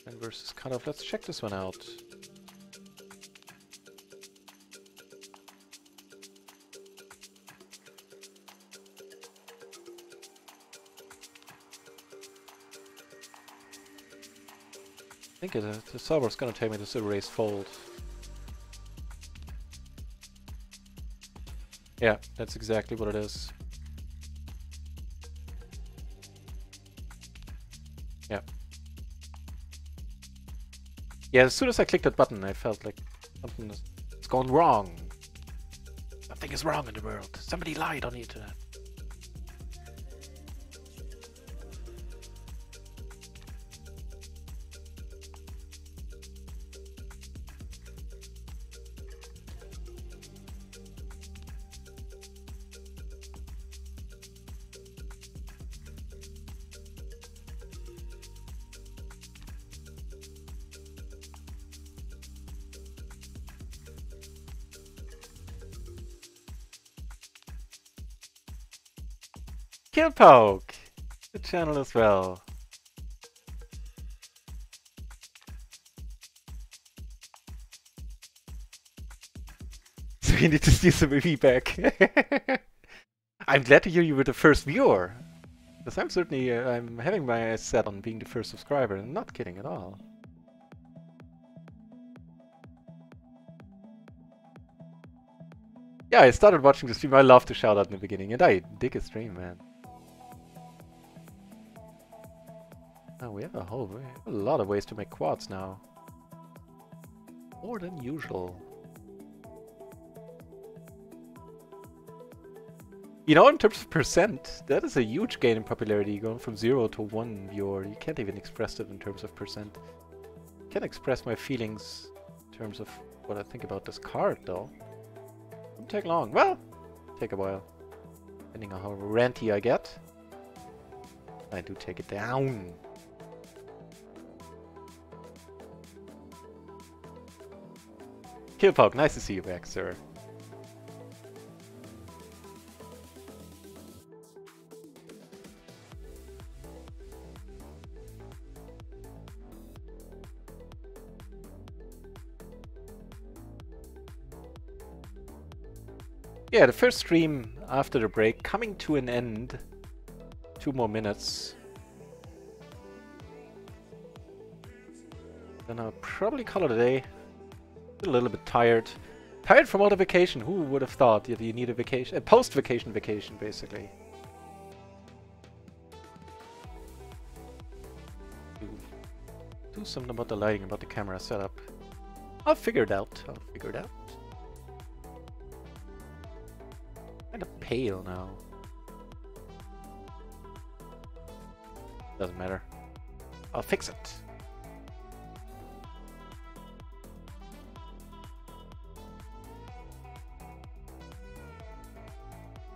And versus cutoff. Let's check this one out. I think the solver's gonna tell me this is a raise fold. Yeah, that's exactly what it is. Yeah. Yeah, as soon as I clicked that button, I felt like something is going wrong. Something is wrong in the world. Somebody lied on the internet. Killpoke! The channel as well. So you need to steal some feedback. I'm glad to hear you were the first viewer. Because I'm certainly, I'm having my eyes set on being the first subscriber, and not kidding at all. Yeah, I started watching the stream. I love to shout out in the beginning, and I dig a stream, man. Oh, we have a lot of ways to make quads now. More than usual. You know, in terms of percent, that is a huge gain in popularity, going from 0 to 1 viewer. You can't even express it in terms of percent. I can't express my feelings in terms of what I think about this card, though. Won't take long. Well, take a while. Depending on how ranty I get. I do take it down. Killpoke, nice to see you back, sir. Yeah, the first stream after the break coming to an end. 2 more minutes. Then I'll probably call it a day. A little bit tired. Tired from all the vacation. Who would have thought that you need a vacation? A post-vacation vacation, basically. Do something about the lighting, about the camera setup. I'll figure it out. I'll figure it out. Kind of pale now. Doesn't matter. I'll fix it.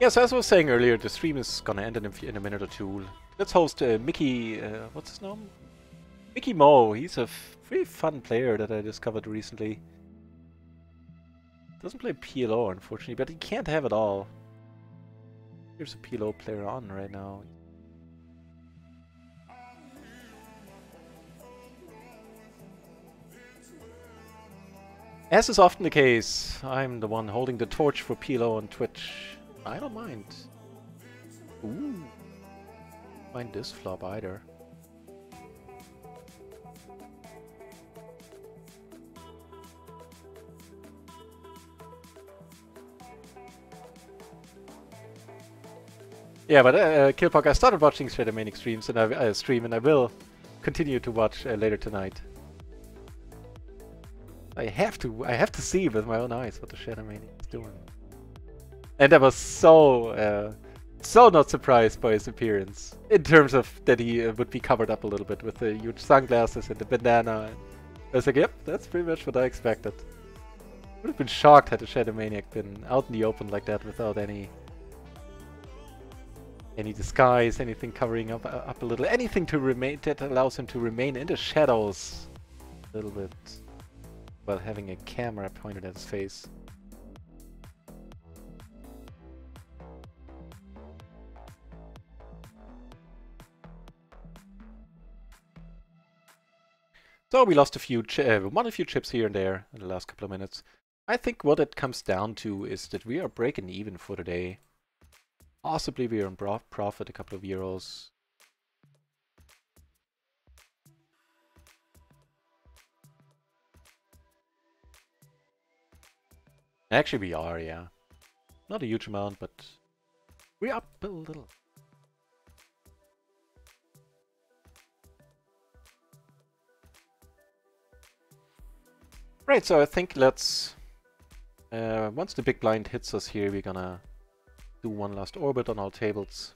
Yeah, so as I was saying earlier, the stream is gonna end in a minute or two. Let's host Mickey, what's his name? Mickey Mo. He's a pretty fun player that I discovered recently. Doesn't play PLO, unfortunately, but he can't have it all. Here's a PLO player on right now. As is often the case, I'm the one holding the torch for PLO on Twitch. I don't mind. Ooh. Mind this flop either. Yeah, but Killpog, I started watching Shadowmaniac streams and I will continue to watch later tonight. I have to see with my own eyes what the Shadowmaniac is doing. And I was so not surprised by his appearance. In terms of that he would be covered up a little bit with the huge sunglasses and the bandana. And I was like, yep, that's pretty much what I expected. Would have been shocked had the Shadowmaniac been out in the open like that without any disguise, anything covering up a little, anything to remain that allows him to remain in the shadows a little bit while having a camera pointed at his face. So we lost won a few chips here and there in the last couple of minutes. I think what it comes down to is that we are breaking even for the day. Possibly we are in profit a couple of euros. Actually we are, yeah. Not a huge amount, but we're up a little. Right, so I think let's... once the big blind hits us here, we're gonna do one last orbit on all tables.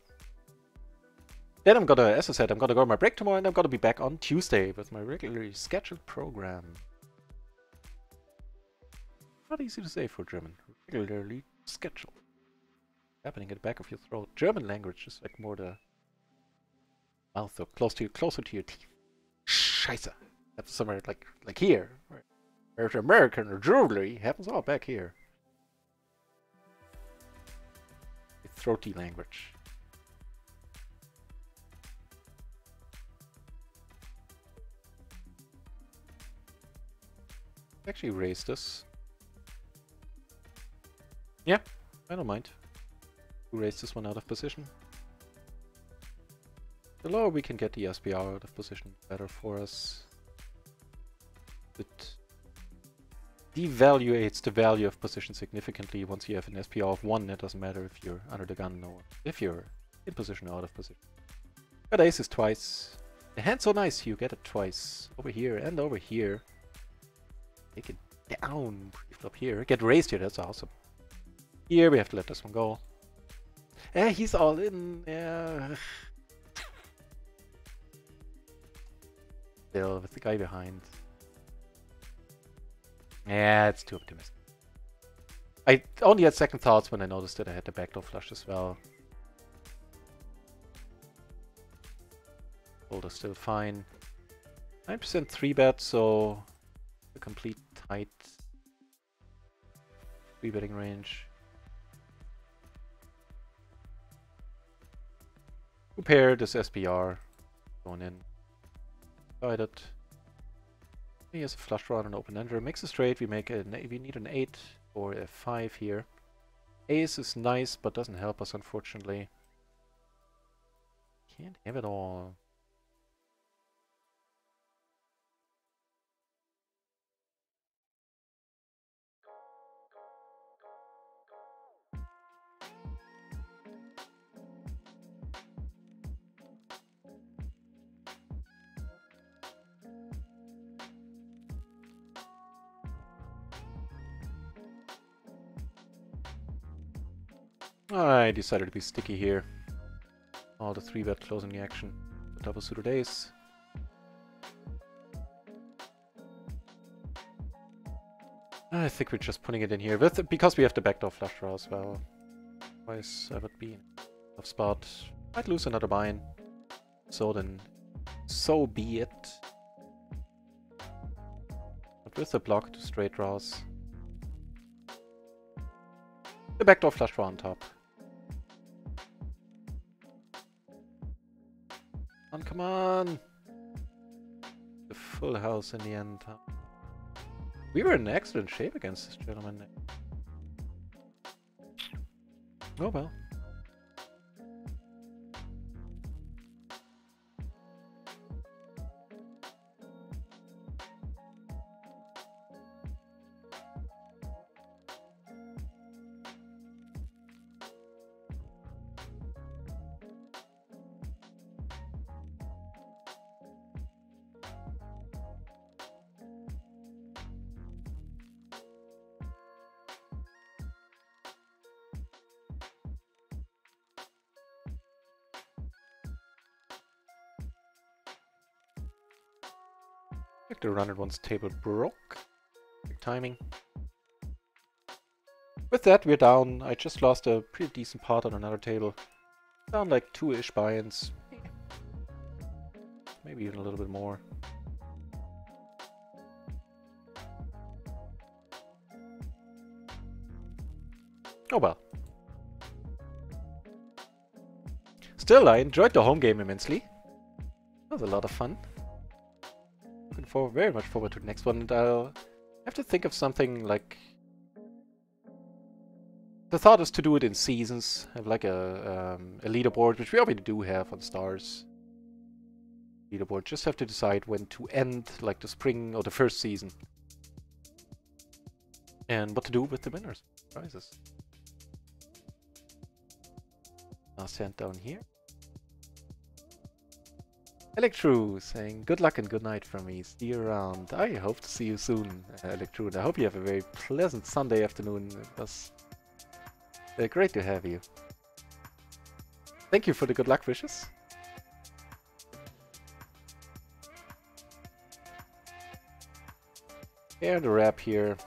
Then I'm gonna, as I said, I'm gonna go on my break tomorrow and I'm gonna be back on Tuesday with my regularly scheduled program. Not easy to say for German. Regularly scheduled. Happening at the back of your throat. German language is like more the mouth or closer to your teeth. Scheiße. That's somewhere like here. Right. There's American or Germany. Happens all back here. A throaty language. Actually raise this. Yeah, I don't mind. We raise this one out of position. The lower we can get the SPR out of position, the better for us. It devaluates the value of position significantly once you have an SPR of 1. It doesn't matter if you're under the gun or if you're in position or out of position. Got aces twice. The hand's so nice, you get it twice. Over here and over here. Take it down. Pre-flop here. Get raised here, that's awesome. Here we have to let this one go. He's all in. Still with the guy behind. Yeah, it's too optimistic. I only had second thoughts when I noticed that I had the backdoor flush as well. Folder's still fine. 9% 3-bet, so a complete tight 3-betting range. Pair this SPR going in. Side it. He has a flush draw and an open ender. Makes a straight. We need an 8 or a 5 here. Ace is nice, but doesn't help us unfortunately. Can't have it all. I decided to be sticky here. All the 3-bet closing the action. The double suited ace. I think we're just putting it in here because we have the backdoor flush draw as well. Otherwise, I would be in a tough spot. Might lose another bind. So then, so be it. But with the block to straight draws. The backdoor flush draw on top. Come on! The full house in the end. Huh? We were in excellent shape against this gentleman. Oh well. Like the runner once table broke. Big timing. With that, we're down. I just lost a pretty decent pot on another table. Down like 2-ish buy-ins. Maybe even a little bit more. Oh well. Still, I enjoyed the home game immensely. That was a lot of fun. Very much forward to the next one, and I'll have to think of something like... The thought is to do it in seasons, have like a leaderboard, which we already do have on Stars. Leaderboard, just have to decide when to end, like the spring or the first season. And what to do with the winners, prizes. Last hand down here. Electru saying good luck and good night from me. See you around. I hope to see you soon, Electru. And I hope you have a very pleasant Sunday afternoon. It was great to have you. Thank you for the good luck wishes. And a wrap here.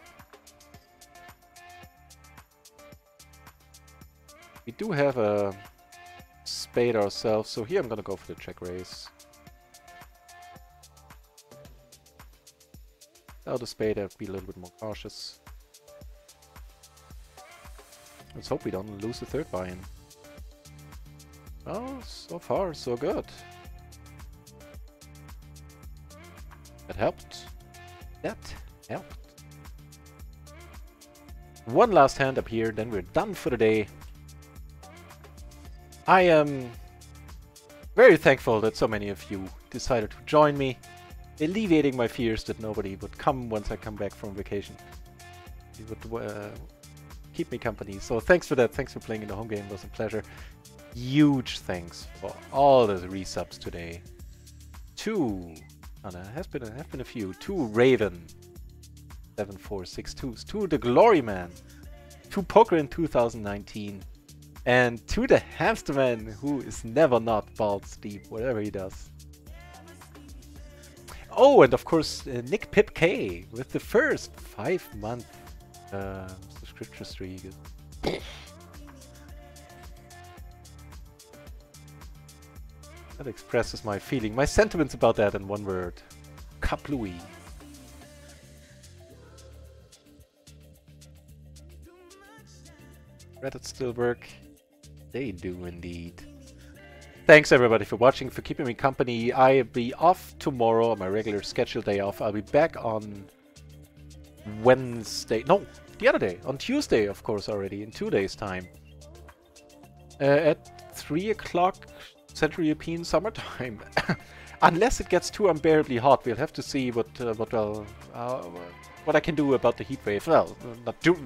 We do have a spade ourselves, so here I'm gonna go for the check raise. Without a spade, I'd be a little bit more cautious. Let's hope we don't lose the third buy-in. Oh, so far, so good. That helped. That helped. One last hand up here, then we're done for the day. I am very thankful that so many of you decided to join me, alleviating my fears that nobody would come once I come back from vacation. It would keep me company. So thanks for that. Thanks for playing in the home game. It was a pleasure. Huge thanks for all the resubs today. Have been a few. To Raven 7462s. To the Glory Man. To Poker in 2019. And to the Hamsterman, who is never not bald Steve, whatever he does. Oh, and of course, Nick Pip K with the first 5-month subscription streak. That expresses my feeling, my sentiments about that in one word. Kaplooey. Reddit still work? They do indeed. Thanks everybody for watching, for keeping me company. I'll be off tomorrow, my regular scheduled day off. I'll be back on Wednesday. No, the other day. On Tuesday, of course, already, in 2 days' time. At 3 o'clock Central European summertime. Unless it gets too unbearably hot, we'll have to see what I can do about the heatwave. Well,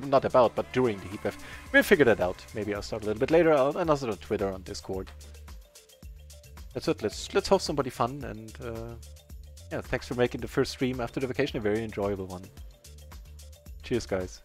not about, but during the heatwave. We'll figure that out. Maybe I'll start a little bit later, and also on Twitter, on Discord. That's it. Let's host somebody fun, and yeah, thanks for making the first stream after the vacation a very enjoyable one. Cheers, guys.